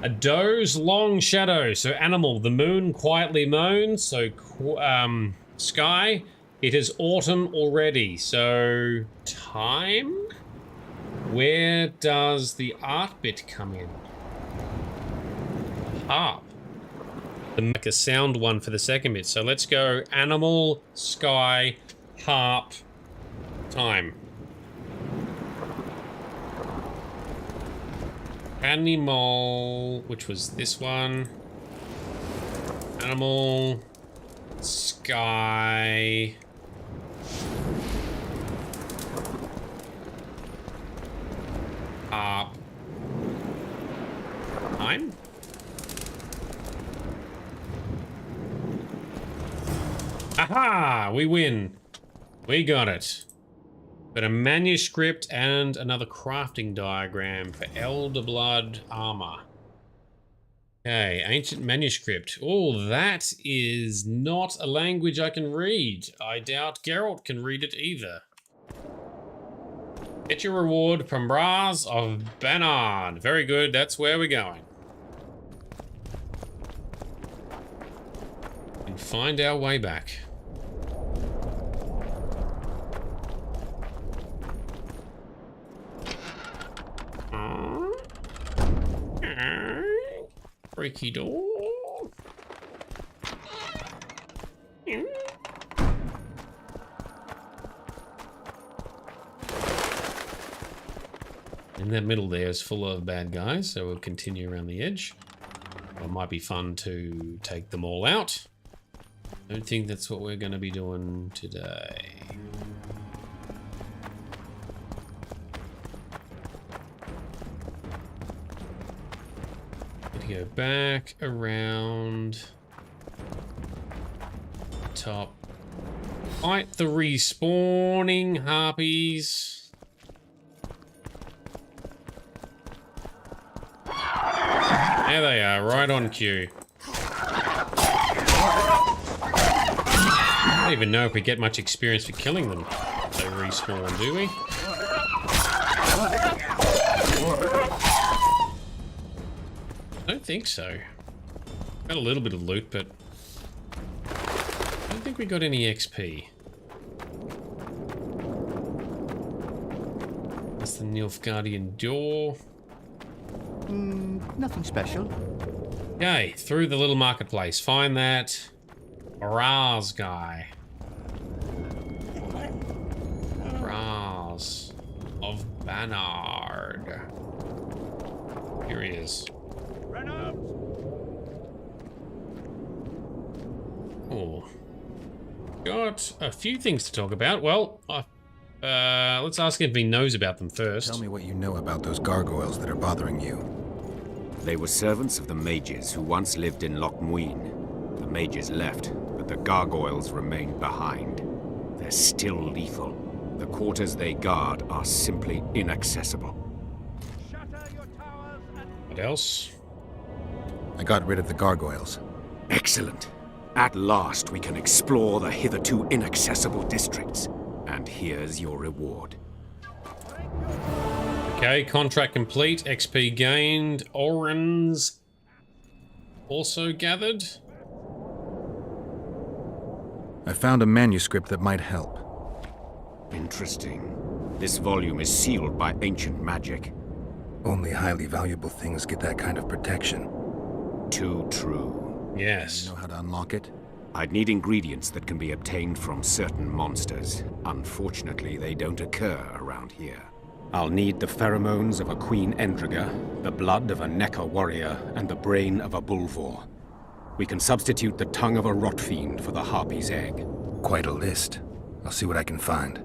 A doe's long shadow. So animal, the moon quietly moans. So sky, it is autumn already. So time? Where does the art bit come in? Harp. Make a sound one for the second bit. So let's go animal, sky, harp, time. Animal, which was this one. Animal, sky. Harp. Time? Aha! We win. We got it. Got a manuscript and another crafting diagram for Elder Blood armor. Okay, ancient manuscript. Oh, that is not a language I can read. I doubt Geralt can read it either. Get your reward from Braz of Banard. Very good, that's where we're going. And find our way back. Freaky door. In that middle there is full of bad guys, so we'll continue around the edge. It might be fun to take them all out. I don't think that's what we're going to be doing today. Go back around top. Fight the respawning harpies. There they are, right on cue. I don't even know if we get much experience for killing them. They respawn, do we? I don't think so. Got a little bit of loot, but I don't think we got any XP. That's the Nilfgaardian door. Nothing special. Okay, through the little marketplace. Find that Raz guy. Raz of Banard. Here he is. Oh. Got a few things to talk about. Well, let's ask him if he knows about them first. Tell me what you know about those gargoyles that are bothering you. They were servants of the mages who once lived in Loch Muin. The mages left, but the gargoyles remained behind. They're still lethal. The quarters they guard are simply inaccessible. What else? I got rid of the gargoyles. Excellent. At last we can explore the hitherto inaccessible districts. And here's your reward. Okay, contract complete. XP gained. Orans also gathered. I found a manuscript that might help. Interesting. This volume is sealed by ancient magic. Only highly valuable things get that kind of protection. Too true. Yes. You know how to unlock it? I'd need ingredients that can be obtained from certain monsters. Unfortunately, they don't occur around here. I'll need the pheromones of a Queen Endriga, the blood of a Necker warrior, and the brain of a Bulvor. We can substitute the tongue of a rot fiend for the harpy's egg. Quite a list. I'll see what I can find.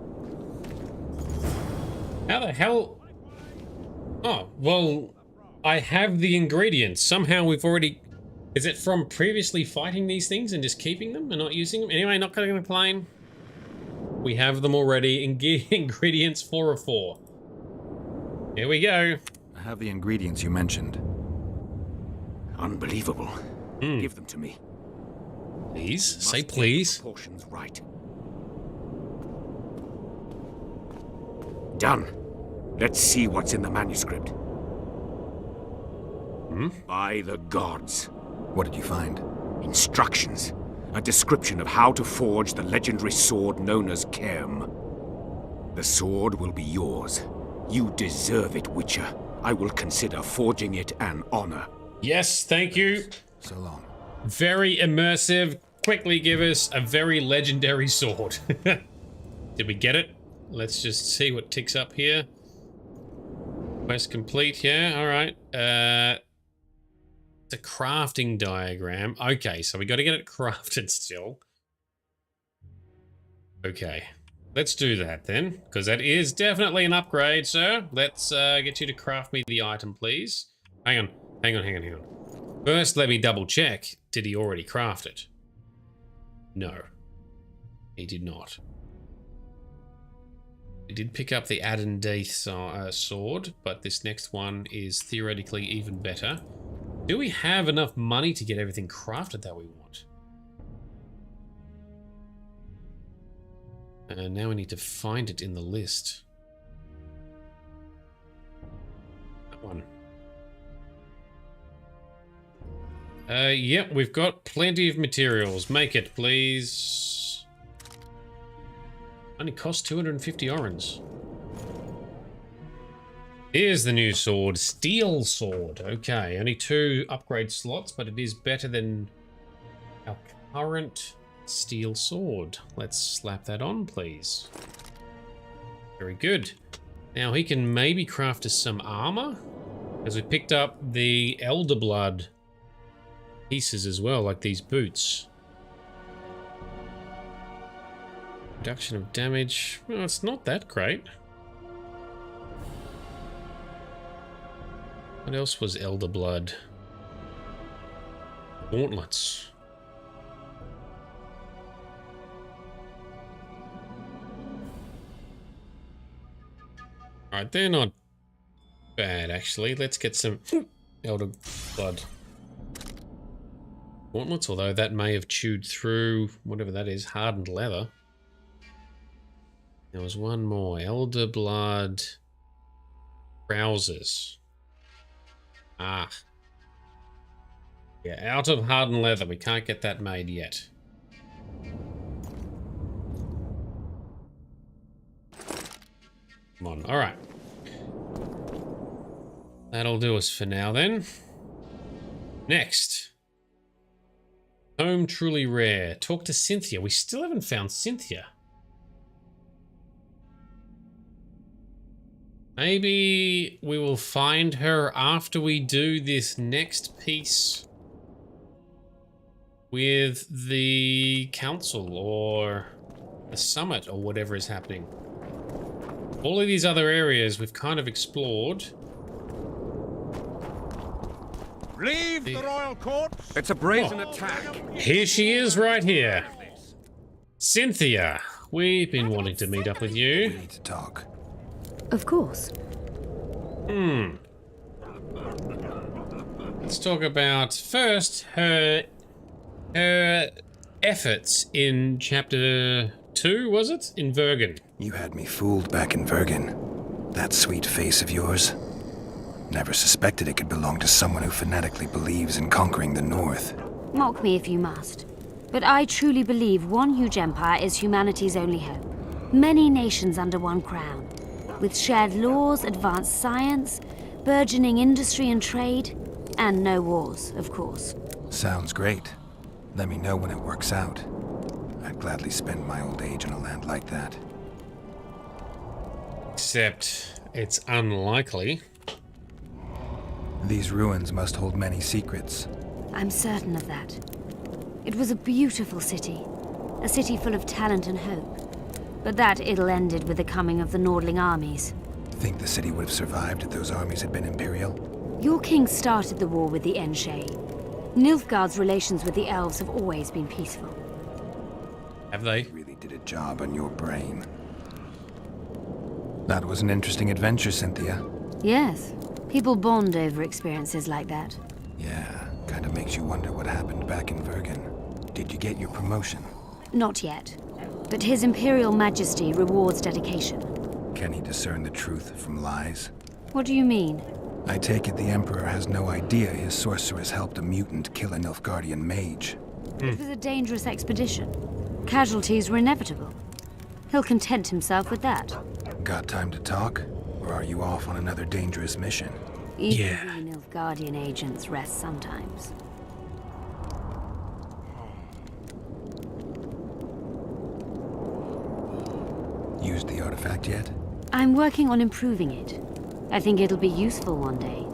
How the hell? Oh, well, I have the ingredients. Somehow we've already... Is it from previously fighting these things and just keeping them and not using them? Anyway, not going to complain. We have them already. Ingredients 4 of 4. Here we go. I have the ingredients you mentioned. Unbelievable. Give them to me. Please? Say please. Proportions right. Done. Let's see what's in the manuscript. By the gods. What did you find? Instructions. A description of how to forge the legendary sword known as Kerm. The sword will be yours. You deserve it, Witcher. I will consider forging it an honor. Yes, thank you. So long. Very immersive. Quickly give us a very legendary sword. Did we get it? Let's just see what ticks up here. Quest complete, yeah, alright. It's a crafting diagram. Okay, so we got to get it crafted still. Okay, let's do that then, because that is definitely an upgrade, sir. Let's get you to craft me the item, please. Hang on. First, let me double check. Did he already craft it? No, he did not. We did pick up the Adendaith sword, but this next one is theoretically even better. Do we have enough money to get everything crafted that we want? And now we need to find it in the list. That one. Yep, we've got plenty of materials. Make it, please. Only cost 250 orens. Here's the new sword, Steel Sword. Okay, only 2 upgrade slots, but it is better than our current Steel Sword. Let's slap that on, please. Very good. Now he can maybe craft us some armor, because we picked up the Elder Blood pieces as well, like these boots. Reduction of damage. Well, it's not that great. What else was Elder Blood? Gauntlets. Alright, they're not bad actually. Let's get some Elder Blood gauntlets, although that may have chewed through whatever that is, hardened leather. There was one more. Elder Blood trousers. Ah. Yeah, out of hardened leather. We can't get that made yet. Come on. All right. That'll do us for now then. Next. Home truly rare. Talk to Cynthia. We still haven't found Cynthia. Maybe we will find her after we do this next piece with the council or the summit or whatever is happening. All of these other areas we've kind of explored. Leave the royal court. It's a brazen attack. Here she is right here. Cynthia, we've been wanting to meet up with you. We need to talk. Of course. Let's talk about first her efforts in chapter 2, was it? In Vergen. You had me fooled back in Vergen. That sweet face of yours. Never suspected it could belong to someone who fanatically believes in conquering the North. Mock me if you must. But I truly believe one huge empire is humanity's only hope. Many nations under one crown. With shared laws, advanced science, burgeoning industry and trade, and no wars, of course. Sounds great. Let me know when it works out. I'd gladly spend my old age in a land like that. Except it's unlikely. These ruins must hold many secrets. I'm certain of that. It was a beautiful city. A city full of talent and hope. But that ill ended with the coming of the Nordling armies. Think the city would have survived if those armies had been Imperial? Your king started the war with the Enshay. Nilfgaard's relations with the elves have always been peaceful. Have they? Really did a job on your brain. That was an interesting adventure, Cynthia. Yes. People bond over experiences like that. Yeah, kind of makes you wonder what happened back in Vergen. Did you get your promotion? Not yet. But His Imperial Majesty rewards dedication. Can he discern the truth from lies? What do you mean? I take it the Emperor has no idea his sorceress helped a mutant kill a Nilfgaardian mage. It was a dangerous expedition. Casualties were inevitable. He'll content himself with that. Got time to talk? Or are you off on another dangerous mission? Even we Nilfgaardian agents rest sometimes. Used the artifact yet? I'm working on improving it. I think it'll be useful one day.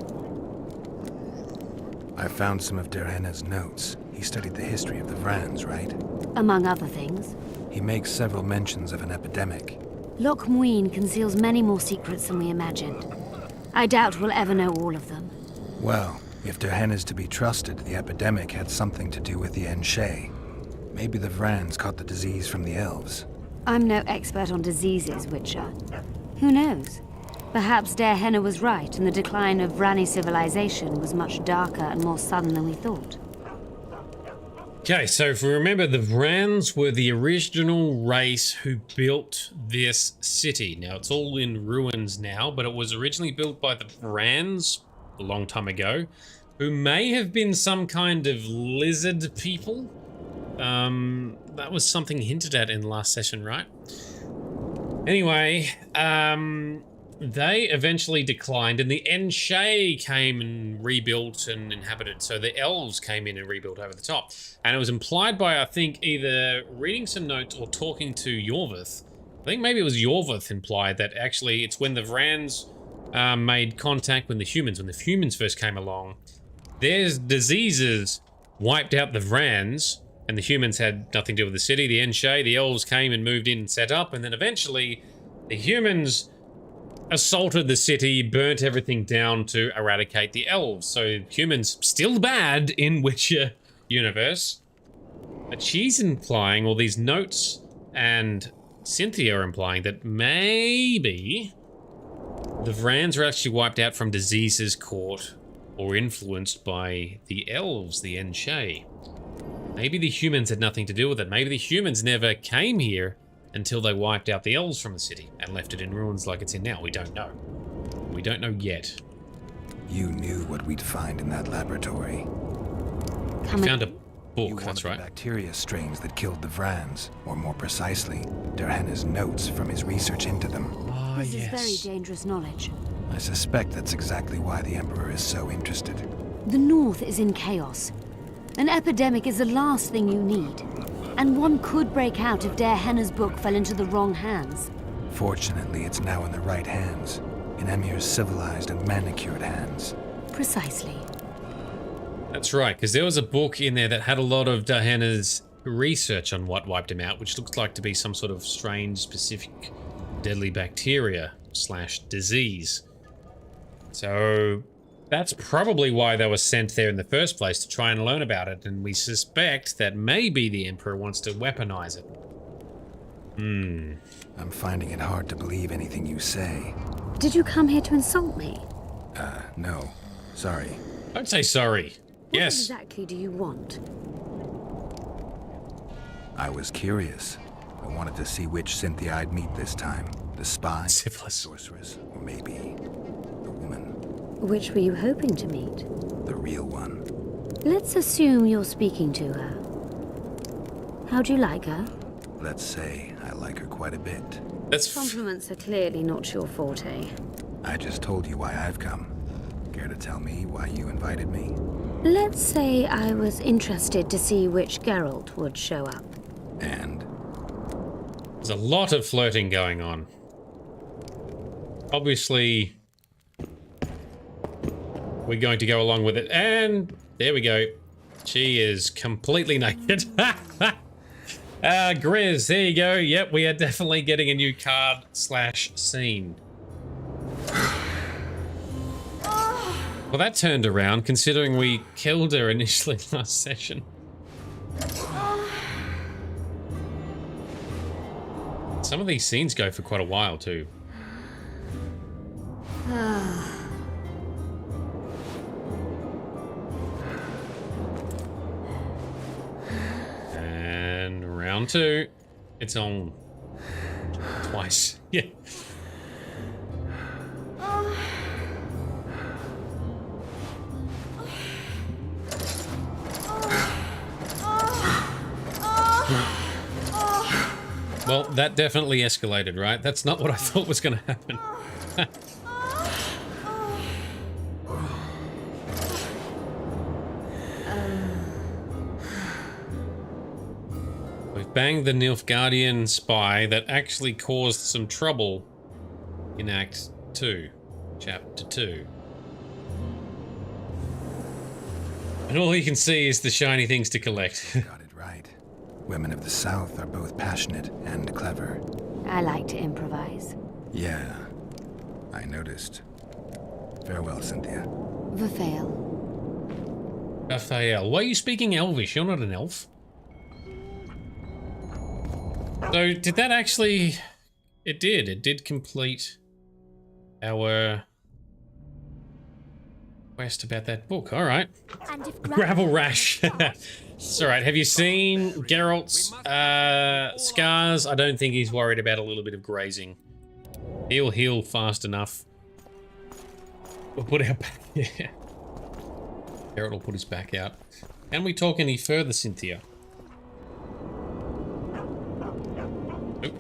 I found some of Derhenna's notes. He studied the history of the Vrans, right? Among other things. He makes several mentions of an epidemic. Loch Muin conceals many more secrets than we imagined. I doubt we'll ever know all of them. Well, if Derhenna's to be trusted, the epidemic had something to do with the Enshay. Maybe the Vrans caught the disease from the elves. I'm no expert on diseases, Witcher. Who knows? Perhaps Derhenna was right, and the decline of Vrani civilization was much darker and more sudden than we thought. Okay, so if we remember, the Vrans were the original race who built this city. Now, it's all in ruins now, but it was originally built by the Vrans a long time ago, who may have been some kind of lizard people. That was something hinted at in the last session, right? Anyway, they eventually declined, and the Enshay came and rebuilt and inhabited. So the elves came in and rebuilt over the top. And it was implied by, I think, either reading some notes or talking to Yorvith. I think maybe it was Yorvith implied that actually it's when the Vrans made contact with the humans first came along. Their diseases wiped out the Vrans, and the humans had nothing to do with the city. The Enshay, the elves came and moved in and set up, and then eventually the humans assaulted the city, burnt everything down to eradicate the elves. So humans still bad in Witcher universe. But she's implying, or these notes and Cynthia are implying, that maybe the Vrans are actually wiped out from diseases caught or influenced by the elves, the Enshay. Maybe the humans had nothing to do with it. Maybe the humans never came here until they wiped out the elves from the city and left it in ruins like it's in now. We don't know. We don't know yet. You knew what we'd find in that laboratory. We found a book, that's right. The bacteria strains that killed the Vrans, or more precisely, Derhenna's notes from his research into them. This is very dangerous knowledge. I suspect that's exactly why the Emperor is so interested. The North is in chaos. An epidemic is the last thing you need. And one could break out if Derhenna's book fell into the wrong hands. Fortunately, it's now in the right hands. In Emir's civilized and manicured hands. Precisely. That's right, because there was a book in there that had a lot of Derhenna's research on what wiped him out, which looks like to be some sort of strange, specific, deadly bacteria / disease. So that's probably why they were sent there in the first place, to try and learn about it, and we suspect that maybe the Emperor wants to weaponize it. I'm finding it hard to believe anything you say. Did you come here to insult me? No. Sorry. Don't say sorry. What Yes. exactly do you want? I was curious. I wanted to see which Cynthia I'd meet this time. The spy, Syphilis, sorceress, or maybe the woman. Which were you hoping to meet? The real one. Let's assume you're speaking to her. How do you like her? Let's say I like her quite a bit. Compliments are clearly not your forte. I just told you why I've come. Care to tell me why you invited me? Let's say I was interested to see which Geralt would show up. And? There's a lot of flirting going on. Obviously, we're going to go along with it. And there we go. She is completely naked. Grizz, there you go. Yep, we are definitely getting a new card / scene. Well, that turned around, considering we killed her initially last session. Some of these scenes go for quite a while, too. And round 2. It's on. Twice. Yeah. Well, that definitely escalated, right? That's not what I thought was going to happen. We've banged the Nilfgaardian spy that actually caused some trouble in Act 2, Chapter 2. And all you can see is the shiny things to collect. Got it right. Women of the South are both passionate and clever. I like to improvise. Yeah, I noticed. Farewell, Cynthia. Vafael. Raphael, why are you speaking Elvish? You're not an elf. So, did that actually... It did. It did complete our quest about that book. All right. Gravel Rash. It's all right. Have you seen Geralt's scars? I don't think he's worried about a little bit of grazing. He'll heal fast enough. We'll put our back... Yeah. Geralt will put his back out. Can we talk any further, Cynthia? Nope.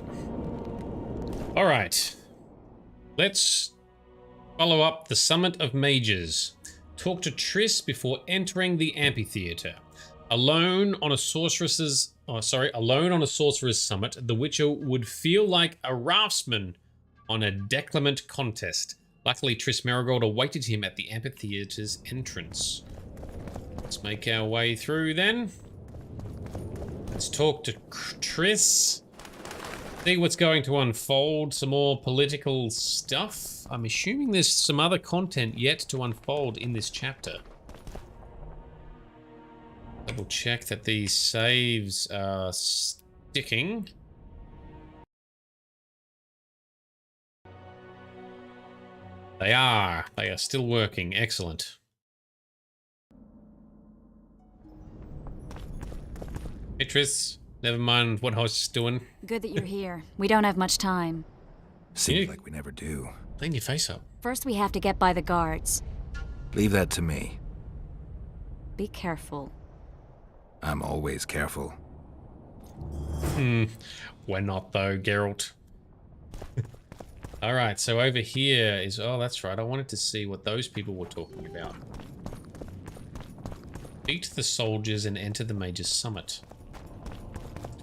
All right. Let's follow up the Summit of Mages. Talk to Triss before entering the amphitheater. Alone on a sorcerer's summit, the Witcher would feel like a raftsman on a declamant contest. Luckily, Triss Merigold awaited him at the amphitheater's entrance. Let's make our way through then. Let's talk to Triss. See what's going to unfold. Some more political stuff. I'm assuming there's some other content yet to unfold in this chapter. Double check that these saves are sticking. They are. They are still working. Excellent. Hey, Triss. Never mind what I was just doing. Good that you're here. We don't have much time. Seems like we never do. Clean your face up. First, we have to get by the guards. Leave that to me. Be careful. I'm always careful. We're not, though, Geralt. Alright, so over here is... Oh, that's right. I wanted to see what those people were talking about. Beat the soldiers and enter the Mage's Summit.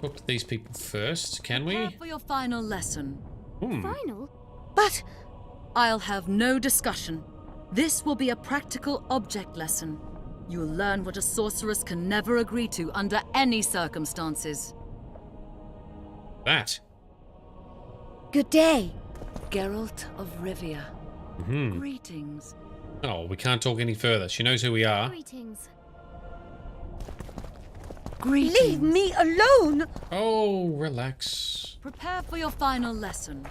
Talk to these people first, can we? Prepare for your final lesson. Final? But I'll have no discussion. This will be a practical object lesson. You'll learn what a sorceress can never agree to under any circumstances. That. Good day, Geralt of Rivia. Mm-hmm. Greetings. Oh, we can't talk any further. She knows who we are. Greetings. Greetings. Leave me alone! Oh, relax. Prepare for your final lesson.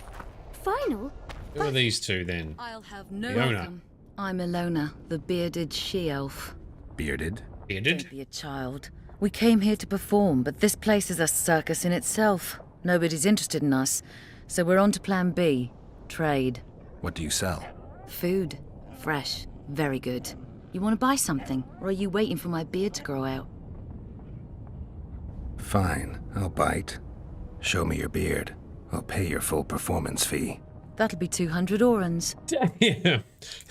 Final? Who are these two, then? I'll have no Ilona. I'm Ilona, the bearded she-elf. Bearded? Bearded? Don't be a child. We came here to perform, but this place is a circus in itself. Nobody's interested in us, so we're on to plan B. Trade. What do you sell? Food. Fresh. Very good. You want to buy something, or are you waiting for my beard to grow out? Fine, I'll bite. Show me your beard. I'll pay your full performance fee. That'll be 200 orans. Damn.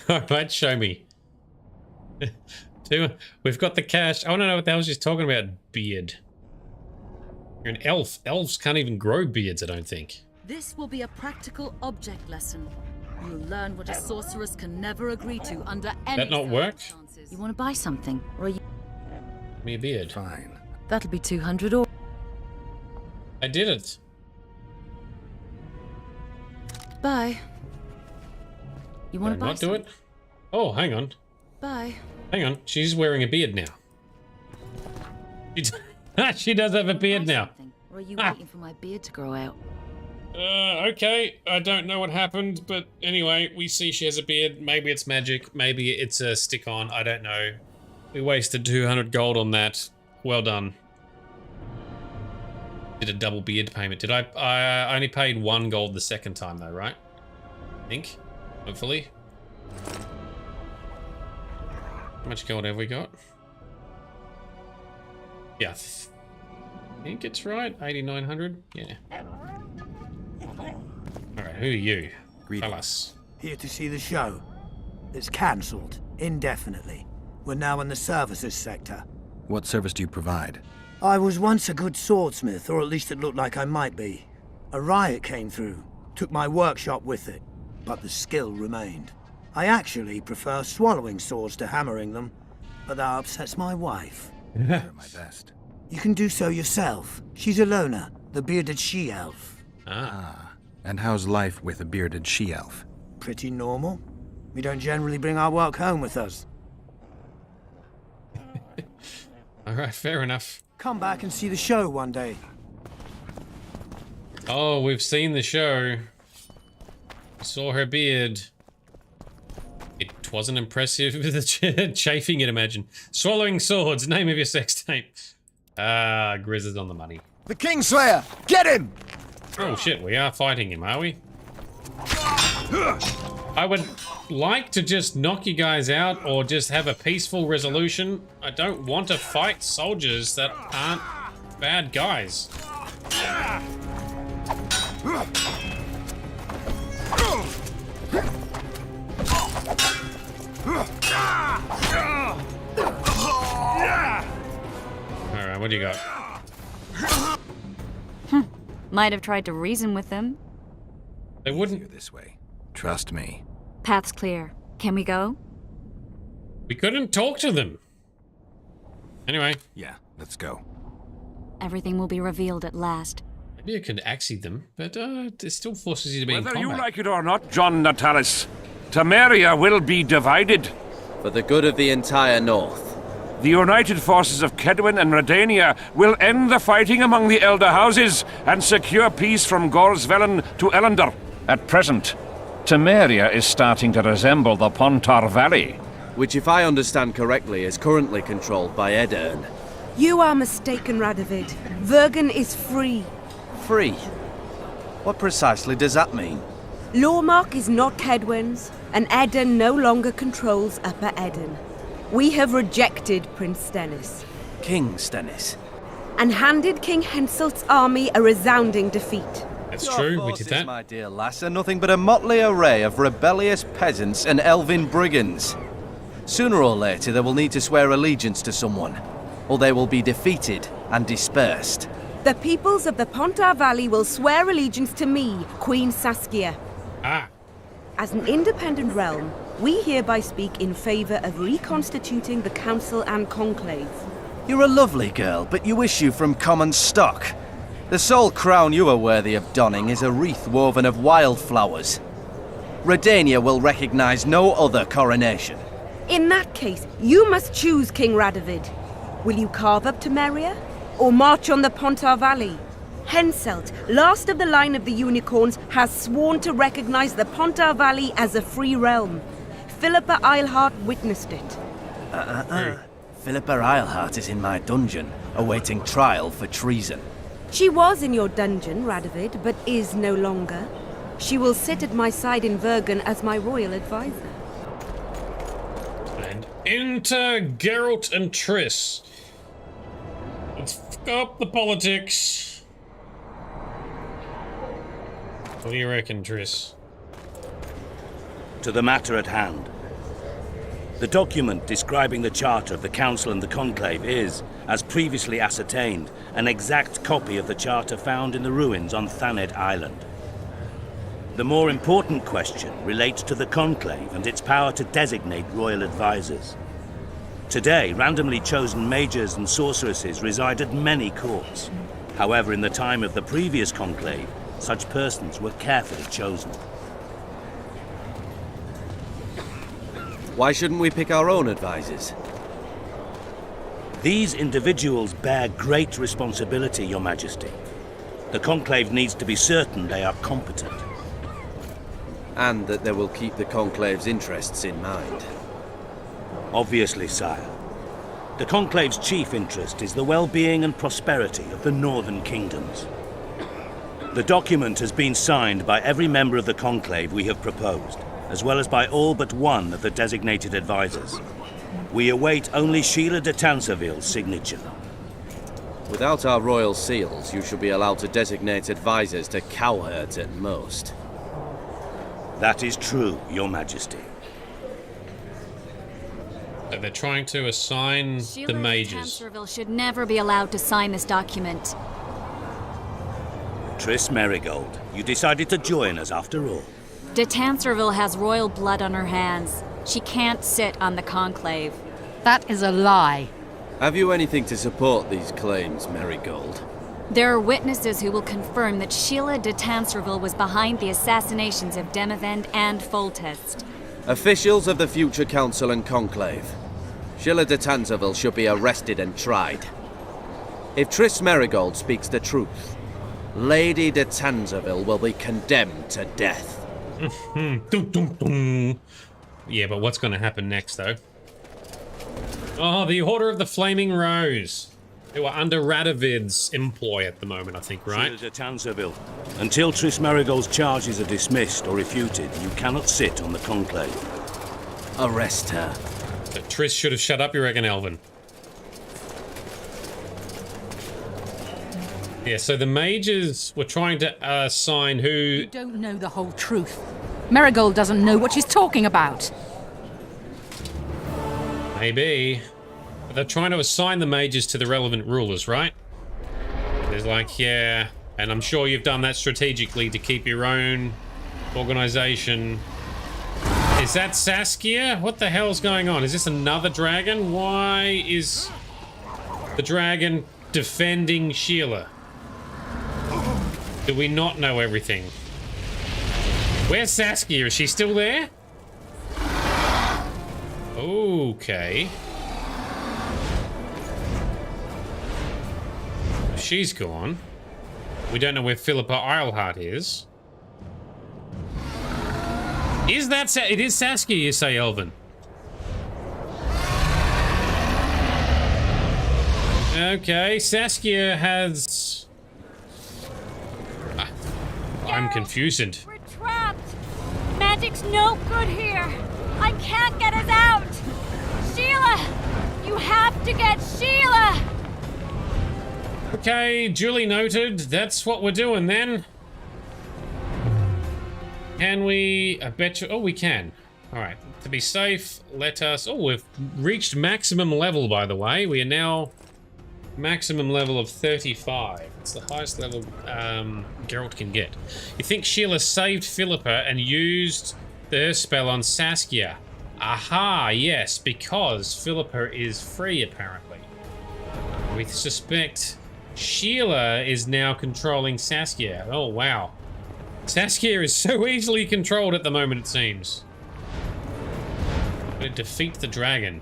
Alright, show me. We've got the cash. I want to know what the hell she's talking about. Beard. You're an elf. Elves can't even grow beards, I don't think. This will be a practical object lesson. You'll learn what a sorceress can never agree to under any That not work? You want to buy something, or are you... Me a beard. Fine. That'll be 200 or... I did it. Bye. You want to Did buy I not do it? Oh, hang on. Bye. Hang on. She's wearing a beard now. She does have a beard now. Or are you waiting for my beard to grow out? Okay. I don't know what happened, but anyway, we see she has a beard. Maybe it's magic. Maybe it's a stick-on. I don't know. We wasted 200 gold on that. Well done. Did a double beard payment. Did I only paid 1 gold the second time though, right? I think. Hopefully. How much gold have we got? Yeah. I think it's right. 8,900. Yeah. Alright, who are you? Tell us. Here to see the show. It's cancelled, indefinitely. We're now in the services sector. What service do you provide? I was once a good swordsmith, or at least it looked like I might be. A riot came through, took my workshop with it, but the skill remained. I actually prefer swallowing swords to hammering them, but that upsets my wife. I'll do my best. You can do so yourself. She's Alona, the bearded she-elf. Ah. And how's life with a bearded she-elf? Pretty normal. We don't generally bring our work home with us. Alright, fair enough. Come back and see the show one day. Oh, we've seen the show. We saw her beard. It wasn't impressive with the chafing it, imagine. Swallowing swords, name of your sex tape. Ah, Grizz is on the money. The Kingslayer! Get him! Oh shit, we are fighting him, are we? I would like to just knock you guys out or just have a peaceful resolution. I don't want to fight soldiers that aren't bad guys. Alright, what do you got? Might have tried to reason with them. They wouldn't. This way. Trust me. Path's clear. Can we go? We couldn't talk to them. Anyway. Yeah, let's go. Everything will be revealed at last. Maybe I could axie them, but it still forces you to be in Whether combat. you like it or not, John Natalis, Temeria will be divided. For the good of the entire North. The united forces of Kedwin and Redania will end the fighting among the Elder Houses and secure peace from Gorsvelen to Ellender. At present, Temeria is starting to resemble the Pontar Valley. Which, if I understand correctly, is currently controlled by Edirn. You are mistaken, Radovid. Vergen is free. Free? What precisely does that mean? Lormark is not Kedwin's, and Edirn no longer controls Upper Edirn. We have rejected Prince Stennis. King Stennis? And handed King Henselt's army a resounding defeat. That's Your true, we forces, did that. my dear lass, are nothing but a motley array of rebellious peasants and elven brigands. Sooner or later they will need to swear allegiance to someone, or they will be defeated and dispersed. The peoples of the Pontar Valley will swear allegiance to me, Queen Saskia. Ah. As an independent realm, we hereby speak in favor of reconstituting the Council and Conclave. You're a lovely girl, but you issue from common stock. The sole crown you are worthy of donning is a wreath woven of wildflowers. Redania will recognize no other coronation. In that case, you must choose, King Radovid. Will you carve up Temeria, or march on the Pontar Valley? Henselt, last of the line of the unicorns, has sworn to recognize the Pontar Valley as a free realm. Philippa Eilhart witnessed it. Philippa Eilhart is in my dungeon, awaiting trial for treason. She was in your dungeon, Radovid, but is no longer. She will sit at my side in Vergen as my royal advisor. And enter Geralt and Triss. Let's fuck up the politics. What do you reckon, Triss? To the matter at hand. The document describing the charter of the Council and the Conclave is, as previously ascertained, an exact copy of the charter found in the ruins on Thaned Island. The more important question relates to the Conclave and its power to designate royal advisors. Today, randomly chosen mages and sorceresses reside at many courts. However, in the time of the previous conclave, such persons were carefully chosen. Why shouldn't we pick our own advisors? These individuals bear great responsibility, Your Majesty. The conclave needs to be certain they are competent. And that they will keep the conclave's interests in mind. Obviously, sire. The conclave's chief interest is the well-being and prosperity of the northern kingdoms. The document has been signed by every member of the conclave we have proposed, as well as by all but one of the designated advisors. We await only Sheila de Tanserville's signature. Without our royal seals, you should be allowed to designate advisors to cowherds at most. That is true, Your Majesty. So they're trying to assign the mages. Sheila de Tanserville should never be allowed to sign this document. Triss Merigold, you decided to join us after all. De Tanserville has royal blood on her hands. She can't sit on the conclave. That is a lie. Have you anything to support these claims, Merigold? There are witnesses who will confirm that Sheila de Tanserville was behind the assassinations of Demavend and Foltest. Officials of the future council and conclave. Sheila de Tanserville should be arrested and tried. If Triss Merigold speaks the truth, Lady de Tanserville will be condemned to death. Yeah, but what's going to happen next, though? Oh, the Order of the Flaming Rose. Who are under Radovid's employ at the moment, I think, right? Sheila de Tanserville, until Triss Merigold's charges are dismissed or refuted, you cannot sit on the conclave. Arrest her. But Triss should have shut up, you reckon, Elvin? Yeah, so the mages were trying to assign who... You don't know the whole truth. Merigold doesn't know what she's talking about. Maybe. But they're trying to assign the mages to the relevant rulers, right? There's like, yeah... And I'm sure you've done that strategically to keep your own organization. Is that Saskia? What the hell's going on? Is this another dragon? Why is the dragon defending Sheila? Do we not know everything? Where's Saskia? Is she still there? Okay. She's gone. We don't know where Philippa Eilhart is. Is that it is Saskia, you say, Elvin? Okay, Saskia has... I'm confused. We're trapped. Magic's no good here. I can't get us out. Sheila! You have to get Sheila! Okay, duly noted. That's what we're doing then. Can we... I bet you... Oh, we can. Alright. To be safe, let us... Oh, we've reached maximum level, by the way. We are now maximum level of 35. It's the highest level Geralt can get. You think Sheila saved Philippa and used her spell on Saskia? Aha, yes, because Philippa is free, apparently. We suspect Sheila is now controlling Saskia. Oh, wow. Saskia is so easily controlled at the moment, it seems. But defeat the dragon.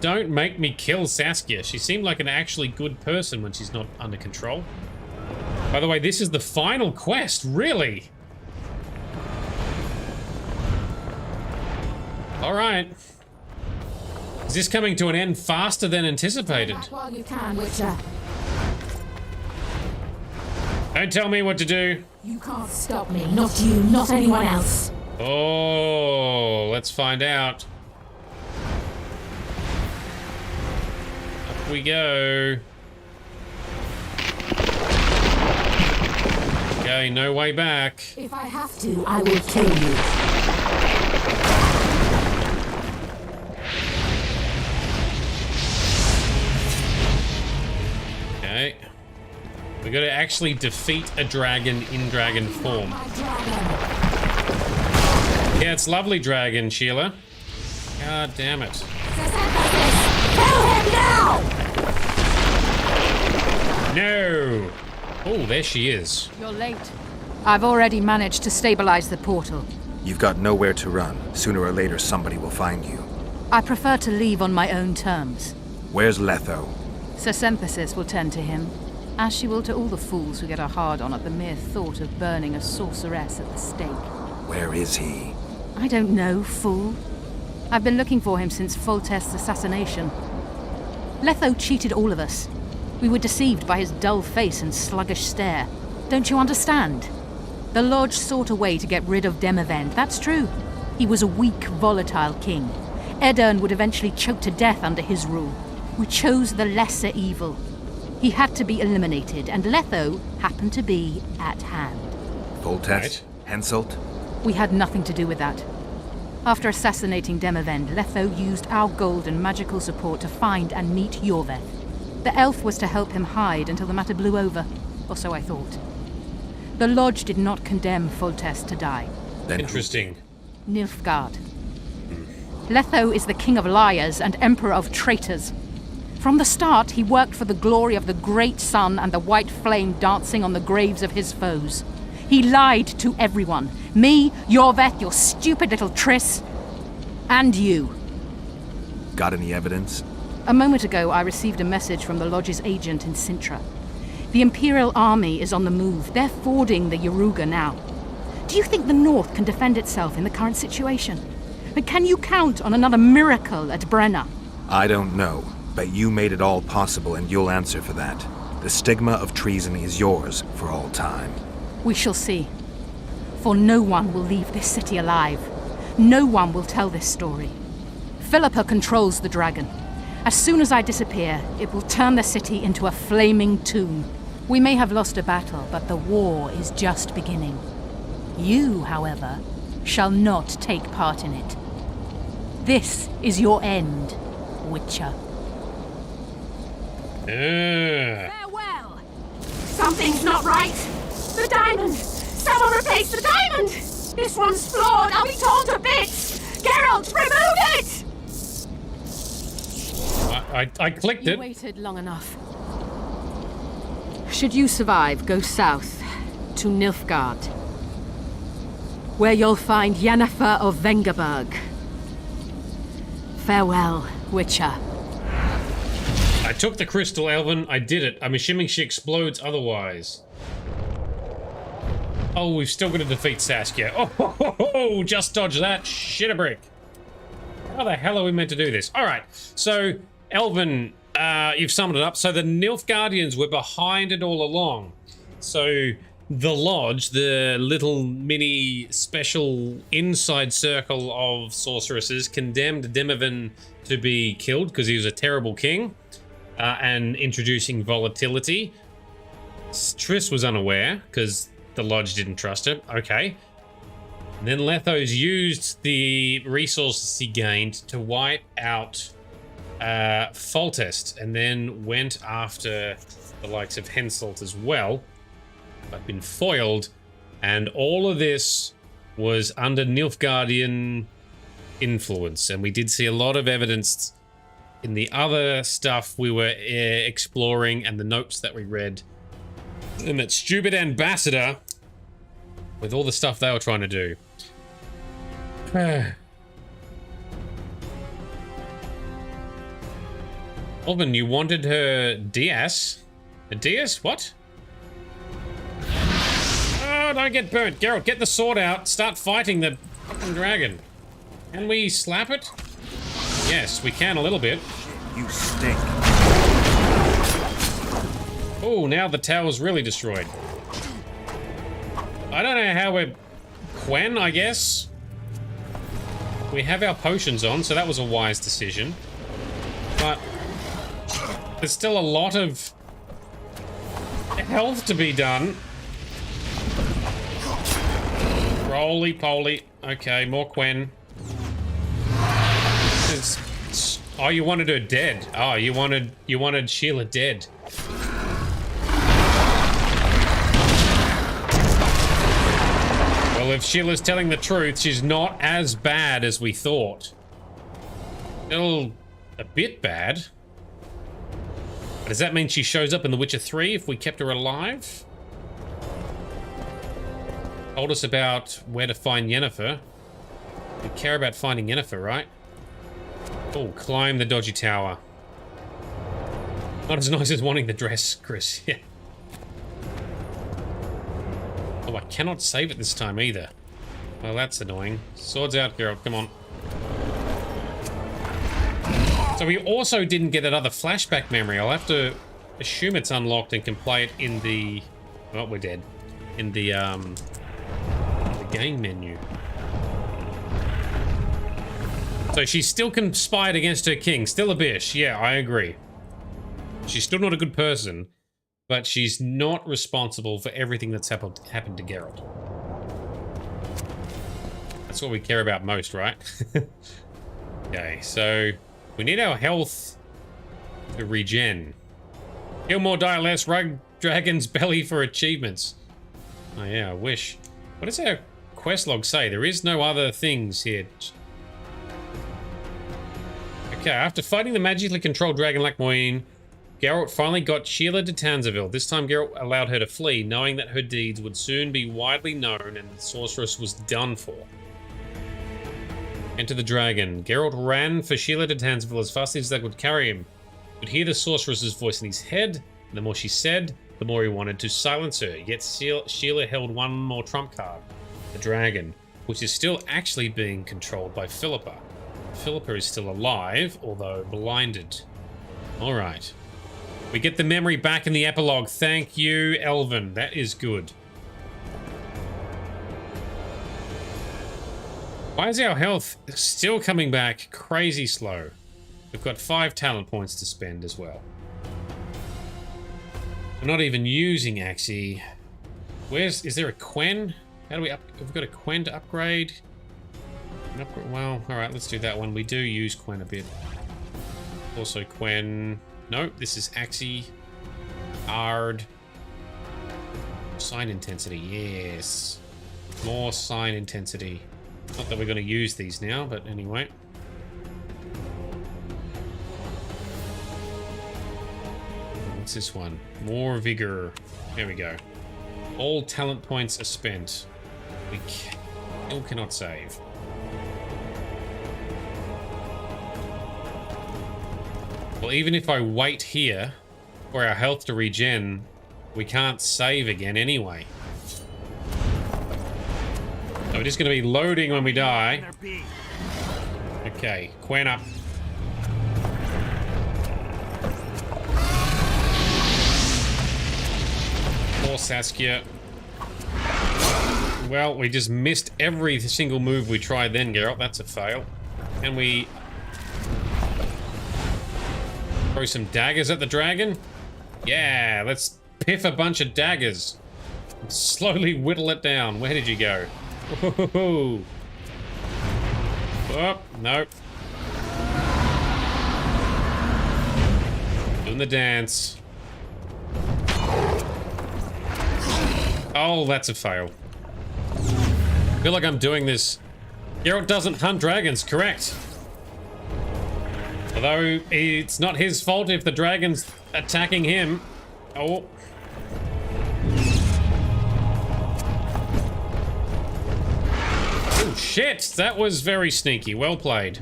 Don't make me kill Saskia. She seemed like an actually good person when she's not under control. By the way, this is the final quest, really? Alright. Is this coming to an end faster than anticipated? While you can, Witcher. Don't tell me what to do. You can't stop me. Not you, not anyone else. Oh, let's find out. Up we go. Okay, no way back. If I have to, I will kill you. Okay. We gotta actually defeat a dragon in dragon form. Yeah, it's lovely dragon, Sheila. God damn it. Kill him now! No! Oh, there she is. You're late. I've already managed to stabilize the portal. You've got nowhere to run. Sooner or later, somebody will find you. I prefer to leave on my own terms. Where's Letho? Sir Synthesis will tend to him, as she will to all the fools who get a hard-on at the mere thought of burning a sorceress at the stake. Where is he? I don't know, fool. I've been looking for him since Foltest's assassination. Letho cheated all of us. We were deceived by his dull face and sluggish stare. Don't you understand? The Lodge sought a way to get rid of Demavend, that's true. He was a weak, volatile king. Edirn would eventually choke to death under his rule. We chose the lesser evil. He had to be eliminated, and Letho happened to be at hand. Foltest? Henselt? We had nothing to do with that. After assassinating Demavend, Letho used our gold and magical support to find and meet Yorveth. The elf was to help him hide until the matter blew over, or so I thought. The Lodge did not condemn Foltest to die. Interesting. Nilfgaard. Letho is the king of liars and emperor of traitors. From the start, he worked for the glory of the great sun and the white flame dancing on the graves of his foes. He lied to everyone. Me, Yorveth, your stupid little Triss, and you. Got any evidence? A moment ago, I received a message from the Lodge's agent in Sintra. The Imperial Army is on the move. They're fording the Yaruga now. Do you think the North can defend itself in the current situation? And can you count on another miracle at Brenna? I don't know, but you made it all possible and you'll answer for that. The stigma of treason is yours for all time. We shall see. For no one will leave this city alive. No one will tell this story. Philippa controls the dragon. As soon as I disappear, it will turn the city into a flaming tomb. We may have lost a battle, but the war is just beginning. You, however, shall not take part in it. This is your end, Witcher. Farewell! Something's not right! The diamond! Someone replace the diamond! This one's flawed! I'll be torn to bits! Geralt, remove it! I clicked it. You waited long enough. Should you survive, go south to Nilfgaard, where you'll find Yennefer of Vengerberg. Farewell, Witcher. I took the crystal, Elven. I did it. I'm assuming she explodes otherwise. Oh, we've still got to defeat Saskia. Oh, just dodge that. Shit a brick. How the hell are we meant to do this? All right, so Elven, you've summed it up. So the Nilfgaardians were behind it all along. So the Lodge, the little mini special inside circle of sorceresses, condemned Demavend to be killed because he was a terrible king and introducing volatility. Triss was unaware because the Lodge didn't trust her. Okay. And then Letho's used the resources he gained to wipe out Foltest, and then went after the likes of Henselt as well, but been foiled, and all of this was under Nilfgaardian influence, and we did see a lot of evidence in the other stuff we were exploring and the notes that we read, and that stupid ambassador with all the stuff they were trying to do. Alvin, you wanted her Dias? A Dias? What? Oh, don't get burnt. Geralt, get the sword out. Start fighting the fucking dragon. Can we slap it? Yes, we can a little bit. You stink. Oh, now the tower's really destroyed. I don't know how we're... Quen, I guess? We have our potions on, so that was a wise decision. But there's still a lot of health to be done. Roly-poly. Okay, more Quen. Oh, you wanted her dead. Oh, you wanted Sheila dead. Well, if Sheila's telling the truth, she's not as bad as we thought. Still a bit bad. But does that mean she shows up in The Witcher 3 if we kept her alive? Told us about where to find Yennefer. We care about finding Yennefer, right? Oh, climb the dodgy tower. Not as nice as wanting the dress, Chris. Yeah. Oh, I cannot save it this time either. Well, that's annoying. Swords out, Geralt. Come on. So we also didn't get another flashback memory. I'll have to assume it's unlocked and can play it in the... Oh, we're dead. In the game menu. So she's still conspired against her king. Still a bitch. Yeah, I agree. She's still not a good person, but she's not responsible for everything that's happened to Geralt. That's what we care about most, right? Okay, so we need our health to regen. Kill more, die less, rug dragon's belly for achievements. Oh yeah, I wish. What does our quest log say? There is no other things here. Okay, after fighting the magically controlled dragon Lochmuin, Geralt finally got Sheila de Tanzaville. This time Geralt allowed her to flee, knowing that her deeds would soon be widely known and the sorceress was done for. Enter the dragon. Geralt ran for Sheila de Tanzaville as fast as they could carry him. He could hear the sorceress's voice in his head, and the more she said, the more he wanted to silence her. Yet Sheila held one more trump card, the dragon, which is still actually being controlled by Philippa. Philippa is still alive, although blinded. Alright. We get the memory back in the epilogue. Thank you, Elvin. That is good. Why is our health still coming back crazy slow? We've got 5 talent points to spend as well. We're not even using Axie. Is there a Quen? How do we we've got a Quen to upgrade? Well, alright, let's do that one. We do use Quen a bit. Also Quen. Nope, this is Axie. Ard. Sign intensity, yes. More sign intensity. Not that we're going to use these now, but anyway. What's this one? More vigor. There we go. All talent points are spent. We still cannot save. Well, even if I wait here for our health to regen, we can't save again anyway. So it is going to be loading when we die. Okay, Quen up. Poor Saskia. Well, we just missed every single move we tried then, Geralt. That's a fail. Can we throw some daggers at the dragon? Yeah, let's piff a bunch of daggers. Slowly whittle it down. Where did you go? Whoa. Oh, nope. Doing the dance. Oh, that's a fail. I feel like I'm doing this. Geralt doesn't hunt dragons, correct? Although, it's not his fault if the dragon's attacking him. Oh. Oh, shit! That was very sneaky. Well played.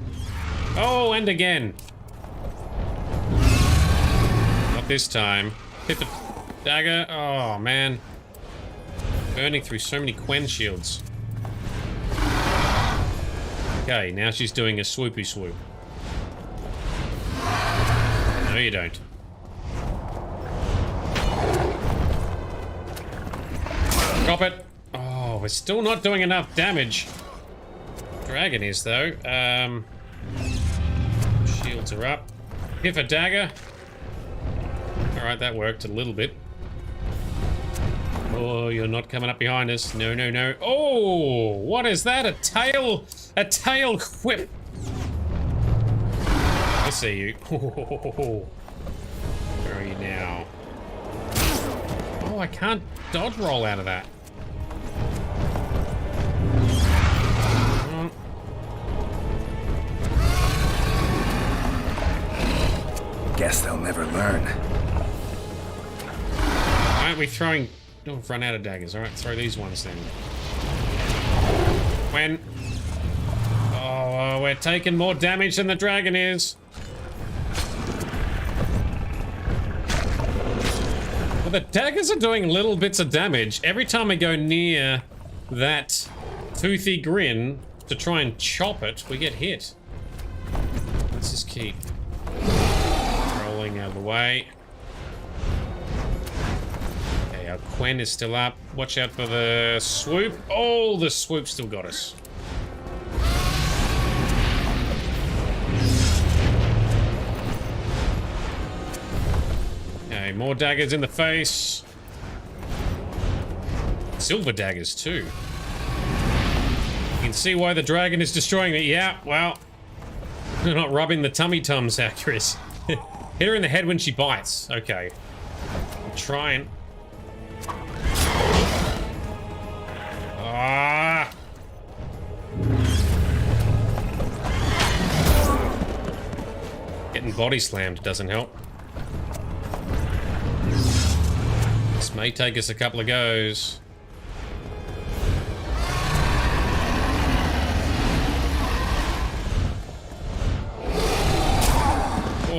Oh, and again. Not this time. Hit the dagger. Oh, man. Burning through so many Quen shields. Okay, now she's doing a swoopy swoop. No, you don't. Drop it. Oh, we're still not doing enough damage. Dragon is, though. Shields are up. Hit a dagger. Alright, that worked a little bit. Oh, you're not coming up behind us. No, no, no. Oh, what is that? A tail whip. I see you. Where are you now? Oh, I can't dodge roll out of that. Guess they'll never learn. Aren't we throwing... Oh, we've run out of daggers. Alright, throw these ones then. When... Oh, we're taking more damage than the dragon is. Well, the daggers are doing little bits of damage. Every time I go near that toothy grin to try and chop it, we get hit. Let's just keep rolling out of the way. Okay, our Quen is still up. Watch out for the swoop. Oh, the swoop still got us. Okay, more daggers in the face. Silver daggers too. You can see why the dragon is destroying it. Yeah, well, they're not rubbing the tummy tums out, Chris. Hit her in the head when she bites. Okay. I'm trying. Ah! Getting body slammed doesn't help. This may take us a couple of goes.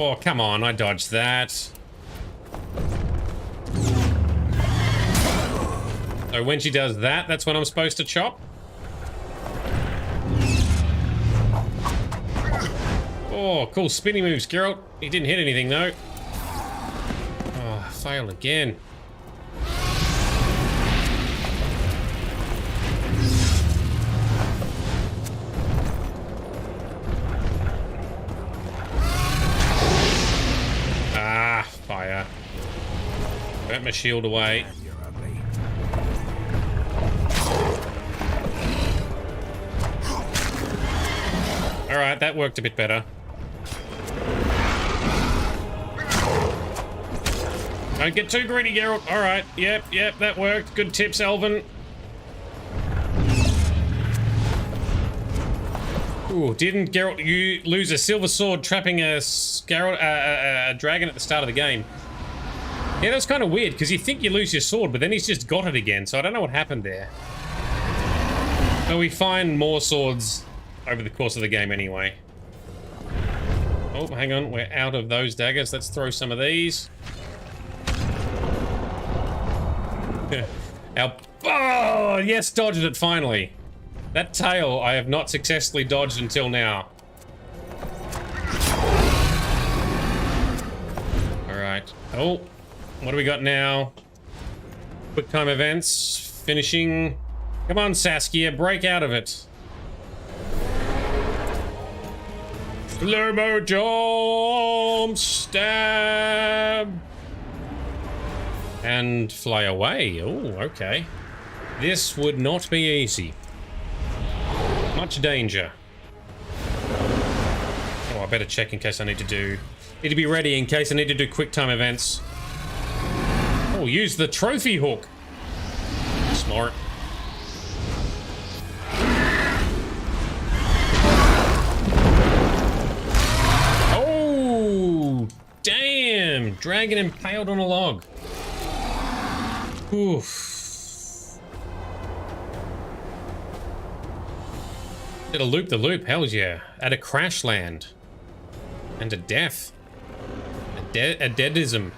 Oh, come on, I dodged that. So when she does that, that's when I'm supposed to chop? Oh, cool spinny moves, Geralt. He didn't hit anything, though. Oh, failed again. Fire. Burnt my shield away. Alright, that worked a bit better. Don't get too greedy, Geralt. Alright, yep, that worked. Good tips, Elvin. Ooh, didn't Geralt you lose a silver sword trapping a dragon at the start of the game? Yeah, that's kind of weird, because you think you lose your sword, but then he's just got it again, so I don't know what happened there. But we find more swords over the course of the game anyway. Oh, hang on, we're out of those daggers. Let's throw some of these. Oh, yes, dodged it finally. That tail I have not successfully dodged until now. Alright. Oh, what do we got now? Quick time events. Finishing. Come on, Saskia, break out of it. Slow-mo jump, stab. And fly away. Oh, okay. This would not be easy. Much danger. Oh, I better check in case I need to be ready in case I need to do quick time events. Oh, use the trophy hook. Smart. Oh, damn. Dragon impaled on a log. Oof. Did a loop-the-loop, hell yeah. At a crash land. And a death. A deadism.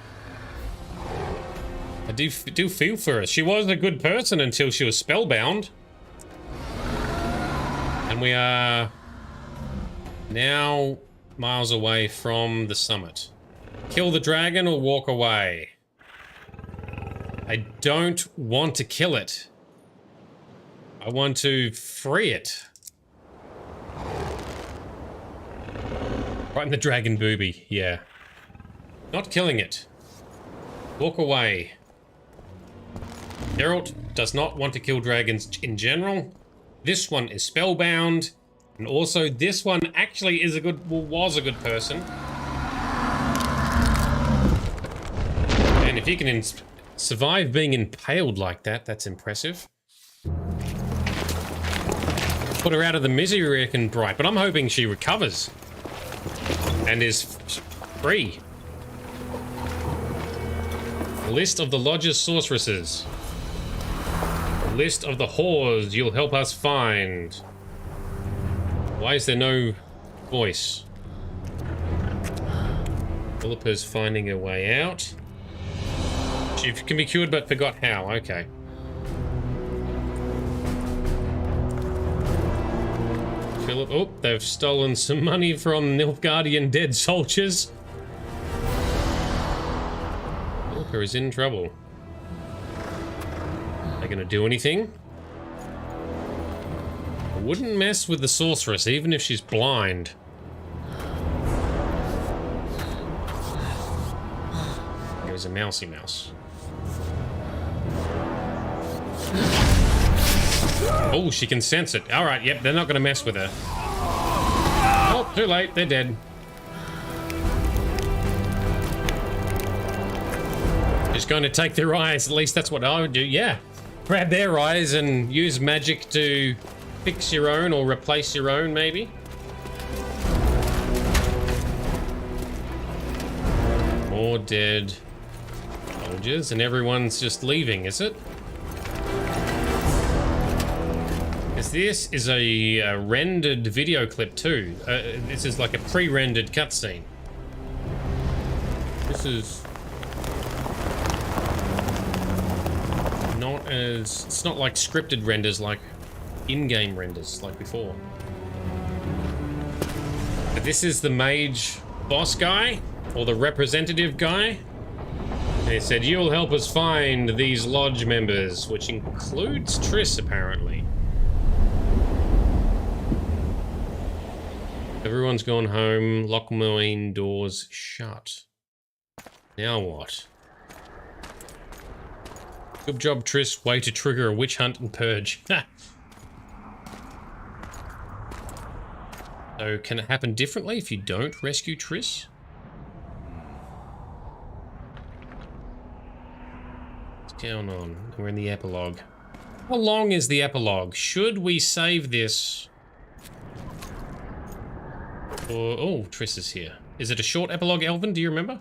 I do feel for her. She was a good person until she was spellbound. And we are now miles away from the summit. Kill the dragon or walk away? I don't want to kill it. I want to free it. Right in the dragon booby, yeah. Not killing it. Walk away. Geralt does not want to kill dragons in general. This one is spellbound. And also this one actually is was a good person. And if you can survive being impaled like that, that's impressive. Put her out of the misery, I reckon, Bright. But I'm hoping she recovers. And is free. List of the Lodge's sorceresses. List of the whores you'll help us find. Why is there no voice? Philippa's finding her way out. She can be cured but forgot how. Okay. Philip. Oh, they've stolen some money from Nilfgaardian dead soldiers. Philippa is in trouble. Are they going to do anything? I wouldn't mess with the sorceress, even if she's blind. There's a mousy mouse. Oh, she can sense it. All right, yep, they're not going to mess with her. Oh, too late. They're dead. Just going to take their eyes. At least that's what I would do. Yeah. Grab their eyes and use magic to fix your own or replace your own, maybe. More dead soldiers, and everyone's just leaving, is it? Because this is a rendered video clip too. This is like a pre-rendered cutscene. This is not as... It's not like scripted renders, like in-game renders, like before. But this is the mage boss guy, or the representative guy. They said, you'll help us find these lodge members, which includes Triss, apparently. Everyone's gone home. Lockmine doors shut. Now what? Good job, Triss. Way to trigger a witch hunt and purge. So, can it happen differently if you don't rescue Triss? What's going on? We're in the epilogue. How long is the epilogue? Should we save this? Or, oh, Triss is here. Is it a short epilogue, Elvin? Do you remember?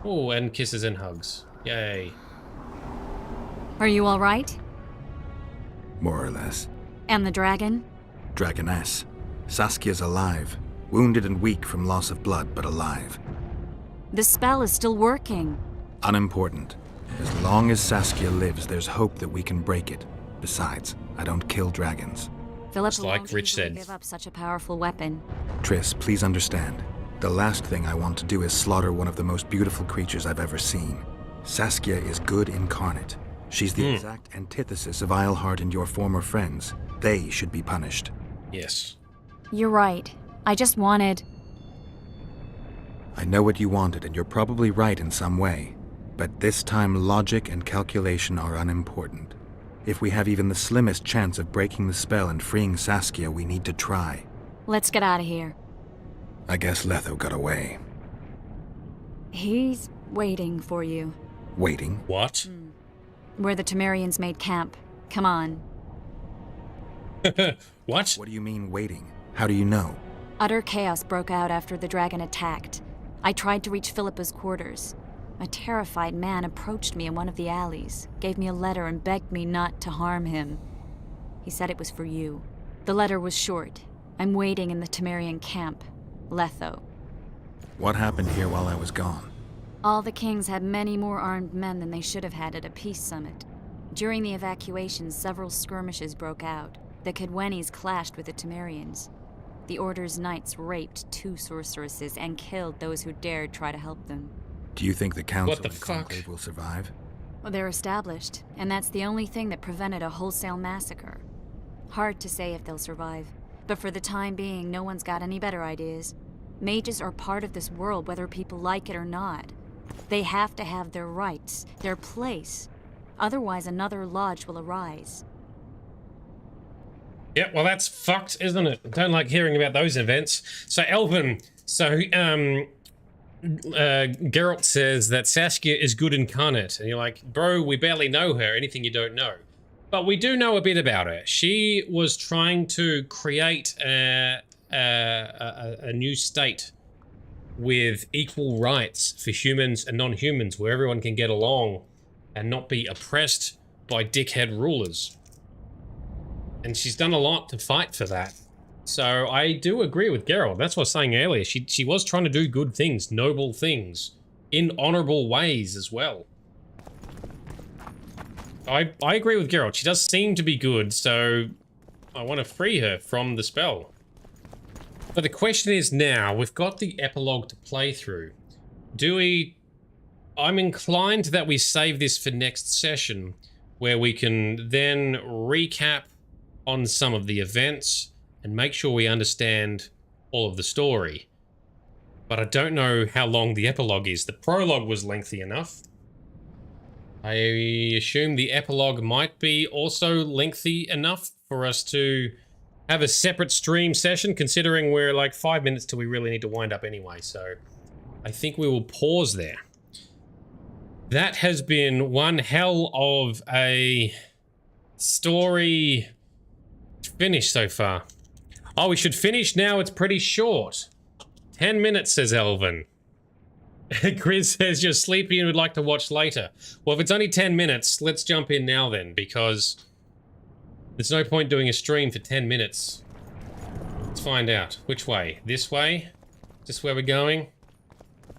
Oh, and kisses and hugs. Yay. Are you all right? More or less. And the dragon? Dragoness. Saskia's alive. Wounded and weak from loss of blood, but alive. The spell is still working. Unimportant. As long as Saskia lives, there's hope that we can break it. Besides, I don't kill dragons. Philippa like won't Rich easily said. give up such a powerful weapon. Triss, please understand. The last thing I want to do is slaughter one of the most beautiful creatures I've ever seen. Saskia is good incarnate. She's the exact antithesis of Eilhart and your former friends. They should be punished. Yes. You're right. I just wanted... I know what you wanted, and you're probably right in some way. But this time, logic and calculation are unimportant. If we have even the slimmest chance of breaking the spell and freeing Saskia, we need to try. Let's get out of here. I guess Letho got away. He's waiting for you. Waiting? What? Where the Temerians made camp. Come on. What? What do you mean, waiting? How do you know? Utter chaos broke out after the dragon attacked. I tried to reach Philippa's quarters. A terrified man approached me in one of the alleys, gave me a letter and begged me not to harm him. He said it was for you. The letter was short. I'm waiting in the Temerian camp. Letho. What happened here while I was gone? All the kings had many more armed men than they should have had at a peace summit. During the evacuation, several skirmishes broke out. The Cadwenis clashed with the Temerians. The Order's knights raped 2 sorceresses and killed those who dared try to help them. Do you think the Council What the and fuck? Conclave will survive? Well, they're established, and that's the only thing that prevented a wholesale massacre. Hard to say if they'll survive, but for the time being, no one's got any better ideas. Mages are part of this world, whether people like it or not. They have to have their rights, their place. Otherwise, another lodge will arise. Yeah, well, that's fucked, isn't it? Don't like hearing about those events. So, Elvin, Geralt says that Saskia is good incarnate, and you're like, bro, we barely know her, anything you don't know. But we do know a bit about her. She was trying to create a new state with equal rights for humans and non-humans, where everyone can get along and not be oppressed by dickhead rulers. And she's done a lot to fight for that. So I do agree with Geralt. That's what I was saying earlier. She was trying to do good things, noble things, in honorable ways as well. I agree with Geralt. She does seem to be good, so I want to free her from the spell. But the question is now, we've got the epilogue to play through. Do we... I'm inclined that we save this for next session, where we can then recap on some of the events and make sure we understand all of the story. But I don't know how long the epilogue is. The prologue was lengthy enough. I assume the epilogue might be also lengthy enough for us to have a separate stream session, considering we're like 5 minutes till we really need to wind up anyway. So I think we will pause there. That has been one hell of a story finish so far. Oh, we should finish now. It's pretty short. 10 minutes, says Elvin. Grizz says you're sleepy and would like to watch later. Well, if it's only 10 minutes, let's jump in now then, because there's no point doing a stream for 10 minutes. Let's find out. Which way? This way? Is this where we're going?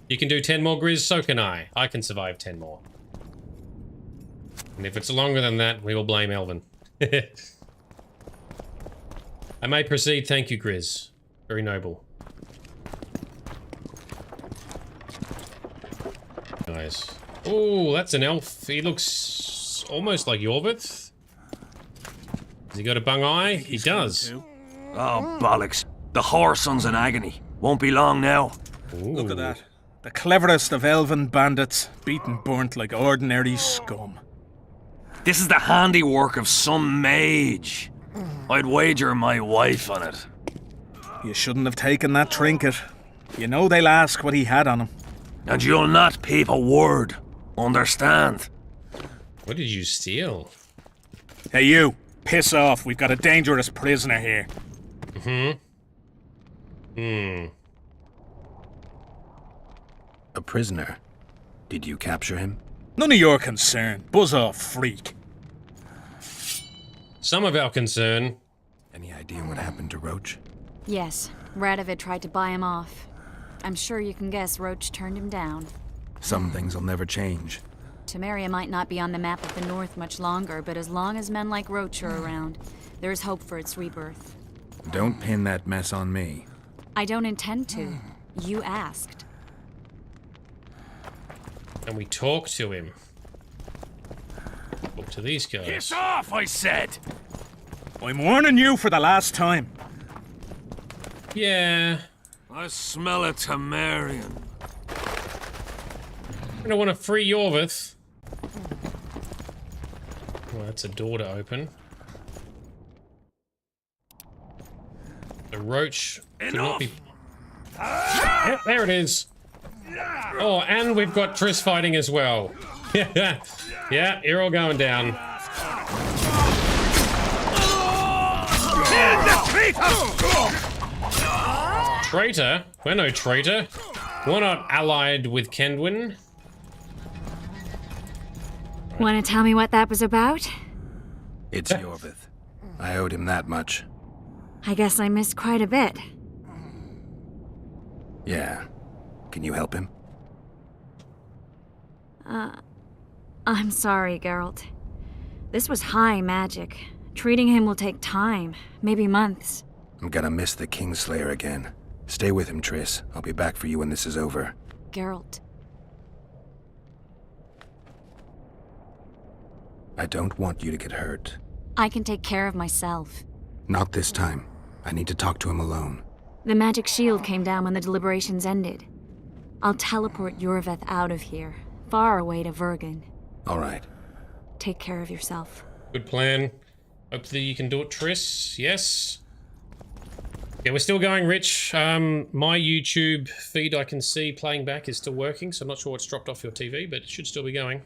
You can do 10 more, Grizz, so can I. I can survive 10 more. And if it's longer than that, we will blame Elvin. I may proceed, thank you, Grizz. Very noble. Nice. Oh, that's an elf. He looks almost like Yorvith. Has he got a bung eye? He does. Oh, bollocks. The whoreson's in agony. Won't be long now. Ooh. Look at that. The cleverest of elven bandits, beaten burnt like ordinary scum. This is the handiwork of some mage. I'd wager my wife on it. You shouldn't have taken that trinket. You know they'll ask what he had on him. And you'll not peep a word. Understand? What did you steal? Hey you, piss off. We've got a dangerous prisoner here. A prisoner? Did you capture him? None of your concern. Buzz off, freak. Some of our concern. Any idea what happened to Roach? Yes, Radovid tried to buy him off. I'm sure you can guess Roach turned him down. Some things will never change. Temeria might not be on the map of the North much longer, but as long as men like Roach are around, there is hope for its rebirth. Don't pin that mess on me. I don't intend to. You asked. And we talk to him. Talk to these guys. Piss off, I said! I'm warning you for the last time. Yeah. I smell a Temerian. I don't want to free Yorvith. Well, that's a door to open. The Roach cannot be... Yep, there it is. Oh, and we've got Triss fighting as well. Yeah, you're all going down. Traitor? We're no traitor. We're not allied with Kendwin. Want to tell me what that was about? It's Yorvith. I owed him that much. I guess I missed quite a bit. Yeah. Can you help him? I'm sorry, Geralt. This was high magic. Treating him will take time, maybe months. I'm gonna miss the Kingslayer again. Stay with him, Triss. I'll be back for you when this is over. Geralt. I don't want you to get hurt. I can take care of myself. Not this time. I need to talk to him alone. The magic shield came down when the deliberations ended. I'll teleport Yorvith out of here, far away to Vergen. All right. Take care of yourself. Good plan. Hopefully you can do it, Triss. Yes. Yeah, we're still going, Rich. My YouTube feed I can see playing back is still working, so I'm not sure what's dropped off your TV, but it should still be going.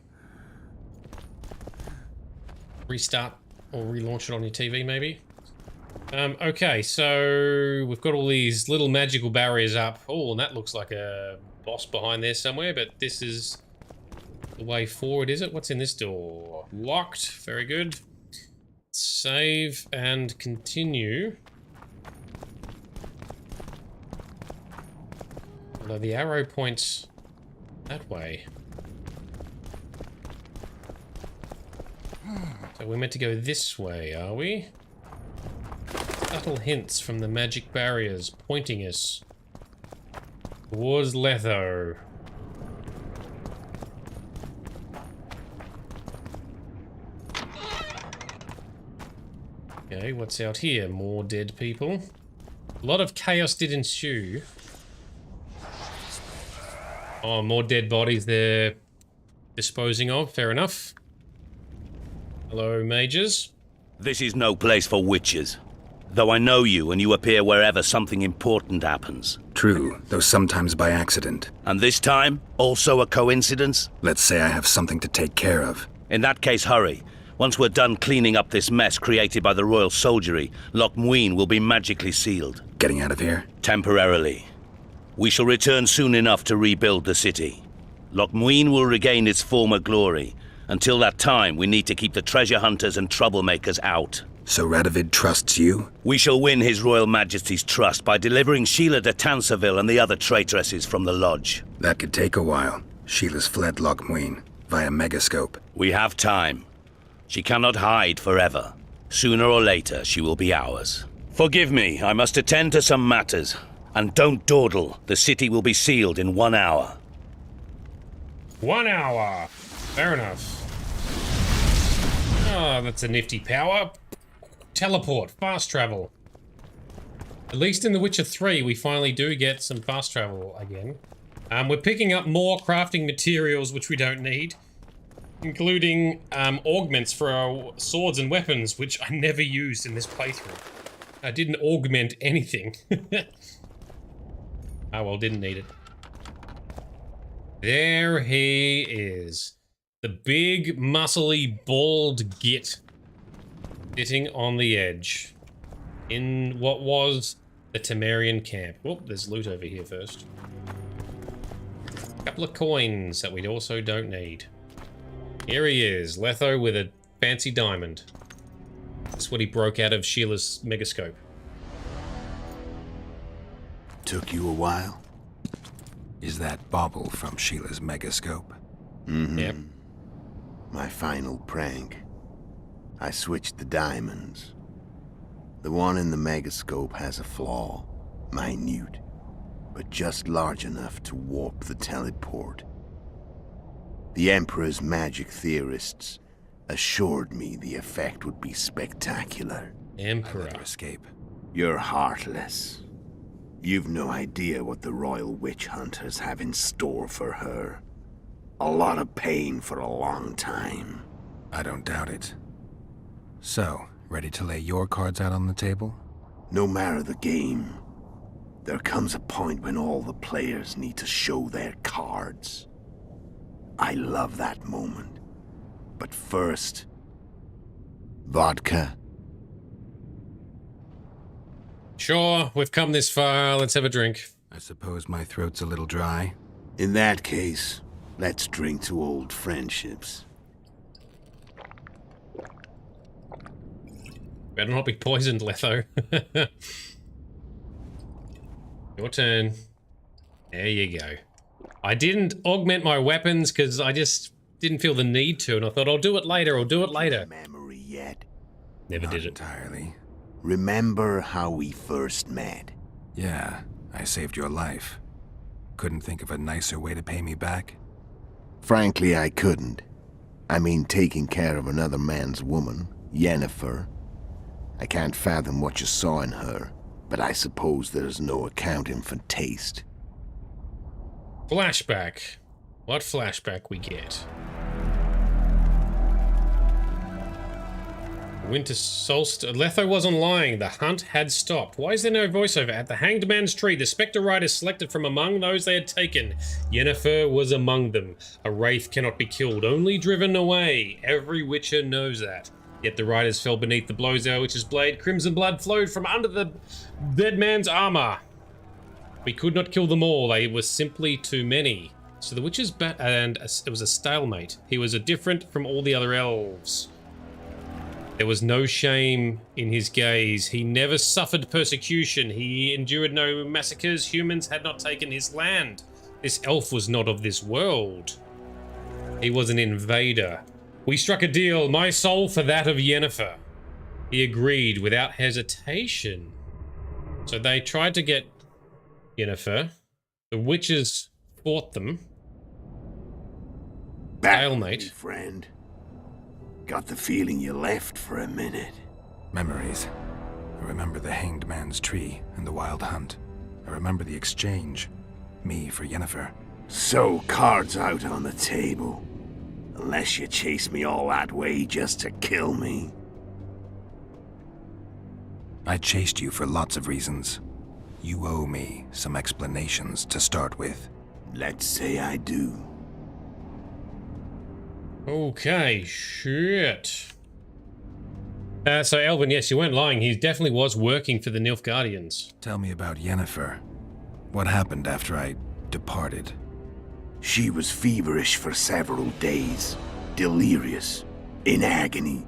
Restart or relaunch it on your TV, maybe. Okay, so we've got all these little magical barriers up. Oh, and that looks like a boss behind there somewhere, but this is the way forward, is it? What's in this door? Locked. Very good. Save and continue. Although the arrow points that way. So we're meant to go this way, are we? Subtle hints from the magic barriers pointing us towards Letho. Okay, what's out here? More dead people. A lot of chaos did ensue. Oh, more dead bodies they're disposing of. Fair enough. Hello, mages. This is no place for witches. Though I know you and you appear wherever something important happens. True, though sometimes by accident. And this time, also a coincidence? Let's say I have something to take care of. In that case, hurry. Once we're done cleaning up this mess created by the royal soldiery, Loch Muin will be magically sealed. Getting out of here? Temporarily. We shall return soon enough to rebuild the city. Loch Muin will regain its former glory. Until that time, we need to keep the treasure hunters and troublemakers out. So Radovid trusts you? We shall win His Royal Majesty's trust by delivering Sheila de Tanserville and the other traitresses from the lodge. That could take a while. Sheila's fled Loch Muin via Megascope. We have time. She cannot hide forever. Sooner or later, she will be ours. Forgive me, I must attend to some matters. And don't dawdle. The city will be sealed in 1 hour. 1 hour. Fair enough. Oh, that's a nifty power. Teleport. Fast travel. At least in The Witcher 3, we finally do get some fast travel again. We're picking up more crafting materials, which we don't need. Including augments for our swords and weapons, which I never used in this playthrough. I didn't augment anything. Oh well, didn't need it. There he is. The big, muscly, bald git. Sitting on the edge. In what was the Temerian camp. Oh, there's loot over here first. A couple of coins that we also don't need. Here he is, Letho with a fancy diamond. That's what he broke out of Sheila's Megascope. Took you a while? Is that bauble from Sheila's Megascope? Mm-hmm. Yep. My final prank. I switched the diamonds. The one in the Megascope has a flaw. Minute. But just large enough to warp the teleport. The Emperor's magic theorists assured me the effect would be spectacular. Emperor. Escape. You're heartless. You've no idea what the royal witch hunters have in store for her. A lot of pain for a long time. I don't doubt it. So, ready to lay your cards out on the table? No matter the game, there comes a point when all the players need to show their cards. I love that moment. But first, vodka. Sure, we've come this far. Let's have a drink. I suppose my throat's a little dry. In that case, let's drink to old friendships. Better not be poisoned, Letho. Your turn. There you go. I didn't augment my weapons because I just didn't feel the need to, and I thought I'll do it later, Memory yet? Never Not did it. Entirely. Remember how we first met? Yeah, I saved your life. Couldn't think of a nicer way to pay me back? Frankly, I couldn't. I mean, taking care of another man's woman, Yennefer. I can't fathom what you saw in her, but I suppose there's no accounting for taste. Flashback. What flashback we get? Winter solstice. Letho wasn't lying. The hunt had stopped. Why is there no voiceover? At the Hanged Man's Tree, the Spectre Riders selected from among those they had taken. Yennefer was among them. A wraith cannot be killed, only driven away. Every Witcher knows that. Yet the riders fell beneath the blows of our witch's blade. Crimson blood flowed from under the dead man's armor. We could not kill them all. They were simply too many. So the witch's it was a stalemate. He was different from all the other elves. There was no shame in his gaze. He never suffered persecution. He endured no massacres. Humans had not taken his land. This elf was not of this world. He was an invader. We struck a deal, my soul for that of Yennefer. He agreed without hesitation. So they tried to get Yennefer. The witches fought them. Stalemate. Friend. Got the feeling you left for a minute. Memories. I remember the hanged man's tree and the wild hunt. I remember the exchange. Me for Yennefer. So, cards out on the table. Unless you chase me all that way just to kill me. I chased you for lots of reasons. You owe me some explanations to start with. Let's say I do. Okay, shit. So Elvin, yes, you weren't lying. He definitely was working for the Nilfgaardians. Tell me about Yennefer. What happened after I departed? She was feverish for several days, delirious, in agony.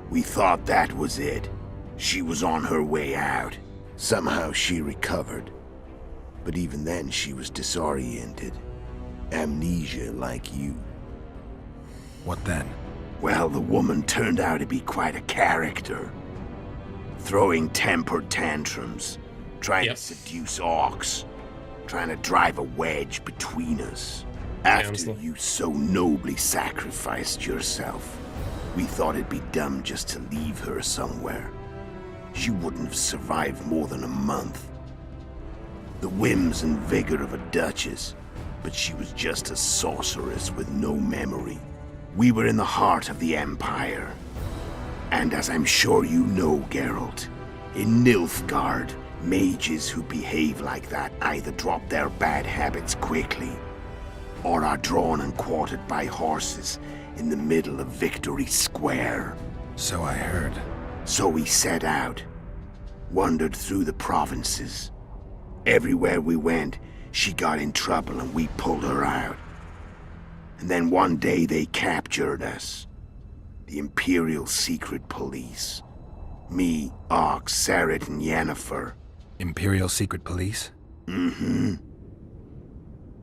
We thought that was it. She was on her way out. Somehow she recovered. But even then she was disoriented. Amnesia like you. What then? Well, the woman turned out to be quite a character. Throwing tempered tantrums, trying to seduce orcs, trying to drive a wedge between us. After you so nobly sacrificed yourself, we thought it'd be dumb just to leave her somewhere. She wouldn't have survived more than a month. The whims and vigor of a duchess, but she was just a sorceress with no memory. We were in the heart of the Empire. And as I'm sure you know, Geralt, in Nilfgaard, mages who behave like that either drop their bad habits quickly, or are drawn and quartered by horses in the middle of Victory Square. So I heard. So we set out, wandered through the provinces. Everywhere we went, she got in trouble and we pulled her out. And then one day they captured us. The Imperial Secret Police. Me, Ox, Sarret, and Yennefer. Imperial Secret Police? Mm-hmm.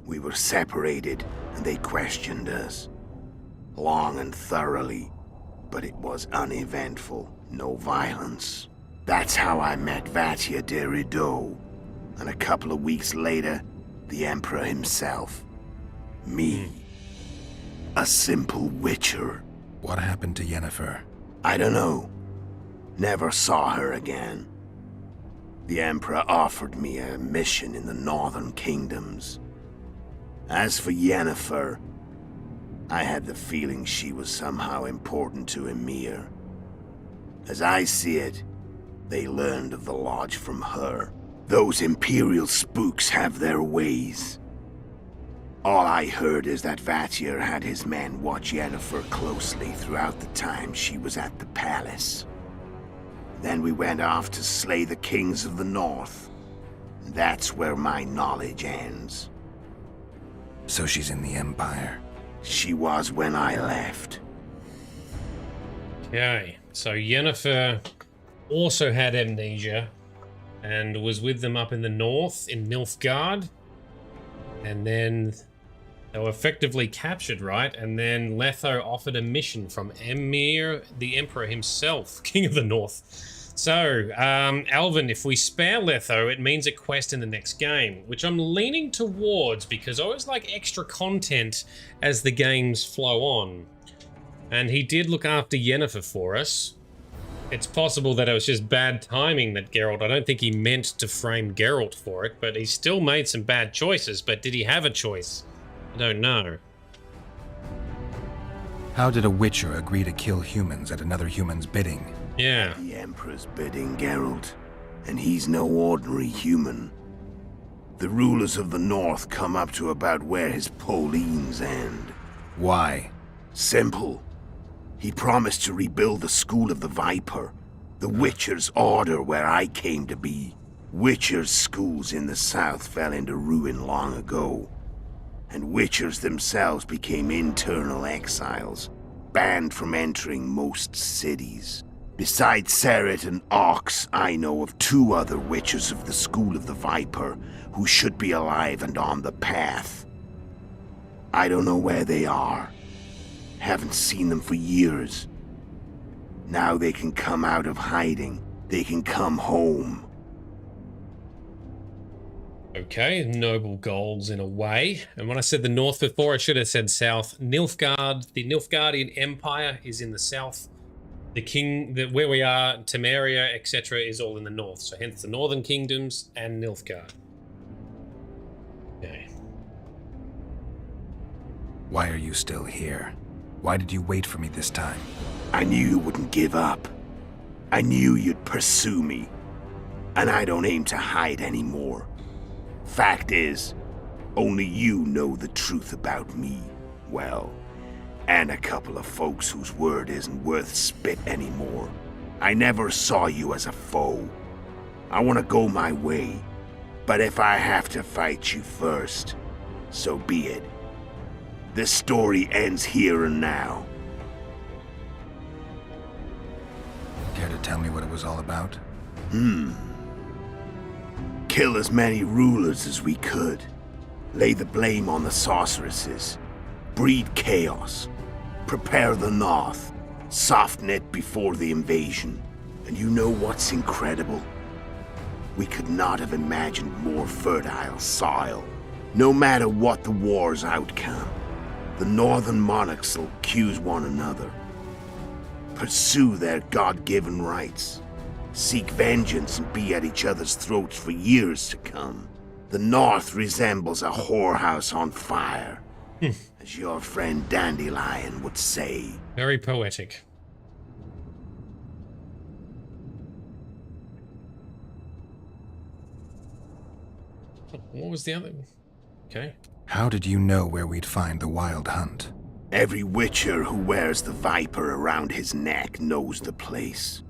We were separated, and they questioned us. Long and thoroughly, but it was uneventful, no violence. That's how I met Vatia de Rideau, and a couple of weeks later, the Emperor himself. Me. A simple witcher. What happened to Yennefer? I don't know. Never saw her again. The Emperor offered me a mission in the northern kingdoms. As for Yennefer, I had the feeling she was somehow important to Emir. As I see it, they learned of the Lodge from her. Those Imperial spooks have their ways. All I heard is that Vatir had his men watch Yennefer closely throughout the time she was at the palace. Then we went off to slay the kings of the north. That's where my knowledge ends. So she's in the Empire? She was when I left. Okay, so Yennefer also had amnesia and was with them up in the north in Nilfgaard. And then they were effectively captured, right? And then Letho offered a mission from Emir, the Emperor himself, King of the North. So, Alvin, if we spare Letho, it means a quest in the next game, which I'm leaning towards because I always like extra content as the games flow on. And he did look after Yennefer for us. It's possible that it was just bad timing that Geralt, I don't think he meant to frame Geralt for it, but he still made some bad choices. But did he have a choice? I don't know. How did a Witcher agree to kill humans at another human's bidding? Yeah. The Emperor's bidding, Geralt. And he's no ordinary human. The rulers of the North come up to about where his poleans end. Why? Simple. He promised to rebuild the School of the Viper, the Witcher's order where I came to be. Witcher's schools in the south fell into ruin long ago, and Witchers themselves became internal exiles, banned from entering most cities. Besides Seret and Ox, I know of 2 other Witchers of the School of the Viper who should be alive and on the path. I don't know where they are. Haven't seen them for years. Now they can come out of hiding. They can come home. Okay, noble goals in a way. And when I said the north before, I should have said south. Nilfgaard, the Nilfgaardian Empire is in the south. Where we are, Temeria, etc., is all in the north. So hence the northern kingdoms and Nilfgaard. Okay. Why are you still here? Why did you wait for me this time? I knew you wouldn't give up. I knew you'd pursue me. And I don't aim to hide anymore. Fact is, only you know the truth about me, well, and a couple of folks whose word isn't worth spit anymore. I never saw you as a foe. I want to go my way, but if I have to fight you first, so be it. This story ends here and now. Care to tell me what it was all about? Kill as many rulers as we could. Lay the blame on the sorceresses. Breed chaos. Prepare the north. Soften it before the invasion. And you know what's incredible? We could not have imagined more fertile soil. No matter what the war's outcome, the northern monarchs will accuse one another. Pursue their God-given rights. Seek vengeance and be at each other's throats for years to come. The North resembles a whorehouse on fire, as your friend Dandelion would say. Very poetic. What was the other? Okay. How did you know where we'd find the Wild Hunt? Every Witcher who wears the Viper around his neck knows the place.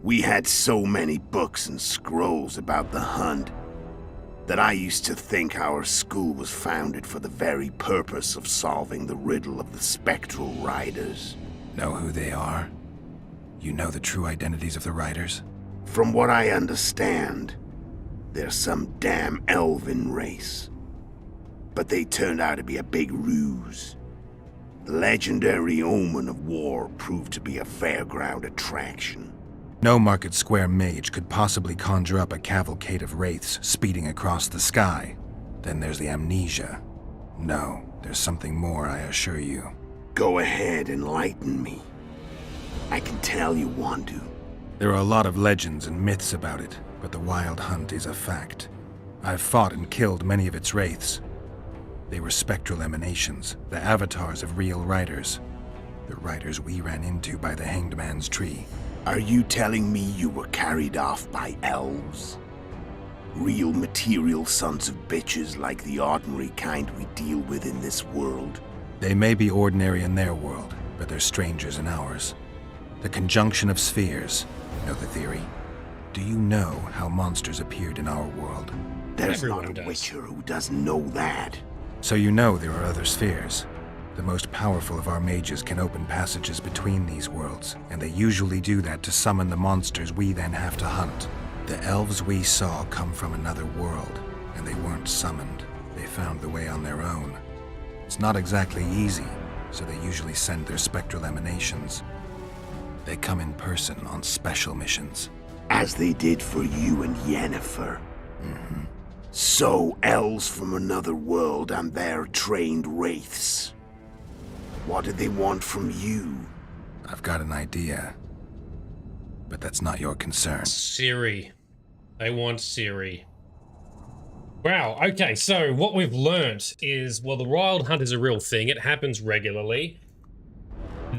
We had so many books and scrolls about the hunt that I used to think our school was founded for the very purpose of solving the riddle of the spectral riders. Know who they are? You know the true identities of the riders? From what I understand, they're some damn elven race. But they turned out to be a big ruse. The legendary omen of war proved to be a fairground attraction. No Market Square mage could possibly conjure up a cavalcade of wraiths speeding across the sky. Then there's the amnesia. No, there's something more, I assure you. Go ahead, enlighten me. I can tell you want to. There are a lot of legends and myths about it, but the Wild Hunt is a fact. I've fought and killed many of its wraiths. They were spectral emanations, the avatars of real riders. The riders we ran into by the Hanged Man's Tree. Are you telling me you were carried off by elves? Real material sons of bitches like the ordinary kind we deal with in this world? They may be ordinary in their world, but they're strangers in ours. The conjunction of spheres. Know the theory? Do you know how monsters appeared in our world? There's not a Witcher who doesn't know that. So you know there are other spheres. The most powerful of our mages can open passages between these worlds, and they usually do that to summon the monsters we then have to hunt. The elves we saw come from another world, and they weren't summoned. They found the way on their own. It's not exactly easy, so they usually send their spectral emanations. They come in person on special missions. As they did for you and Yennefer. So, elves from another world and their trained wraiths. What did they want from you? I've got an idea. But that's not your concern. Ciri. They want Ciri. Wow, okay, so what we've learnt is, well, the Wild Hunt is a real thing. It happens regularly.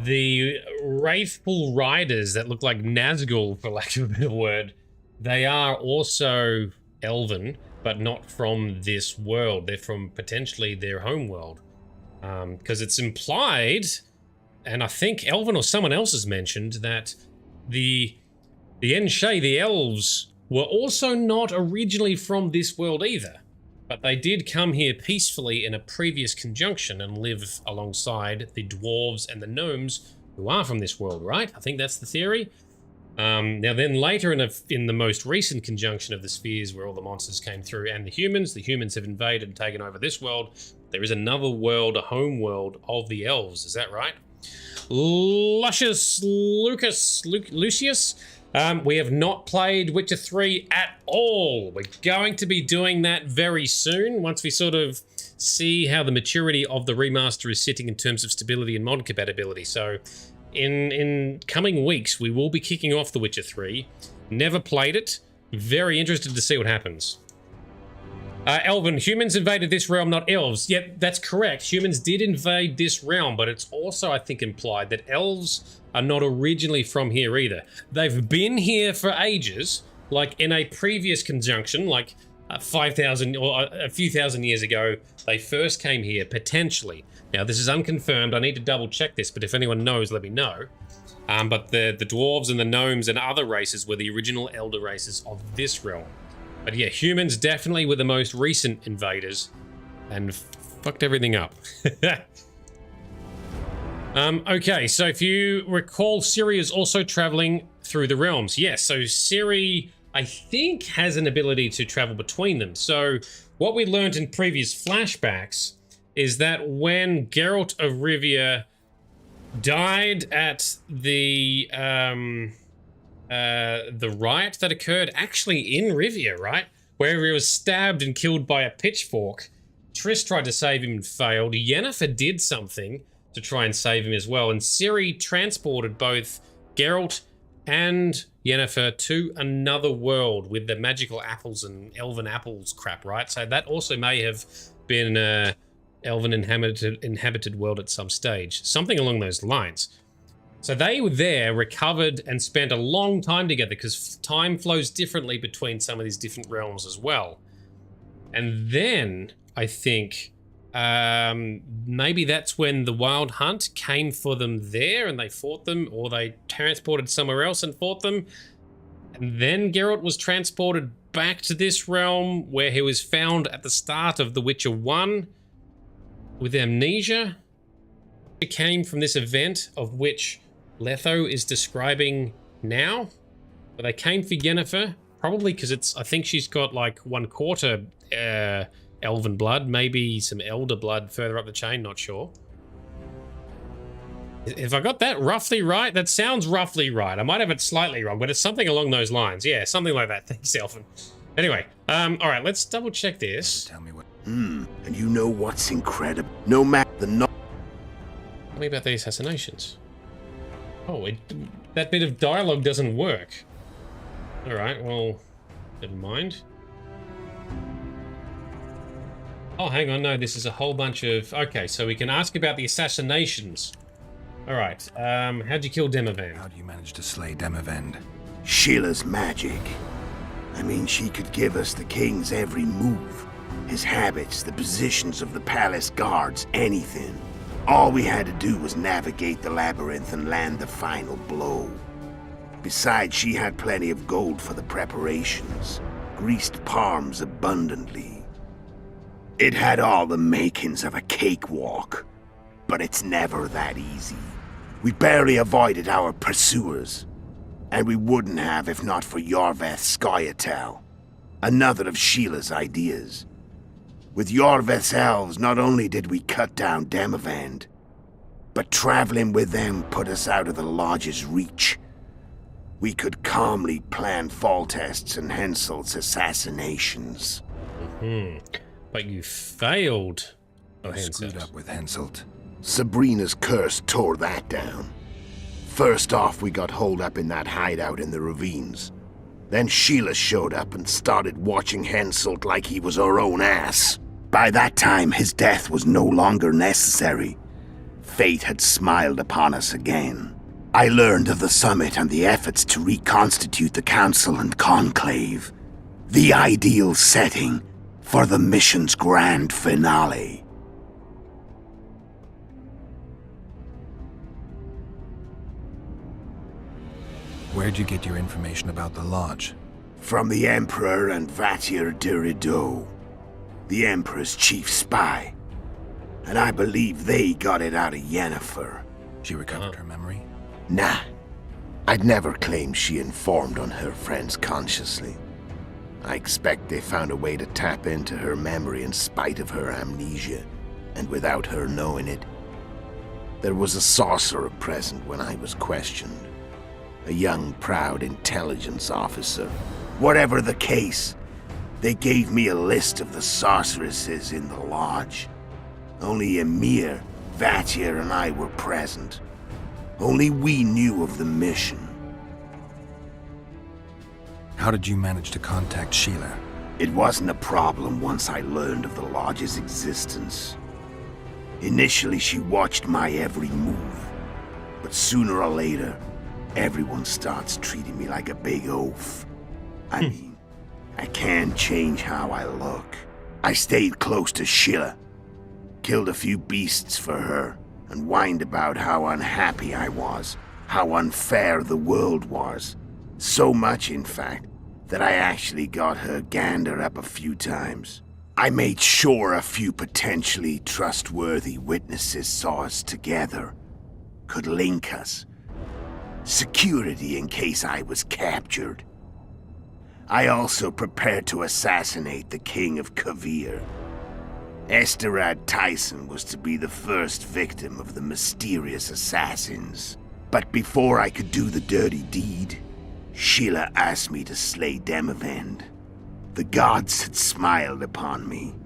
The wraithful riders that look like Nazgul, for lack of a better word, they are also elven, but not from this world. They're from potentially their home world. Because it's implied, and I think Elvin or someone else has mentioned that the Enshe, the elves, were also not originally from this world either. But they did come here peacefully in a previous conjunction and live alongside the dwarves and the gnomes who are from this world, right? I think that's the theory. Now then later in the most recent conjunction of the spheres where all the monsters came through and the humans have invaded and taken over this world. There is another world, a home world of the elves, is that right? Lucius, we have not played Witcher 3 at all. We're going to be doing that very soon once we sort of see how the maturity of the remaster is sitting in terms of stability and mod compatibility. So in coming weeks, we will be kicking off The Witcher 3. Never played it. Very interested to see what happens. Elvin, humans invaded this realm, not elves. Yep, that's correct. Humans did invade this realm, but it's also, I think, implied that elves are not originally from here either. They've been here for ages, like in a previous conjunction, like 5,000 or a few thousand years ago, they first came here, potentially. Now, this is unconfirmed. I need to double check this, but if anyone knows, let me know. But the dwarves and the gnomes and other races were the original elder races of this realm. But yeah, humans definitely were the most recent invaders and fucked everything up. Okay, so if you recall, Ciri is also traveling through the realms. Yes, so Ciri, I think, has an ability to travel between them. So what we learned in previous flashbacks is that when Geralt of Rivia died at the riot that occurred actually in Rivia, right? Where he was stabbed and killed by a pitchfork. Triss tried to save him and failed. Yennefer did something to try and save him as well. And Ciri transported both Geralt and Yennefer to another world with the magical apples and elven apples crap, right? So that also may have been an elven inhabited world at some stage. Something along those lines. So they were there, recovered, and spent a long time together because time flows differently between some of these different realms as well. And then, I think, maybe that's when the Wild Hunt came for them there and they fought them, or they transported somewhere else and fought them. And then Geralt was transported back to this realm where he was found at the start of The Witcher 1 with amnesia. It came from this event of which Letho is describing now. But they came for Yennefer, probably because I think she's got like 1/4 elven blood, maybe some elder blood further up the chain, not sure. If I got that roughly right, that sounds roughly right. I might have it slightly wrong, but it's something along those lines. Yeah, something like that. Thanks, Elfin. Anyway, all right, let's double check this. Tell me what. And you know what's incredible? No matter the. Tell me about the assassinations. Oh, that bit of dialogue doesn't work. All right, well, never mind. Oh, hang on, no, this is a whole bunch of... Okay, so we can ask about the assassinations. All right, how'd you kill Demavend? How do you manage to slay Demavend? Sheila's magic. I mean, she could give us the king's every move. His habits, the positions of the palace guards, anything. All we had to do was navigate the labyrinth and land the final blow. Besides, she had plenty of gold for the preparations. Greased palms abundantly. It had all the makings of a cakewalk. But it's never that easy. We barely avoided our pursuers. And we wouldn't have if not for Yorveth's Scoia'tael. Another of Sheila's ideas. With Yorveth's elves, not only did we cut down Demavend, but traveling with them put us out of the Lodge's reach. We could calmly plan Foltest's and Henselt's assassinations. But you failed. Oh, screwed up with Henselt. Sabrina's curse tore that down. First off, we got holed up in that hideout in the ravines. Then Sheila showed up and started watching Henselt like he was her own ass. By that time, his death was no longer necessary. Fate had smiled upon us again. I learned of the summit and the efforts to reconstitute the council and conclave. The ideal setting for the mission's grand finale. Where'd you get your information about the Lodge? From the Emperor and Vatir de Rideau, the Emperor's chief spy. And I believe they got it out of Yennefer. She recovered her memory? Nah. I'd never claim she informed on her friends consciously. I expect they found a way to tap into her memory in spite of her amnesia, and without her knowing it. There was a sorcerer present when I was questioned. A young, proud intelligence officer. Whatever the case, they gave me a list of the sorceresses in the lodge. Only Emir, Vatir, and I were present. Only we knew of the mission. How did you manage to contact Sheila? It wasn't a problem once I learned of the lodge's existence. Initially, she watched my every move. But sooner or later, everyone starts treating me like a big oaf. I mean, I can't change how I look. I stayed close to Sheila. Killed a few beasts for her, and whined about how unhappy I was, how unfair the world was. So much, in fact, that I actually got her gander up a few times. I made sure a few potentially trustworthy witnesses saw us together, could link us. Security in case I was captured. I also prepared to assassinate the King of Kavir. Esterad Tyson was to be the first victim of the mysterious assassins. But before I could do the dirty deed, Sheila asked me to slay Demavend. The gods had smiled upon me.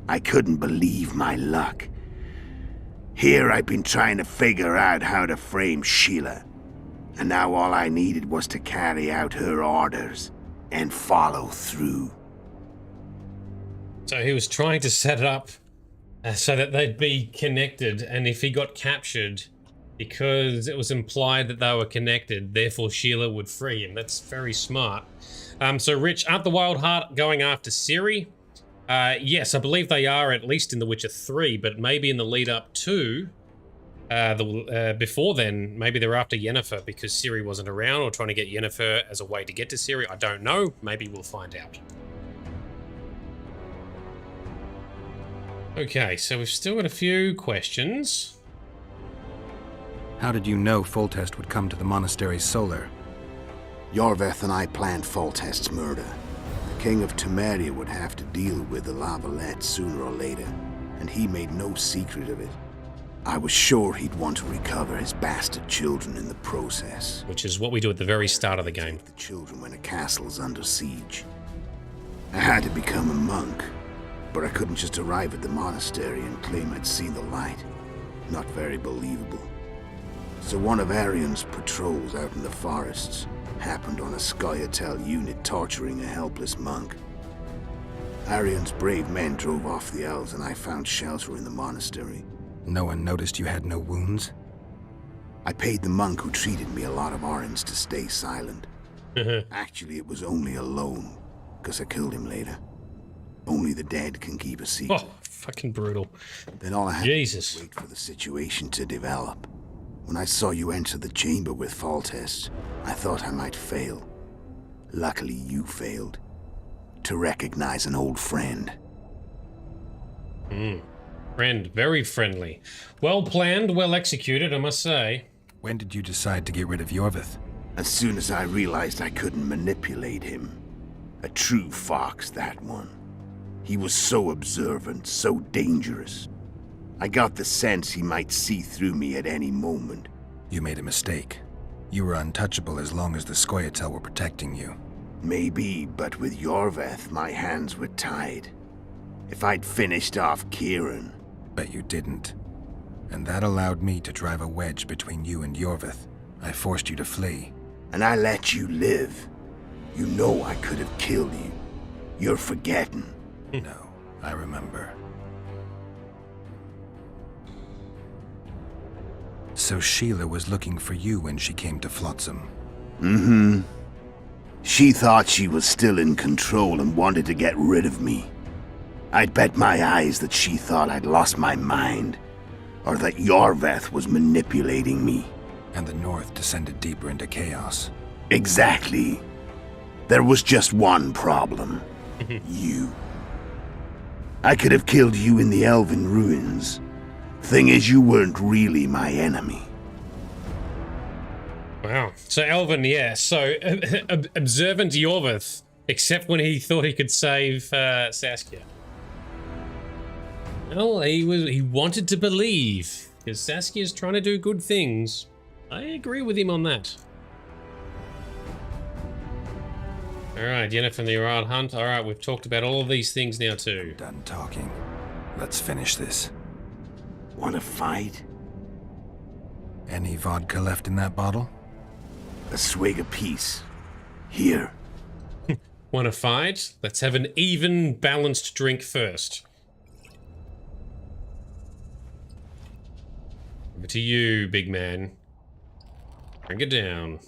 I couldn't believe my luck. Here I've been trying to figure out how to frame Sheila, and now all I needed was to carry out her orders and follow through. So he was trying to set it up so that they'd be connected, and if he got captured, because it was implied that they were connected, therefore Sheila would free him. That's very smart. So Rich, aren't the Wild Heart going after Ciri? Yes, I believe they are, at least in The Witcher 3, but maybe in the lead up to before then, maybe they're after Yennefer because Ciri wasn't around, or trying to get Yennefer as a way to get to Ciri. I don't know. Maybe we'll find out. Okay, so we've still got a few questions. How did you know Foltest would come to the monastery's solar? Yorveth and I planned Foltest's murder. The King of Temeria would have to deal with the Lavalette sooner or later, and he made no secret of it. I was sure he'd want to recover his bastard children in the process. Which is what we do at the very start of the game. The children when a castle's under siege. I had to become a monk, but I couldn't just arrive at the monastery and claim I'd seen the light. Not very believable. So one of Arion's patrols out in the forests happened on a Scoia'tael unit torturing a helpless monk. Arion's brave men drove off the elves and I found shelter in the monastery. No one noticed you had no wounds? I paid the monk who treated me a lot of orens to stay silent. Actually, it was only a loan, because I killed him later. Only the dead can keep a secret. Oh, fucking brutal. Then all I had Jesus. to wait for the situation to develop. When I saw you enter the chamber with Foltest, I thought I might fail. Luckily, you failed. To recognize an old friend. Friend, very friendly. Well planned, well executed, I must say. When did you decide to get rid of Yorveth? As soon as I realized I couldn't manipulate him. A true fox, that one. He was so observant, so dangerous. I got the sense he might see through me at any moment. You made a mistake. You were untouchable as long as the Scoia'tael were protecting you. Maybe, but with Yorveth, my hands were tied. If I'd finished off Kieran... Bet you didn't. And that allowed me to drive a wedge between you and Yorveth. I forced you to flee. And I let you live. You know I could have killed you. You're forgetting. No, I remember. So Sheila was looking for you when she came to Flotsam. Mm-hmm. She thought she was still in control and wanted to get rid of me. I'd bet my eyes that she thought I'd lost my mind, or that Yorveth was manipulating me. And the North descended deeper into chaos. Exactly. There was just one problem. You. I could have killed you in the Elven ruins. Thing is, you weren't really my enemy. Wow. So Elven, yeah. So observant Yorvith, except when he thought he could save Saskia. Well, he wanted to believe, because Saskia's trying to do good things. I agree with him on that. Alright, Yennefer and the Oral Hunt. Alright, we've talked about all of these things now too. I'm done talking. Let's finish this. Want to fight? Any vodka left in that bottle? A swig apiece. Here. Want to fight? Let's have an even, balanced drink first. Over to you, big man. Bring it down.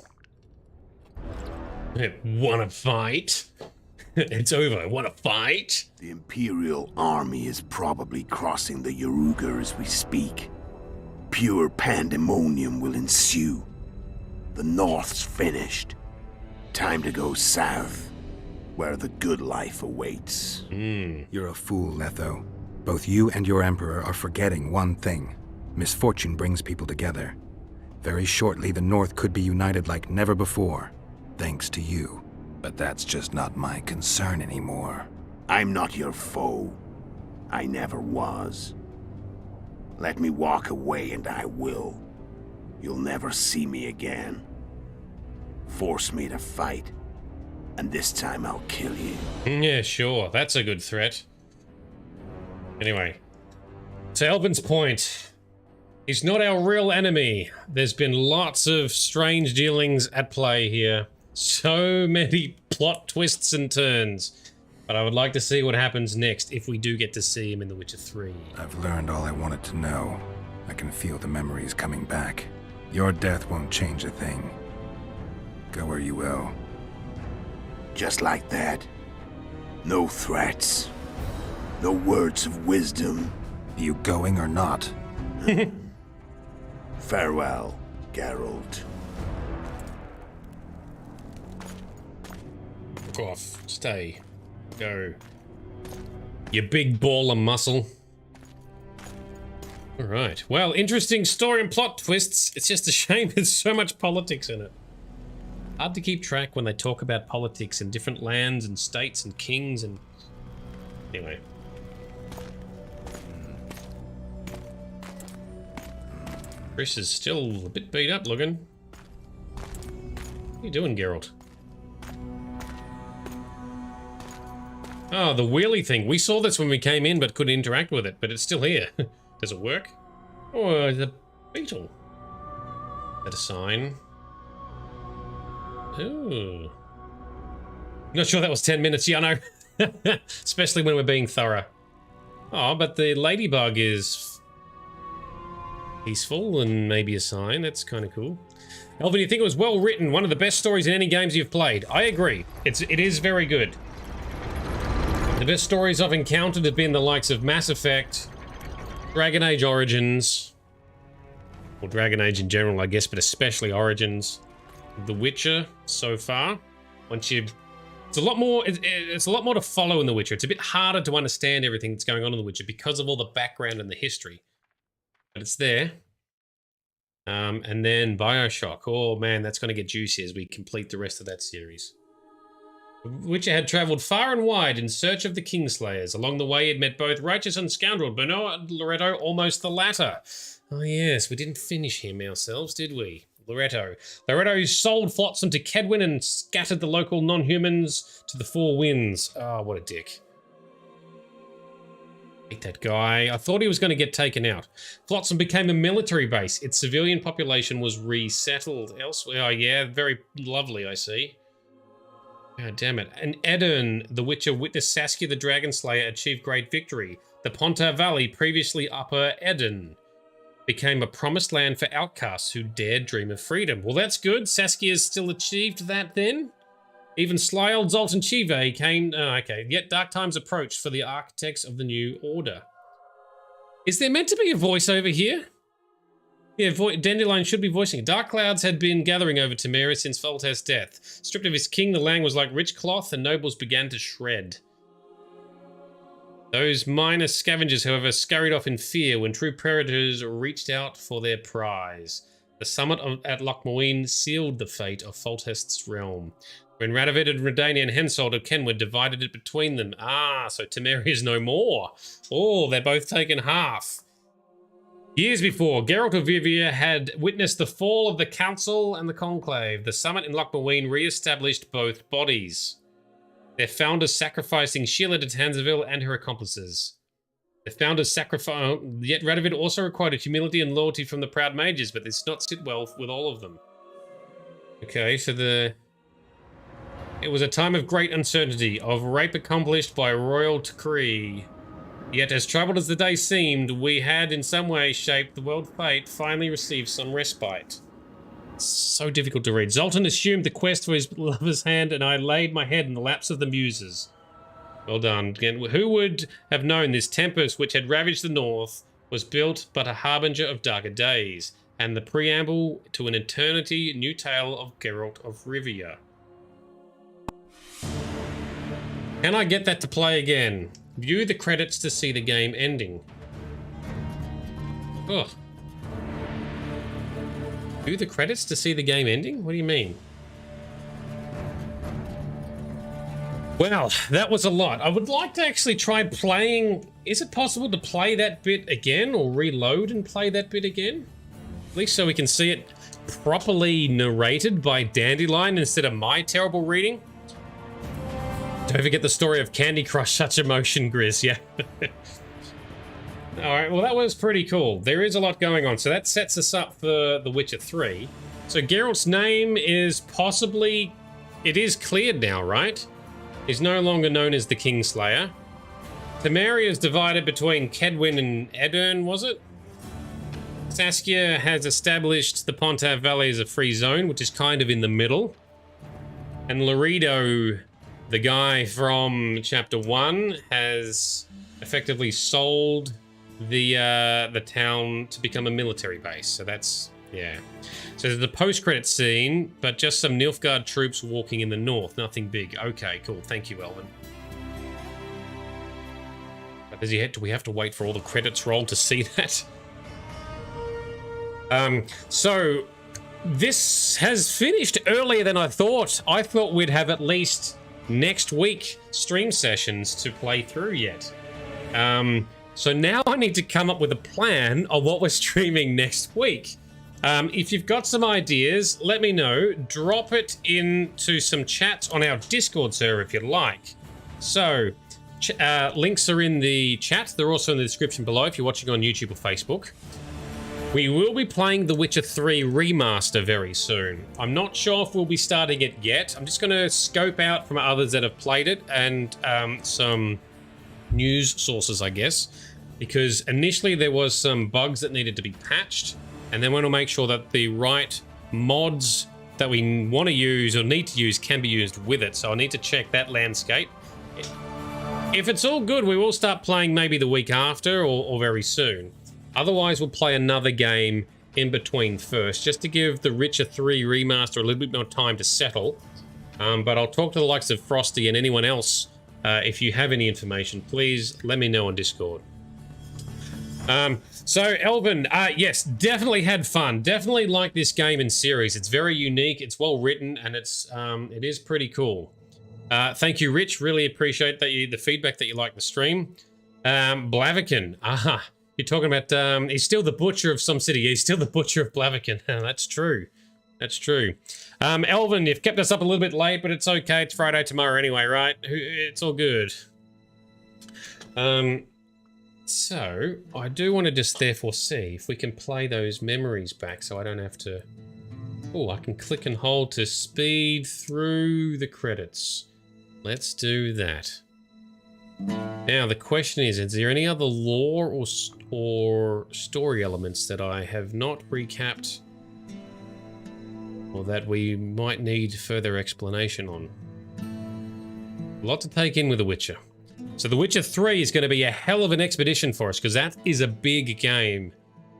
Wanna fight? It's over. Wanna fight? The Imperial Army is probably crossing the Yaruga as we speak. Pure pandemonium will ensue. The North's finished. Time to go south, where the good life awaits. You're a fool, Letho. Both you and your Emperor are forgetting one thing. Misfortune brings people together. Very shortly, the North could be united like never before. Thanks to you. But that's just not my concern anymore. I'm not your foe. I never was. Let me walk away and I will. You'll never see me again. Force me to fight, and this time I'll kill you. Yeah, sure. That's a good threat. Anyway, to Elvin's point, he's not our real enemy. There's been lots of strange dealings at play here. So many plot twists and turns. But I would like to see what happens next if we do get to see him in The Witcher 3. I've learned all I wanted to know. I can feel the memories coming back. Your death won't change a thing. Go where you will. Just like that. No threats. No words of wisdom. You going or not? Farewell, Geralt. Fuck off. Stay. Go. You big ball of muscle. Alright. Well, interesting story and plot twists. It's just a shame there's so much politics in it. Hard to keep track when they talk about politics in different lands and states and kings and... Anyway. Chris is still a bit beat up looking. What are you doing, Geralt? Oh, the wheelie thing. We saw this when we came in but couldn't interact with it, but it's still here. Does it work? Oh, the beetle. Is that a sign? Ooh. Not sure that was 10 minutes, Yano. Especially when we're being thorough. Oh, but the ladybug is peaceful and maybe a sign. That's kind of cool. Elvin, you think it was well written? One of the best stories in any games you've played. I agree. It is very good. The best stories I've encountered have been the likes of Mass Effect, Dragon Age Origins, or Dragon Age in general, I guess, but especially Origins. The Witcher so far. Once you, it's a lot more. It's a lot more to follow in The Witcher. It's a bit harder to understand everything that's going on in The Witcher because of all the background and the history. But it's there. And then BioShock. Oh man, that's going to get juicy as we complete the rest of that series. The Witcher had travelled far and wide in search of the Kingslayers. Along the way, he'd met both righteous and scoundrel Bernard and Loretto, almost the latter. Oh yes, we didn't finish him ourselves, did we? Loretto sold Flotsam to Kedwin and scattered the local non-humans to the four winds. Oh, what a dick. Hate that guy. I thought he was going to get taken out. Flotsam became a military base. Its civilian population was resettled elsewhere. Oh yeah, very lovely, I see. God damn it. And Edirn, the Witcher, witnessed Saskia the Dragon Slayer achieve great victory. The Pontar Valley, previously Upper Edirn, became a promised land for outcasts who dared dream of freedom. Well, that's good. Saskia's still achieved that then. Even sly old Zoltan Chive came... Oh, okay. Yet dark times approached for the architects of the new order. Is there meant to be a voiceover here? Yeah, Dandelion should be voicing it. Dark clouds had been gathering over Temeria since Foltest's death. Stripped of his king, the land was like rich cloth, and nobles began to shred. Those minor scavengers, however, scurried off in fear when true predators reached out for their prize. The summit at Loch Muin sealed the fate of Foltest's realm. When Radovid and Redania and Henselt of Kenwood divided it between them. Ah, so Temeria is no more. Oh, they're both taken half. Years before, Geralt of Rivia had witnessed the fall of the Council and the Conclave. The summit in Loch Muin re-established both bodies. Their founders sacrificing Sheila de Tanzaville and her accomplices. The founders sacrificed, yet Radovid also required humility and loyalty from the proud mages, but this did not sit well with all of them. Okay, so it was a time of great uncertainty, of rape accomplished by royal decree. Yet as troubled as the day seemed, we had in some way shaped the world fate, finally received some respite. It's so difficult to read. Zoltan assumed the quest for his lover's hand, and I laid my head in the laps of the muses. Well done. Again, who would have known this tempest which had ravaged the north was built but a harbinger of darker days, and the preamble to an eternity new tale of Geralt of Rivia. Can I get that to play again? View the credits to see the game ending. Ugh. View the credits to see the game ending? What do you mean? Well, that was a lot. I would like to actually try playing... Is it possible to play that bit again or reload and play that bit again? At least so we can see it properly narrated by Dandelion instead of my terrible reading. Don't forget the story of Candy Crush, such emotion, Grizz, yeah. Alright, well that was pretty cool. There is a lot going on, so that sets us up for The Witcher 3. So Geralt's name is possibly... It is cleared now, right? He's no longer known as the Kingslayer. Temeria is divided between Kedwin and Edern, was it? Saskia has established the Pontav Valley as a free zone, which is kind of in the middle. And Laredo, the guy from Chapter 1, has effectively sold the town to become a military base. So that's, yeah. So there's the post-credit scene, but just some Nilfgaard troops walking in the north. Nothing big. Okay, cool. Thank you, Elvin. But do we have to wait for all the credits roll to see that? So this has finished earlier than I thought. I thought we'd have at least next week stream sessions to play through yet. So now I need to come up with a plan of what we're streaming next week. If you've got some ideas, let me know. Drop it into some chats on our Discord server if you'd like. So, links are in the chat. They're also in the description below if you're watching on YouTube or Facebook. We will be playing The Witcher 3 Remaster very soon. I'm not sure if we'll be starting it yet. I'm just going to scope out from others that have played it and some news sources, I guess. Because initially there was some bugs that needed to be patched. And then we'll make sure that the right mods that we want to use or need to use can be used with it. So I need to check that landscape. If it's all good, we will start playing maybe the week after or very soon. Otherwise, we'll play another game in between first, just to give The Witcher 3 Remaster a little bit more time to settle. But I'll talk to the likes of Frosty and anyone else. If you have any information, please let me know on Discord. So Elvin, yes, definitely had fun. Definitely like this game and series. It's very unique. It's well written, and it is pretty cool. Thank you, Rich. Really appreciate the feedback that you like the stream. Blaviken, you're talking about he's still the butcher of some city. He's still the butcher of Blaviken. That's true. That's true. Elvin, you've kept us up a little bit late, but it's okay. It's Friday tomorrow anyway, right? It's all good. So, I do want to just therefore see if we can play those memories back so I don't have to... Oh, I can click and hold to speed through the credits. Let's do that. Now, the question is there any other lore or story elements that I have not recapped or that we might need further explanation on? A lot to take in with The Witcher. So The Witcher 3 is going to be a hell of an expedition for us because that is a big game.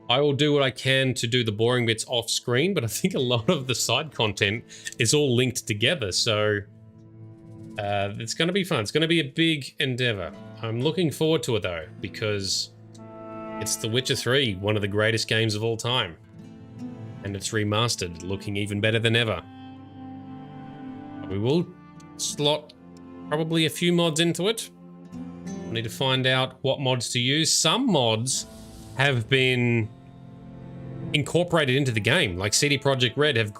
I will do what I can to do the boring bits off screen, but I think a lot of the side content is all linked together, so it's going to be fun. It's going to be a big endeavor. I'm looking forward to it though, because it's The Witcher 3, one of the greatest games of all time. And it's remastered, looking even better than ever. We will slot probably a few mods into it. I need to find out what mods to use. Some mods have been incorporated into the game, like CD Projekt Red have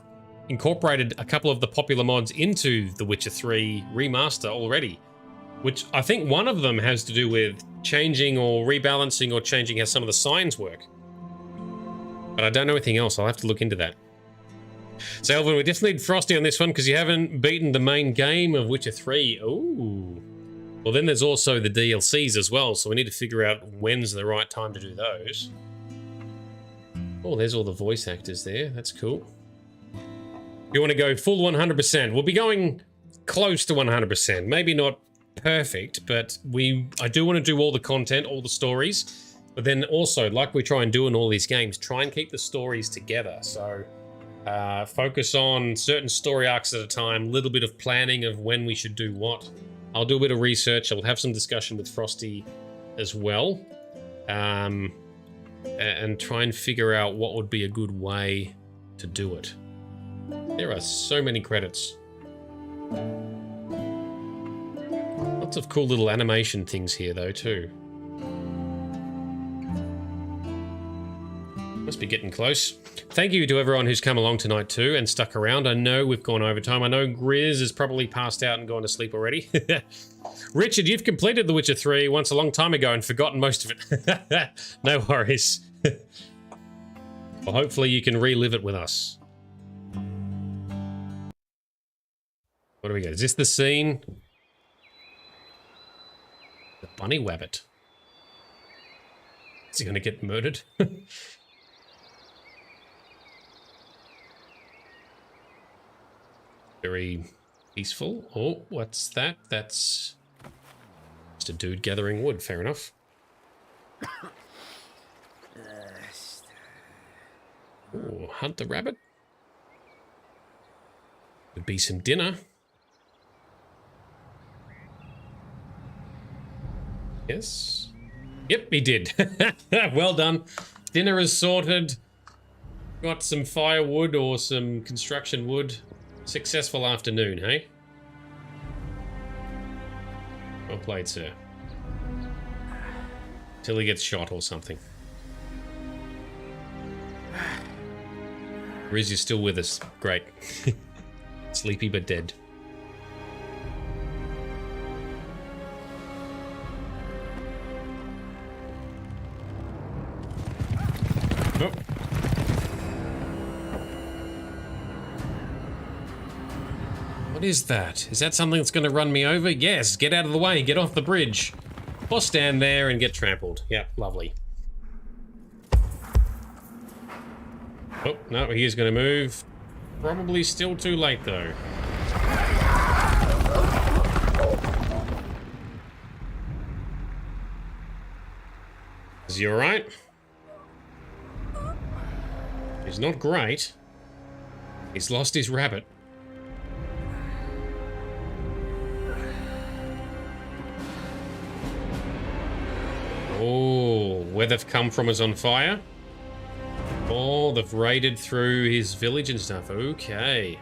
incorporated a couple of the popular mods into The Witcher 3 remaster already, which I think one of them has to do with changing or rebalancing or changing how some of the signs work. But I don't know anything else. I'll have to look into that. So, Elvin, we definitely need Frosty on this one because you haven't beaten the main game of Witcher 3. Ooh. Well, then there's also the DLCs as well, so we need to figure out when's the right time to do those. Oh, there's all the voice actors there. That's cool. You want to go full 100%. We'll be going close to 100%. Maybe not perfect, but I do want to do all the content, all the stories. But then also, like we try and do in all these games, try and keep the stories together. So focus on certain story arcs at a time, little bit of planning of when we should do what. I'll do a bit of research. I'll have some discussion with Frosty as well. And try and figure out what would be a good way to do it. There are so many credits. Lots of cool little animation things here though too. Must be getting close. Thank you to everyone who's come along tonight too and stuck around. I know we've gone over time. I know Grizz has probably passed out and gone to sleep already. Richard, you've completed The Witcher 3 once a long time ago and forgotten most of it. No worries. Well, hopefully you can relive it with us. What do we got? Is this the scene? The bunny wabbit. Is he gonna get murdered? Very peaceful. Oh, what's that? That's just a dude gathering wood. Fair enough. Oh, hunt the rabbit. Could be some dinner. Yes. Yep, he did. Well done. Dinner is sorted. Got some firewood or some construction wood. Successful afternoon, hey? Well played, sir. Till he gets shot or something. Riz, you're still with us. Great. Sleepy but dead. Oh. What is that? Is that something that's going to run me over? Yes, get out of the way, get off the bridge. Or stand there and get trampled. Yep, lovely. Oh, no, he is going to move. Probably still too late, though. Is he alright? He's not great. He's lost his rabbit. Oh, where they've come from is on fire. Oh, they've raided through his village and stuff. Okay.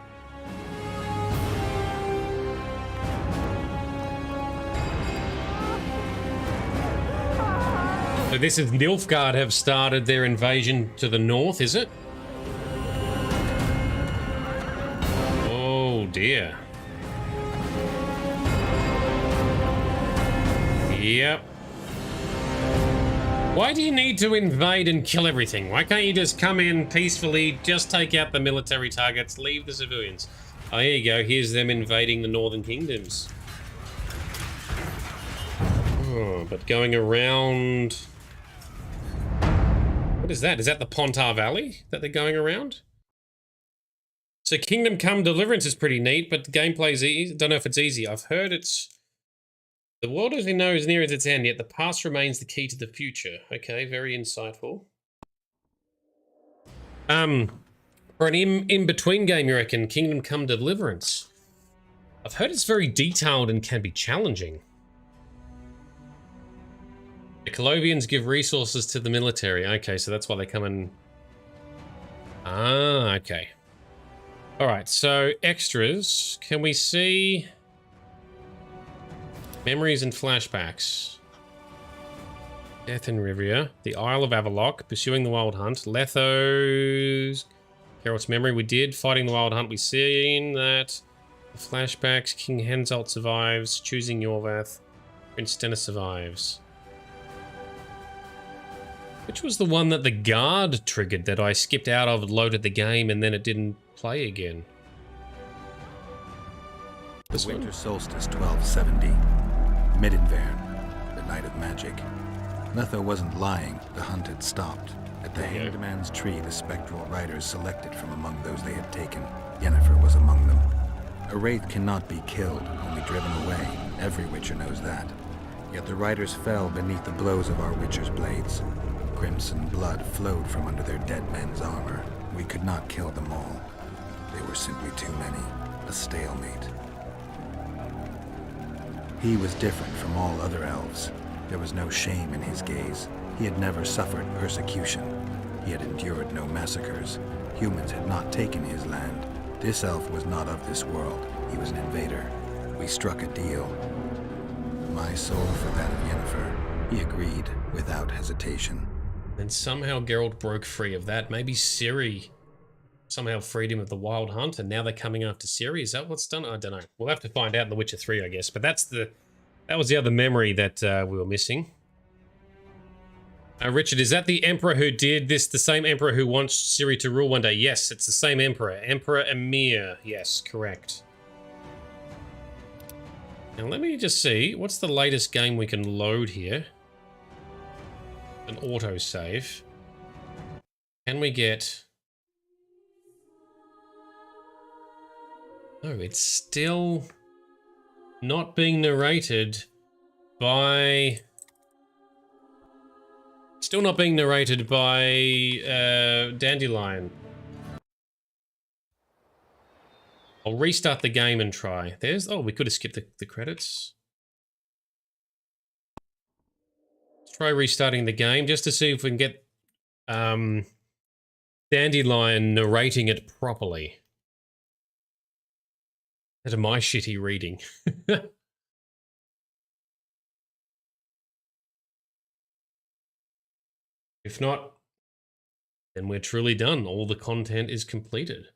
So this is Nilfgaard have started their invasion to the north, is it? Oh dear. Yep. Why do you need to invade and kill everything? Why can't you just come in peacefully, just take out the military targets, leave the civilians? Oh, here you go. Here's them invading the northern kingdoms. Oh, but going around... What is that? Is that the Pontar Valley that they're going around? So Kingdom Come Deliverance is pretty neat, but the gameplay's easy. Don't know if it's easy. I've heard it's... The world as we know is near its end, yet the past remains the key to the future. Okay, very insightful. For an in-between game, you reckon? Kingdom Come Deliverance. I've heard it's very detailed and can be challenging. The Colovians give resources to the military. Okay, so that's why they come in. Ah, okay. Alright, so extras. Can we see memories and flashbacks? Death in Rivia, the Isle of Avalok, pursuing the Wild Hunt, Letho's, Geralt's memory, we did, fighting the Wild Hunt, we've seen that, the flashbacks, King Henselt survives, choosing Yorvath, Prince Stennis survives. Which was the one that the guard triggered that I skipped out of, loaded the game, and then it didn't play again? The Winter Solstice 1270. Midinvern, the Night of Magic. Letho wasn't lying, the hunt had stopped. At the Hanged Man's Tree, the spectral riders selected from among those they had taken. Yennefer was among them. A wraith cannot be killed, only driven away. Every Witcher knows that. Yet the riders fell beneath the blows of our Witcher's blades. Crimson blood flowed from under their dead men's armor. We could not kill them all. They were simply too many. A stalemate. He was different from all other elves. There was no shame in his gaze. He had never suffered persecution. He had endured no massacres. Humans had not taken his land. This elf was not of this world. He was an invader. We struck a deal. My soul for that of Yennefer. He agreed without hesitation. And somehow Geralt broke free of that. Maybe Ciri somehow freed him of the Wild Hunt, and now they're coming after Ciri. Is that what's done? I don't know. We'll have to find out in The Witcher 3, I guess. But that was the other memory that we were missing. Richard, is that the Emperor who did this, the same Emperor who wants Ciri to rule one day? Yes, it's the same Emperor. Emperor Emir. Yes, correct. Now let me just see. What's the latest game we can load here? An autosave. Can we get... Oh, it's still not being narrated by... Still not being narrated by Dandelion. I'll restart the game and try. There's... Oh, we could have skipped the credits. Let's try restarting the game just to see if we can get Dandelion narrating it properly. That's my shitty reading. If not, then we're truly done. All the content is completed.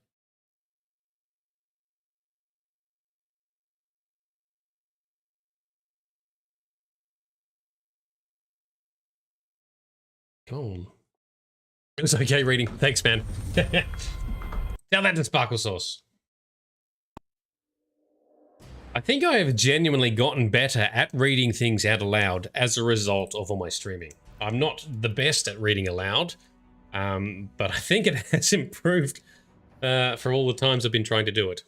Go on. It was okay reading. Thanks, man. Tell that to Sparkle Sauce. I think I have genuinely gotten better at reading things out aloud as a result of all my streaming. I'm not the best at reading aloud, but I think it has improved for all the times I've been trying to do it.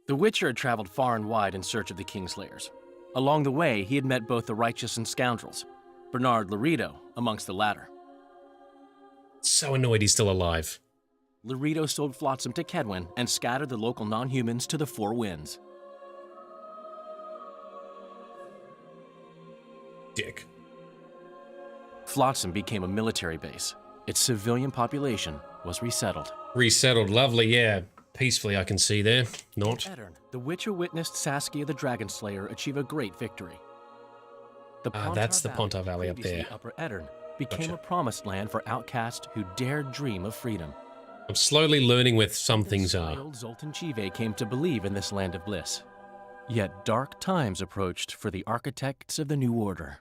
The Witcher had traveled far and wide in search of the Kingslayers. Along the way, he had met both the righteous and scoundrels, Bernard Laredo amongst the latter. So annoyed he's still alive. Laredo sold Flotsam to Kedwin and scattered the local non-humans to the four winds. Dick. Flotsam became a military base. Its civilian population was resettled. Resettled, lovely, yeah. Peacefully, I can see there. Not. Edirn, the Witcher witnessed Saskia the Dragon Slayer achieve a great victory. That's the Pontar Valley up there. Upper Edirn became a promised land for outcasts who dared dream of freedom. I'm slowly learning where some things are. Zoltan Chive came to believe in this land of bliss. Yet dark times approached for the architects of the New Order.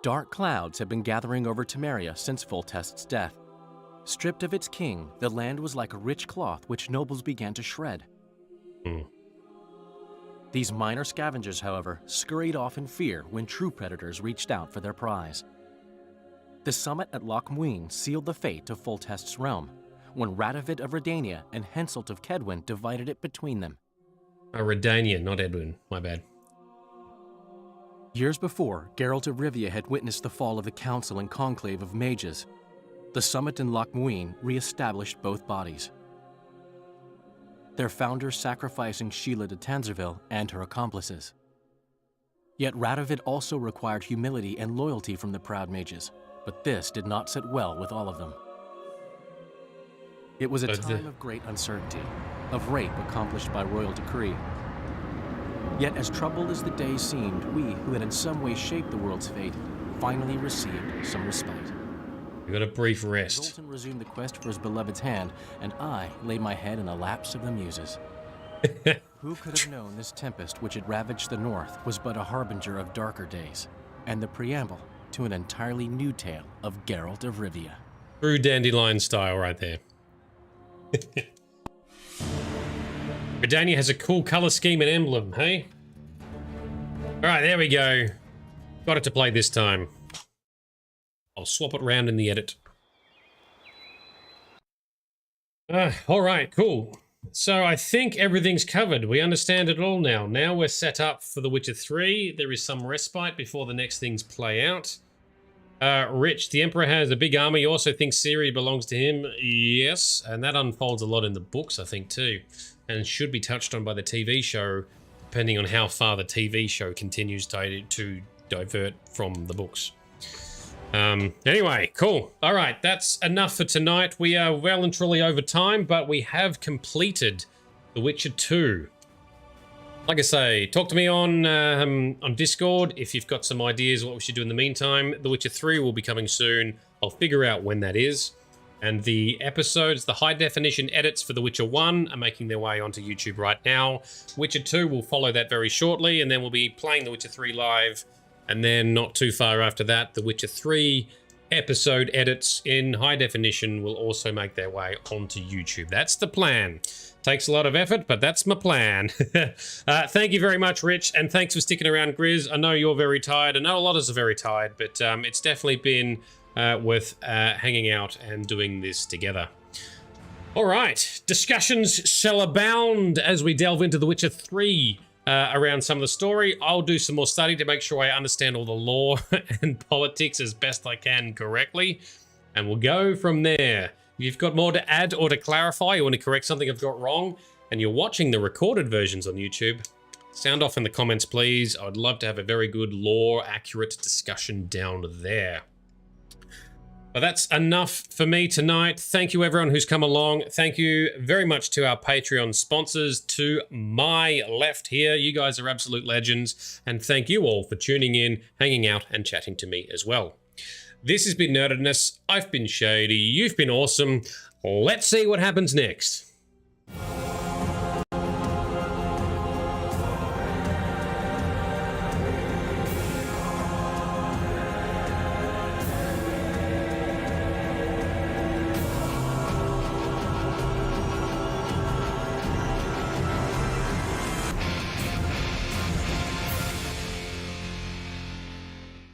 Dark clouds had been gathering over Temeria since Foltest's death. Stripped of its king, the land was like a rich cloth which nobles began to shred. These minor scavengers, however, scurried off in fear when true predators reached out for their prize. The summit at Loch Muin sealed the fate of Foltest's realm, when Radovid of Redania and Henselt of Kedwin divided it between them. Redania, not Edwin. My bad. Years before, Geralt of Rivia had witnessed the fall of the Council and Conclave of Mages. The summit in Loch Muin re-established both bodies, their founders sacrificing Sheila de Tanzerville and her accomplices. Yet Radovid also required humility and loyalty from the proud mages, but this did not sit well with all of them. It was a time of great uncertainty, of rape accomplished by royal decree. Yet as troubled as the days seemed, we, who had in some way shaped the world's fate, finally received some respite. We got a brief rest. Zoltan resumed the quest for his beloved's hand, and I laid my head in a lapse of the muses. Who could have known this tempest which had ravaged the north was but a harbinger of darker days, and the preamble to an entirely new tale of Geralt of Rivia. True dandelion style right there. Redania has a cool color scheme and emblem, hey? Alright, there we go. Got it to play this time. I'll swap it around in the edit. Alright, cool. So I think everything's covered. We understand it all now. Now we're set up for The Witcher 3. There is some respite before the next things play out. Rich, the Emperor has a big army. He also thinks Ciri belongs to him. Yes, and that unfolds a lot in the books, I think, too. And should be touched on by the TV show, depending on how far the TV show continues to divert from the books. Anyway, cool. All right, that's enough for tonight. We are well and truly over time, but we have completed The Witcher 2. Like I say, talk to me on Discord if you've got some ideas what we should do in the meantime. The Witcher 3 will be coming soon. I'll figure out when that is. And the episodes, the high definition edits for The Witcher 1 are making their way onto YouTube right now. Witcher 2 will follow that very shortly, and then we'll be playing The Witcher 3 live. And then not too far after that, The Witcher 3 episode edits in high definition will also make their way onto YouTube. That's the plan. Takes a lot of effort, but that's my plan. Thank you very much, Rich, and thanks for sticking around, Grizz. I know you're very tired. I know a lot of us are very tired, but it's definitely been worth hanging out and doing this together. All right, discussions shall abound as we delve into The Witcher 3. Around some of the story. I'll do some more study to make sure I understand all the lore and politics as best I can correctly, and we'll go from there. If you've got more to add or to clarify, you want to correct something I've got wrong, and you're watching the recorded versions on YouTube, sound off in the comments, please. I'd love to have a very good lore-accurate discussion down there. But that's enough for me tonight. Thank you everyone who's come along. Thank you very much to our Patreon sponsors. To my left here, you guys are absolute legends. And thank you all for tuning in, hanging out, and chatting to me as well. This has been Nerdedness. I've been Shady. You've been awesome. Let's see what happens next.